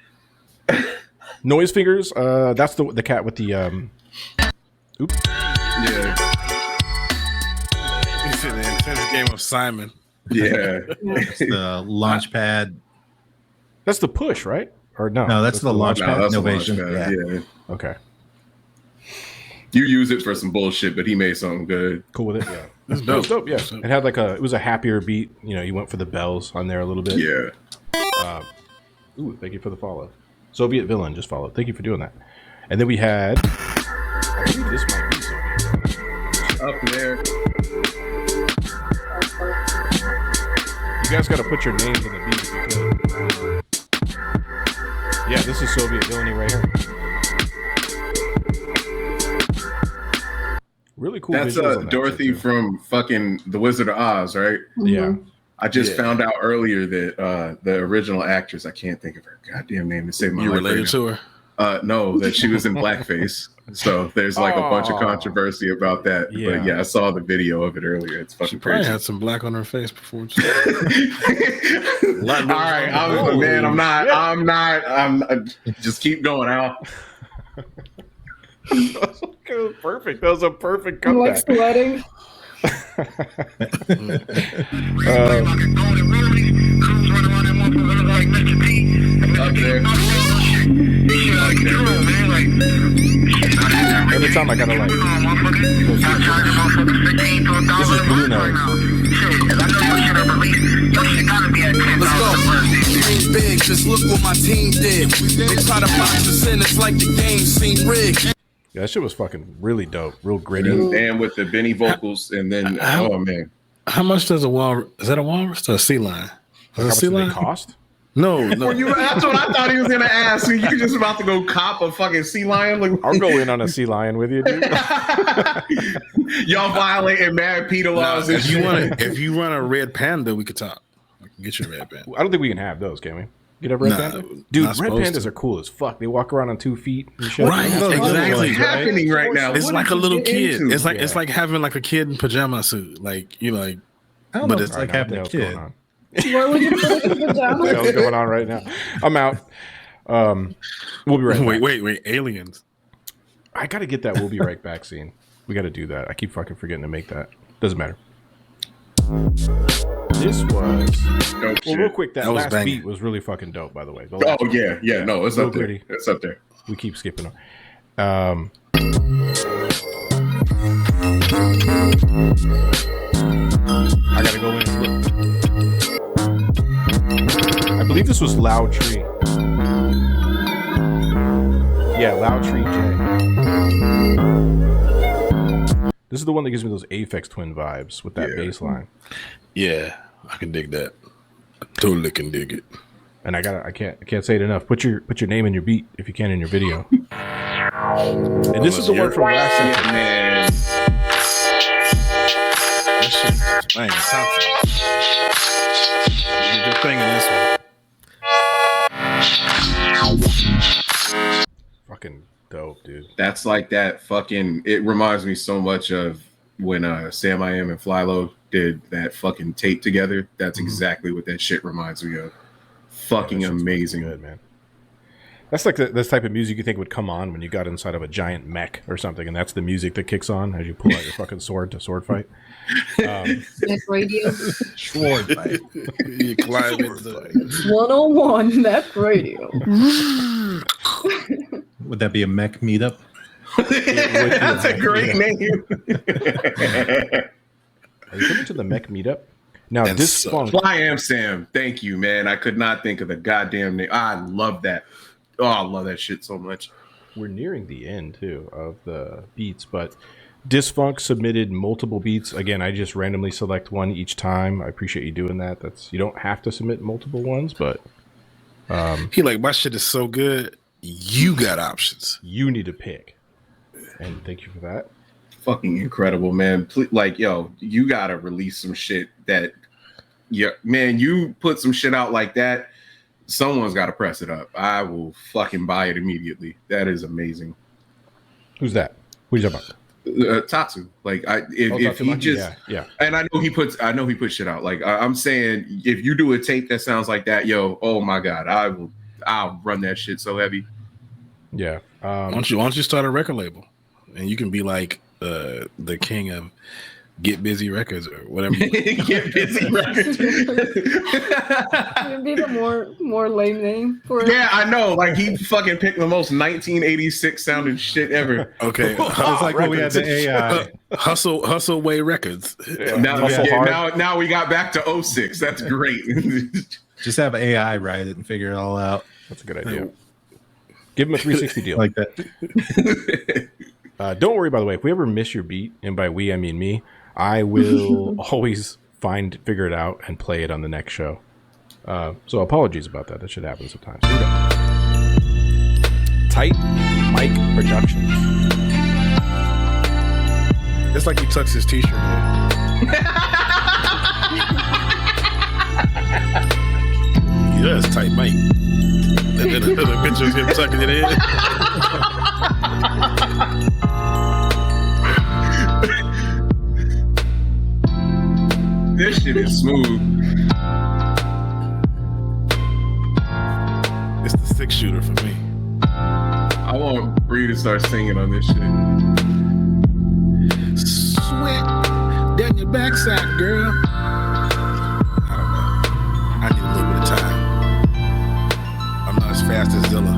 Noise Fingers. That's the cat with the Oops. Yeah. It's an intense game of Simon. Yeah. It's the Launchpad. That's the push, right? Or no? No, that's the Launchpad that's a innovation. Launchpad, yeah. Okay. You use it for some bullshit, but he made something good. Cool with it, yeah. That's It was dope. dope, yeah. It had it was a happier beat. You know, you went for the bells on there a little bit. Yeah. Ooh, thank you for the follow. Soviet Villain just followed. Thank you for doing that. And then we had, I believe this might be Soviet Villain. Up there. You guys got to put your names in the beat if you could. Yeah, this is Soviet Villainy right here. Really cool. That's visuals on that Dorothy shit, too. from fucking The Wizard of Oz, right? Yeah. I just found out earlier that the original actress, I can't think of her goddamn name to save my You life related right to her? No, that she was in blackface. So there's like a bunch of controversy about that. Yeah. But yeah, I saw the video of it earlier. It's She fucking probably crazy. had some black on her face before. All right, I'm not. Just keep going, Al. That was perfect. That was a perfect I'm like comeback. sweating. Up there. Every time I gotta this is Blue Nose. Let's go. Dream big, just look what my team did. They try to box us in, it's like the game seemed rigged. Yeah, that shit was fucking really dope. Real gritty. And with the Benny vocals, and then oh man, How much does a walrus? Is that a walrus or a sea lion? How much do they cost? No. that's what I thought he was gonna ask. You just about to go cop a fucking sea lion? Like, I'll go in on a sea lion with you, dude. y'all violating mad PETA laws. If you run a red panda, we could talk. I can get you a red panda. I don't think we can have those, can we? Get a red panda? Dude, red pandas are cool as fuck. They walk around on 2 feet and shit. Right, exactly. What's happening right now? It's What like did a you little get kid. into? It's like having like a kid in pajama suit. Like you like. I don't know if it's like having a kid. Where would you put it in pajamas? What's going on right now? I'm out. We'll be right back. Wait. Aliens. I got to get that we'll be right back scene. We got to do that. I keep fucking forgetting to make that. Doesn't matter. This was Dope shit. real quick. That That was last banging. beat was really fucking dope, by the way. The Oh last yeah, no, it's Real up there. gritty. It's up there. We keep skipping on. I gotta go in and look. I believe this was Loud Tree. Yeah, Loud Tree J. This is the one that gives me those Aphex Twin vibes with that bass line. Yeah, I can dig that. I totally can dig it. And I can't say it enough. Put your name in your beat if you can in your video. And this is the one from last section. Man, That shit, man, top good thing in this one. Fucking dope, dude. that's like that fucking. It reminds me so much of when Sam I Am and Flylo did that fucking tape together. That's exactly what that shit reminds me of. Fucking Yeah, that shit's amazing. good, man. That's like this type of music you think would come on when you got inside of a giant mech or something, and that's the music that kicks on as you pull out your fucking sword to sword fight. Net radio. Sword fight. You climb into 101 Net radio. Would that be a mech meetup? That's a great name. Are you coming to the mech meetup? Now, And this so- funk. I am Sam. Thank you, man. I could not think of the goddamn name. I love that. Oh, I love that shit so much. We're nearing the end too of the beats, but Disfunk submitted multiple beats. Again, I just randomly select one each time. I appreciate you doing that. You don't have to submit multiple ones, but he like, my shit is so good. You got options. you need to pick. And thank you for that. Fucking incredible, man. Like, yo, you gotta release some shit that, yeah, man, you put some shit out like that, someone's got to press it up. I will fucking buy it immediately. That is amazing. Who's that? Who you talking about? Tatsu. Like, if Tatsu he Monkey? just, yeah. and I know he puts shit out. Like, I'm saying, if you do a tape that sounds like that, yo, oh my god, I'll run that shit so heavy. Yeah. Why don't you start a record label, and you can be like the king of Get Busy Records or whatever. Get Busy Records. It'd be the more lame name for it. Yeah, I know. Like he fucking picked the most 1986 sounding shit ever. Okay, It's like when we had the AI. Hustle Way Records. Now we got back to 06. That's great. Just have AI write it and figure it all out. That's a good idea. Give him a 360 deal. Like that. Don't worry, by the way, if we ever miss your beat, and by we I mean me, I will always figure it out and play it on the next show. So apologies about that. That should happen sometimes. Here we go. Tight mic production. It's like he tucks his t-shirt in. He does tight mic. And then another picture of him tucking it in. This shit is smooth. It's the 6-shooter for me. I want Bree to start singing on this shit. Sweat down your backside, girl. I don't know. I need a little bit of time. I'm not as fast as Zilla.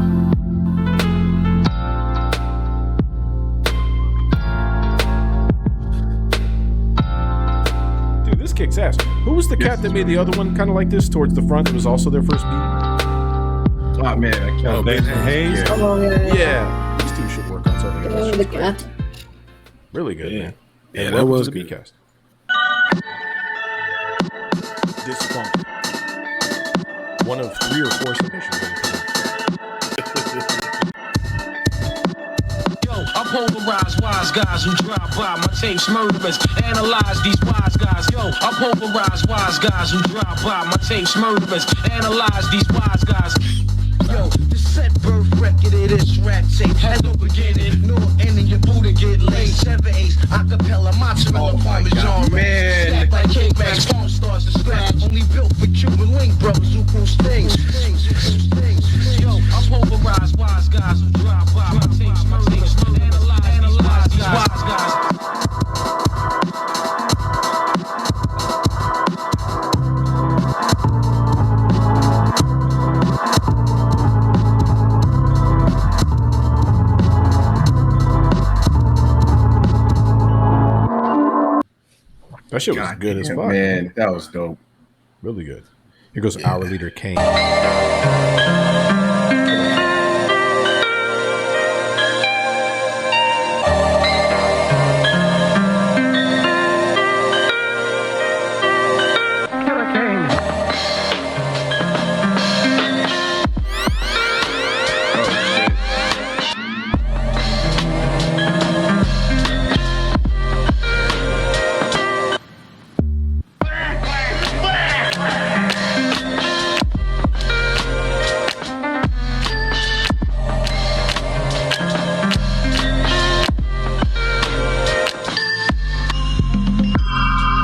Dude, this kicks ass. Who was the cat that made the other one kind of like this towards the front? It was also their first beat. Oh man, I can't. Ben Hayes. Yeah. Oh, Yeah, these two should work on something else. the cat. Really good, man. Yeah, And that welcome was to the good. Beatcast. This funk. One of 3 or 4 submissions. I pulverize wise guys who drive by. My tapes murderers. Analyze these wise guys. Yo, I pulverize wise guys who drive by. My tapes murderers. Analyze these wise guys. Yo, the set birth record of this rap tape has no beginning, no ending. Your Buddha get laid. 7/8 acapella, mozzarella parmesan. Man. Stacked like kickbacks, phone stars and scratch. Only built for Cuban link brothers who cruise things. Yo, I pulverize wise guys who drive by. My tapes murderers. Analyze these wise guys. That shit was good as fuck. Man, that was dope. Really good. Here goes our leader, Kane.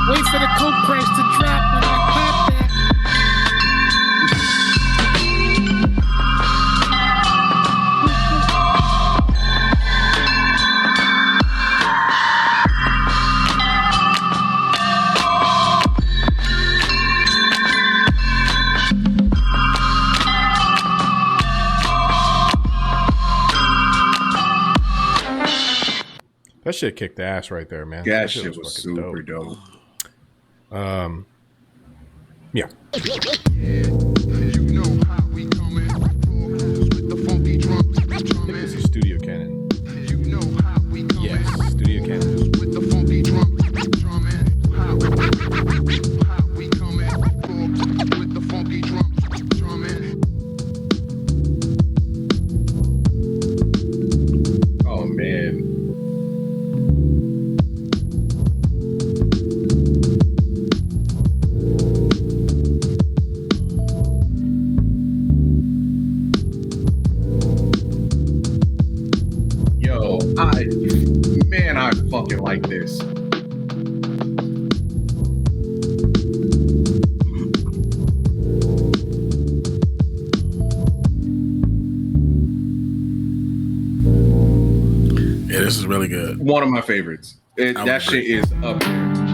Wait for the coke price to drop when I pop that. That shit kicked ass right there, man. That shit was fucking super dope. Yeah. I think this is Studio Cannon. Yes, Studio Cannon. Oh man. Yo, I fucking like this. Yeah, this is really good. One of my favorites. That shit is up there.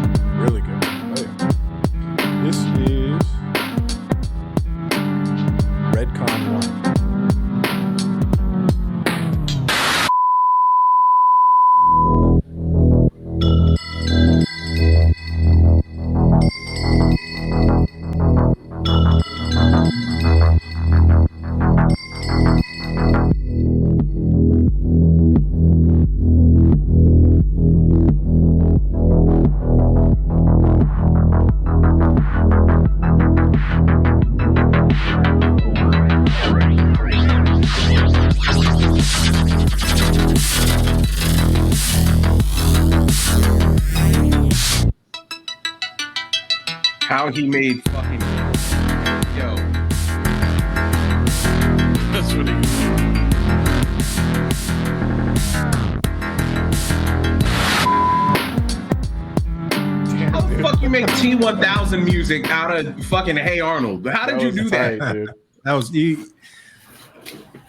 how he made fucking yo. That's what he. How the fuck you make T1000 music out of fucking Hey Arnold? How did you do that? Dude. That was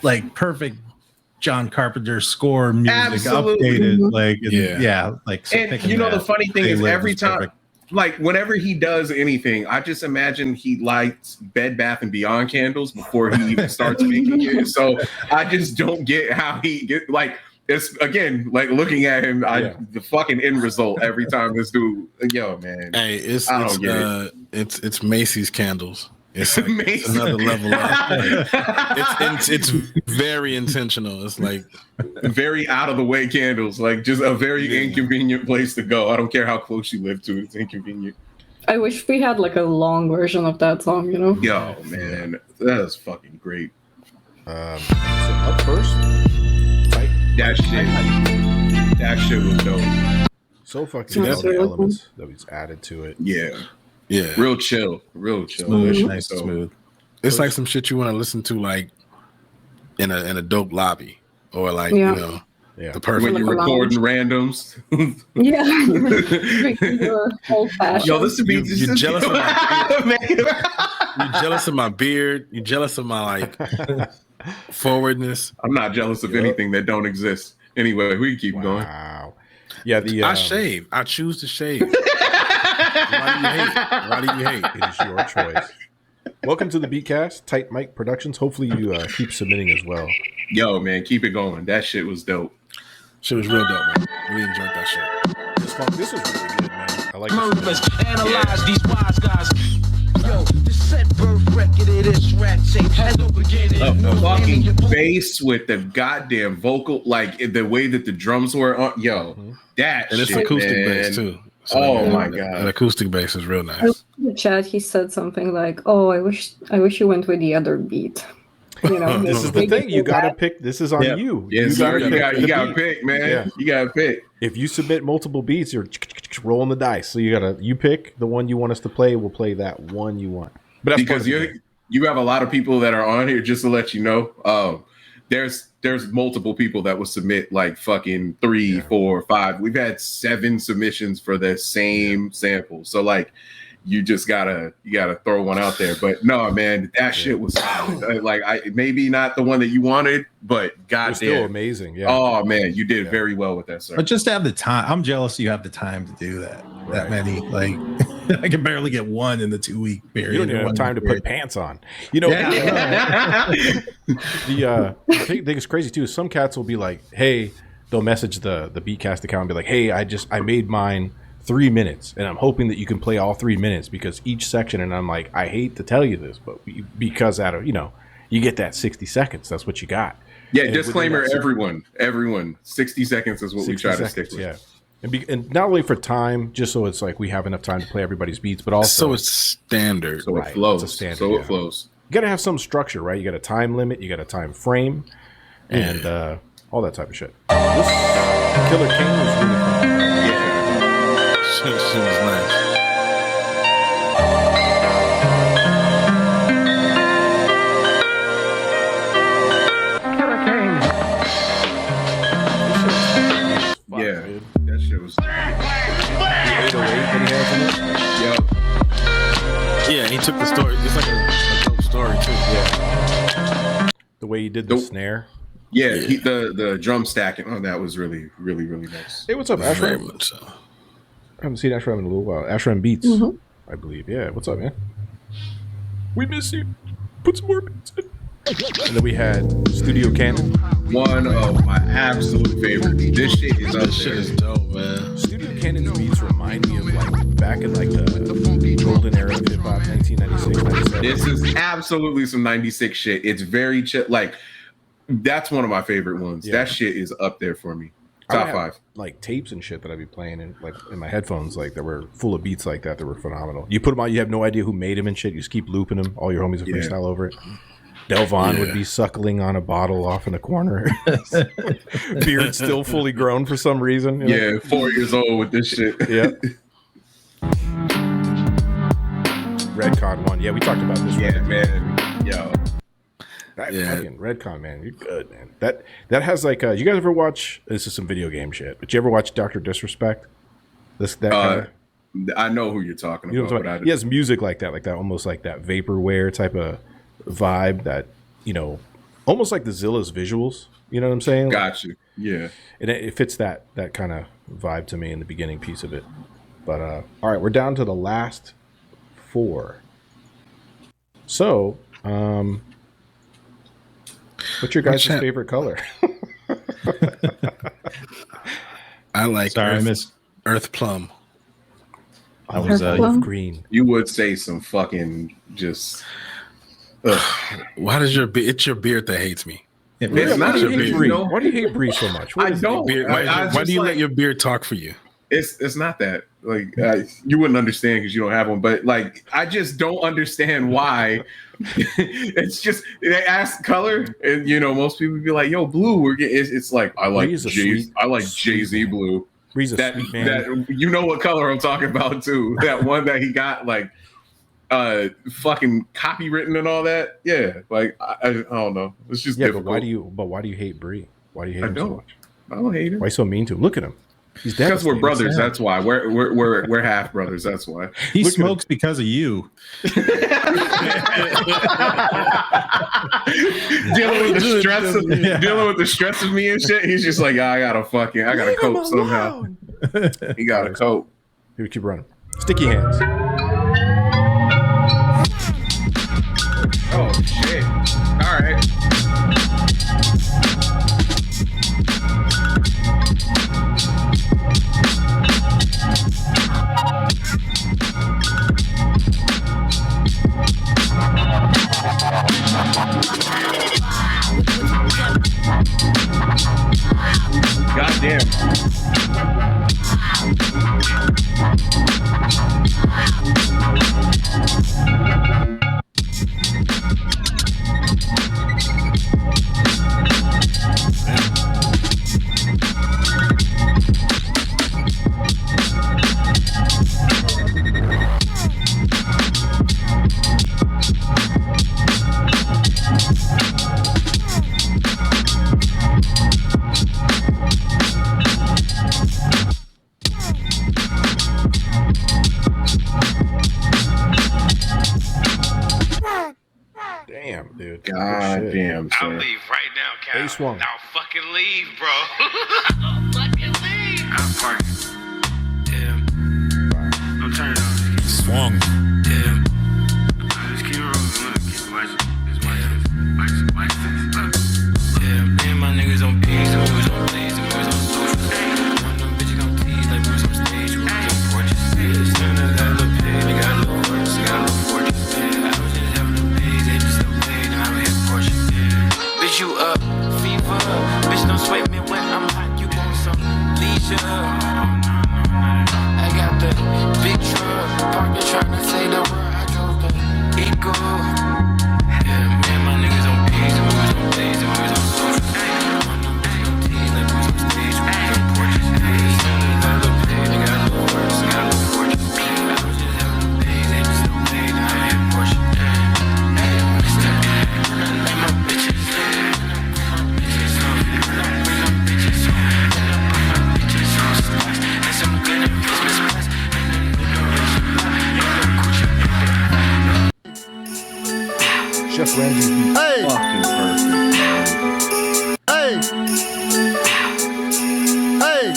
like perfect John Carpenter score music Absolutely. updated. Like, yeah, like. So And you know, the funny thing is, every time, perfect. like whenever he does anything, I just imagine he lights Bed Bath and Beyond candles before he even starts making it. So I just don't get how he get like. It's again like looking at him, the fucking end result every time this dude, yo man. Hey, it's Macy's candles. It's, like, it's another level up. It's very intentional. It's like very out of the way candles, like just a very inconvenient place to go. I don't care how close you live to it, it's inconvenient. I wish we had like a long version of that song, you know? Yo, man, that is fucking great. So up first, that shit was dope. So fucking all the elements that was added to it. Yeah, real chill. Smooth, nice, smooth. It's like some shit you want to listen to, like in a dope lobby, or like you know, the perfect when you're recording randoms. Old fashioned. Yo, this would be you jealous of my beard. You jealous of my beard. You jealous of my like forwardness. I'm not jealous of anything that don't exist. Anyway, we can keep going. Wow. Yeah, I shave. I choose to shave. Why do you hate? It is your choice. Welcome to the Beatcast, Tight Mic Productions. Hopefully you keep submitting as well. Yo, man, keep it going. That shit was dope. Shit was real dope, man. Really enjoyed that shit. This was really good, man. I like Murderers, analyze these wise guys. Yo, the set birth record of this rat tape has no beginning. The fucking bass with the goddamn vocal, like the way that the drums were on. Yo, that and shit, it's acoustic man. bass too. So my god, an acoustic bass is real nice. In the chat, he said something like, "Oh, I wish you went with the other beat." You know, this is the thing. You gotta pick. This is on you. Yes, you gotta pick, man. Yeah. You gotta pick. If you submit multiple beats, you're rolling the dice. So you pick the one you want us to play. We'll play that one you want. But that's because you have a lot of people that are on here. Just to let you know, there's multiple people that will submit like fucking 3, 4, 5. We've had 7 submissions for the same sample. So like, you just gotta throw one out there. But no, man, that shit was solid. Like maybe not the one that you wanted, but goddamn, still amazing. Yeah. Oh man, you did very well with that, sir. But just to have the time, I'm jealous you have the time to do that. Right. That many, like I can barely get one in the 2-week period. You don't even have time to put pants on. You know, the thing is crazy too. Some cats will be like, "Hey," they'll message the Beatcast account and be like, "Hey, I made mine 3 minutes, and I'm hoping that you can play all 3 minutes because each section." And I'm like, I hate to tell you this, but because out of you get that 60 seconds. That's what you got. Yeah, and disclaimer: everyone, 60 seconds is what we try to stick with. Yeah, and not only for time, just so it's like we have enough time to play everybody's beats, but also so it's standard. So it flows. It's a standard, so it flows. You got to have some structure, right? You got a time limit, you got a time frame, and all that type of shit. This Killer King was really fun. Shit was nice. Killer King. Yeah, that shit was. 808 that he has in it. Yo. Yeah, he took the story. It's like a dope story too. Yeah. The way he did the snare. Yeah, the drum stacking on that was really, really, really nice. Hey, what's up, Ashram? I haven't seen Ashram in a little while. Ashram Beats, I believe. Yeah, what's up, man? We miss you. Put some more beats in. And then we had Studio Cannon. One of my absolute favorites. This shit is up there. Shit is dope, man. Studio Cannon's beats remind me of like back in like the golden era of hip hop, 1996, 97. This is absolutely some 96 shit. It's very chill. Like, that's one of my favorite ones. Yeah. That shit is up there for me. Top 5. Like tapes and shit that I'd be playing in like in my headphones, like that were full of beats like that were phenomenal. You put them on, you have no idea who made them and shit. You just keep looping them. All your homies will freestyle over it. Delvon would be suckling on a bottle off in a corner. Beard still fully grown for some reason. Yeah, 4 years old with this shit. Yeah. Redcon one. Yeah, we talked about this. Yeah, man. Yo. That fucking Redcon, man. You're good, man. That has like you guys ever watch, this is some video game shit, but you ever watch Dr. Disrespect? I know who you're talking about. He has music like that almost like that vaporware type of vibe that, almost like the Zilla's visuals. You know what I'm saying? Got you. Yeah. And it fits that kind of vibe to me in the beginning piece of it. But all right, we're down to the last 4. So, what's your guys' favorite color? I like I missed Earth Plum. I was green. You would say some fucking just. Why does it's your beard that hates me? It's not your beard. Why do you hate Bree so much? I don't. Why do you let your beard talk for you? It's not that. Like you wouldn't understand because you don't have one. But like I just don't understand why. It's just they ask color, and most people would be like, "Yo, blue." It's like I like Jay-Z blue. Bree's a sweet man. That you know what color I'm talking about too. That one that he got like fucking copywritten and all that. Yeah, like I don't know. It's just difficult. But why do you hate Bree? Why do you hate him so much? I don't hate him. Why so mean to him? Look at him. He's because we're brothers. That's why we're half brothers. That's why he smokes because of you. Dealing with the stress of me and shit. He's just like, I gotta cope somehow. He gotta cope. Here, keep running. Sticky hands. Oh shit! All right. Goddamn. Damn, dude. God damn, sir. I'll leave right now, Cal. Hey, swung. I'll fucking leave, bro. I'll fucking leave. I'm parking. Damn. I'm turning on. Swung. Damn. Just keep rolling. Look, watch this. Look. Yeah, me and my niggas on peace. We was on plays. We was on social. One of them bitches gon' tease like we was on stage. We was on porches. Soon as I look paid, they got a little horse. They got a little fortune. I was just having them days. They just so paid. Now I'm here Porsche. Bitch, you up. Fever. Bitch, don't sweat me when I'm hot. You want some leisure. I got the big truck. Parking trying to say the word. I drove the Eco. Yeah, me and my niggas on peace. We was on days. We was on social. One of them bitches gon' tease like we was on stage. We was on porches. Soon as I look paid, they got a little horse. They got a little fortune. I was just having them days. They just so paid. Now I'm here Porsche. My bitches. Chef Randy. Hey. Fucking perfect. Hey. Hey.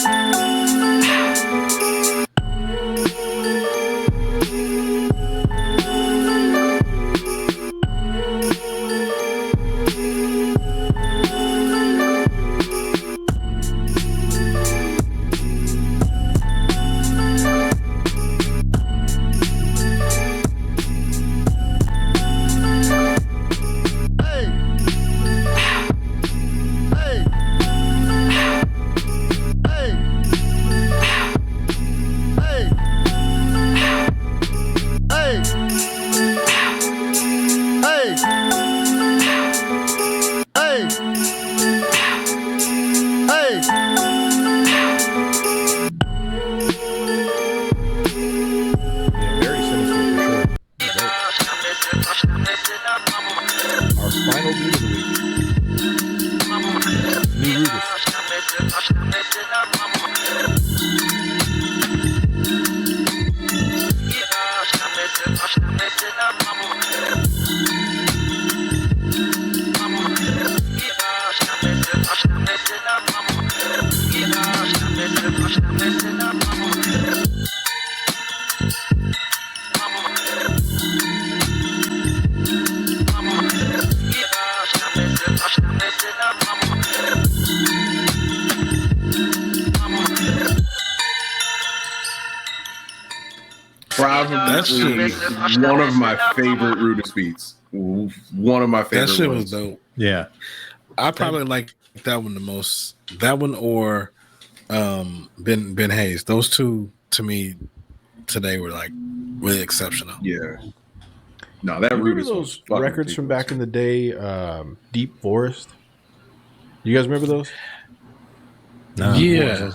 honestly one of my favorite Rudis beats. One of my favorite. That shit ones. was dope. Yeah, I probably like that one the most. That one or Ben Hayes. Those two to me today were like really exceptional. Yeah. No, that Do you remember Rudis those was records from back in the day? Deep Forest. You guys remember those? no, Yeah.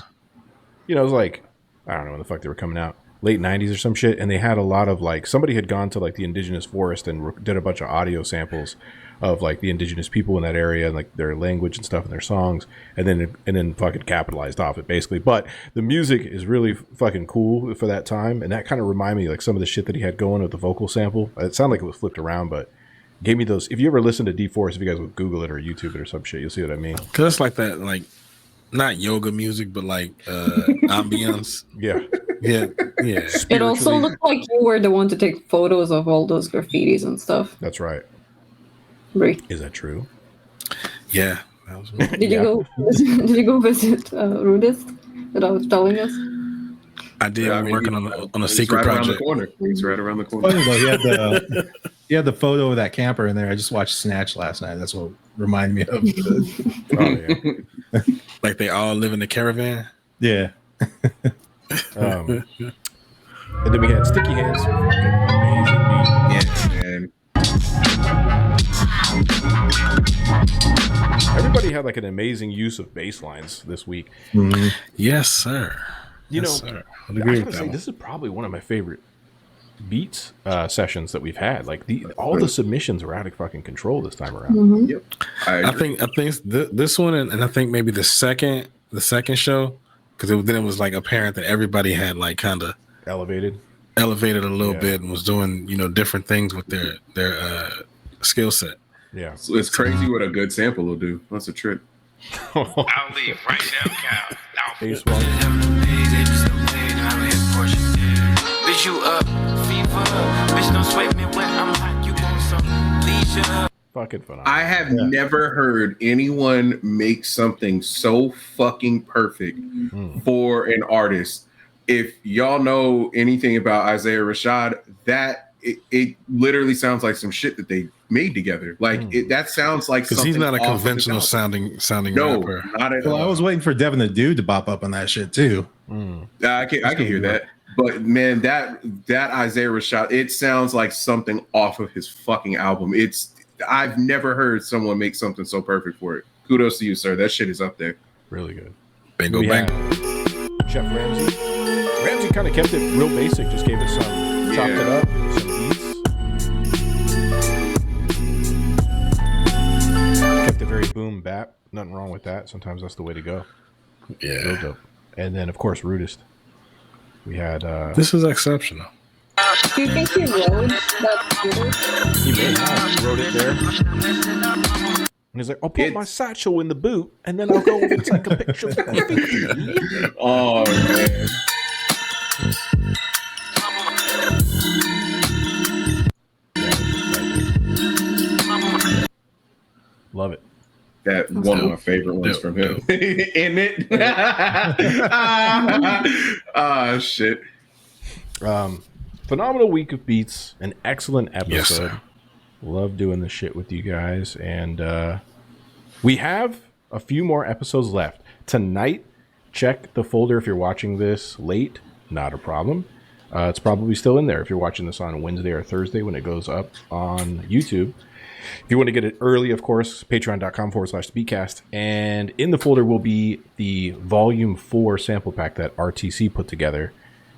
You know, it was like, I don't know when the fuck they were coming out, late 90s or some shit, and they had a lot of like, somebody had gone to like the indigenous forest and did a bunch of audio samples of like the indigenous people in that area and like their language and stuff and their songs, and then fucking capitalized off it basically. But the music is really fucking cool for that time, and that kind of reminded me like some of the shit that he had going with the vocal sample. It sounded like it was flipped around, but gave me those. If you ever listen to Deep Forest, if you guys would Google it or YouTube it or some shit, you'll see what I mean. Cause it's like that, like not yoga music, but like ambience. Yeah. Yeah. It also looked like you were the one to take photos of all those graffitis and stuff. That's right. Right. Is that true? Yeah. That was me. Did you go visit Rudis that I was telling us? I did. Yeah, I I'm mean, working on a secret right project. Around the corner. He's right around the corner. Funny though, he had the photo of that camper in there. I just watched Snatch last night. That's what reminded me of. Like they all live in the caravan. Yeah. And then we had Sticky Hands. Amazing beat. Yeah, man. Everybody had like an amazing use of bass lines this week. Mm-hmm. Yes, sir. You Yes, know, sir. I gotta say, this is probably one of my favorite beats sessions that we've had. Like all the submissions were out of fucking control this time around. Mm-hmm. Yep. I think this one and I think maybe the second show, because then it was like apparent that everybody had like kind of elevated a little bit and was doing different things with their skill set. Yeah, so it's crazy what a good sample will do. That's a trick. I'll leave right now, Cal. Bass one. Bitch, you up, fever. Bitch, don't sweat me when I'm hot. You want some leisure. Fucking phenomenal. I have never heard anyone make something so fucking perfect for an artist. If y'all know anything about Isaiah Rashad, that it literally sounds like some shit that they made together. Like that sounds like because he's not a conventional sounding rapper. Not at all. Well, I was waiting for Devin the Dude to bop up on that shit too. I can hear that. But man, that Isaiah Rashad, it sounds like something off of his fucking album. I've never heard someone make something so perfect for it. Kudos to you, sir. That shit is up there. Really good. Bingo bang. Chef Ramsey. Ramsey kind of kept it real basic. Just gave it some, chopped it up, some beats. Kept it very boom bap. Nothing wrong with that. Sometimes that's the way to go. Yeah. Real dope. And then of course Rudist. We had this is exceptional. Do you think he wrote that? He may have wrote it there. And he's like, I'll put my satchel in the boot and then I'll go over and take a picture for my feet. Oh man. Love it. That one of my favorite ones from him. Isn't it? Shit. Phenomenal week of beats. An excellent episode. Yes, sir. Love doing this shit with you guys. And we have a few more episodes left. Tonight, check the folder if you're watching this late. Not a problem. It's probably still in there if you're watching this on Wednesday or Thursday when it goes up on YouTube. If you want to get it early, of course, patreon.com/Beatcast. And in the folder will be the Volume 4 sample pack that RTC put together.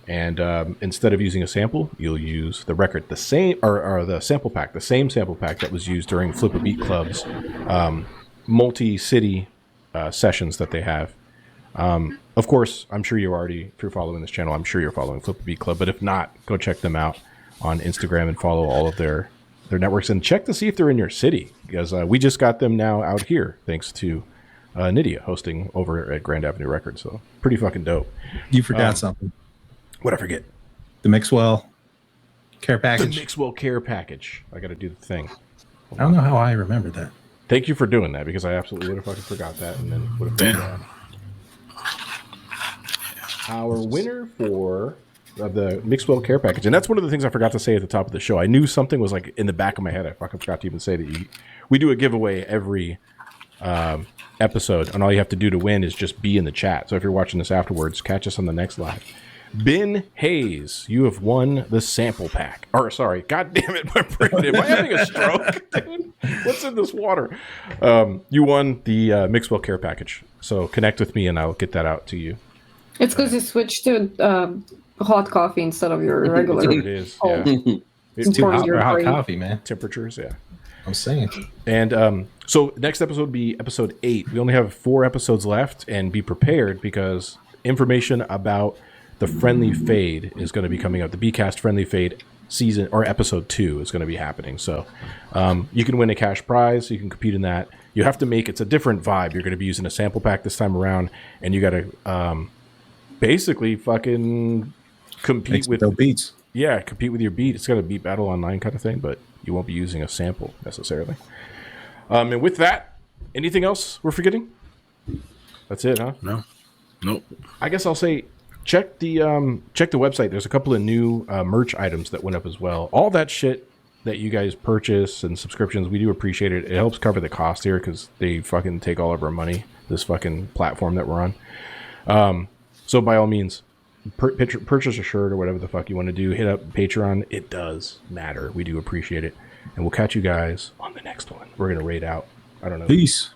And instead of using a sample, you'll use the record, the same, or the sample pack, the same sample pack that was used during Flip a Beat Club's multi-city sessions that they have. Of course, I'm sure you're already, if you're following this channel, I'm sure you're following Flip a Beat Club. But if not, go check them out on Instagram and follow all of their networks and check to see if they're in your city, because we just got them now out here thanks to Nydia hosting over at Grand Avenue Records. So pretty fucking dope. You forgot something. What'd I forget? The Mixwell care package. The Mixwell care package. I got to do the thing. I don't know how I remembered that. Thank you for doing that, because I absolutely would have fucking forgot that and then would have done that. Our winner for of the Mixwell care package. And that's one of the things I forgot to say at the top of the show. I knew something was like in the back of my head. I fucking forgot to even say that we do a giveaway every episode, and all you have to do to win is just be in the chat. So if you're watching this afterwards, catch us on the next live. Ben Hayes, you have won the sample pack. Or sorry, god damn it, my brain. Am I having a stroke, dude? What's in this water? You won the Mixwell care package. So connect with me and I'll get that out to you. It's because you switched to hot coffee instead of your regular. It is. Yeah. It's Too for hot your for hot brain. coffee, man. Temperatures, yeah. I'm saying. And so next episode would be episode 8. We only have 4 episodes left, and be prepared because information about the Friendly Fade is going to be coming up. The Beatcast Friendly Fade season or episode 2 is going to be happening. So you can win a cash prize. You can compete in that. You have to make it's a different vibe. You're going to be using a sample pack this time around, and you got to basically fucking compete with beats. Yeah, compete with your beat. It's got a beat battle online kind of thing, but you won't be using a sample necessarily. And with that, anything else we're forgetting? That's it, huh? No. Nope. I guess I'll say check the website. There's a couple of new merch items that went up as well. All that shit that you guys purchase and subscriptions, we do appreciate it. It helps cover the cost here because they fucking take all of our money, this fucking platform that we're on. So by all means, purchase a shirt or whatever the fuck you want to do. Hit up Patreon. It does matter. We do appreciate it. And we'll catch you guys on the next one. We're going to raid out. I don't know. Peace.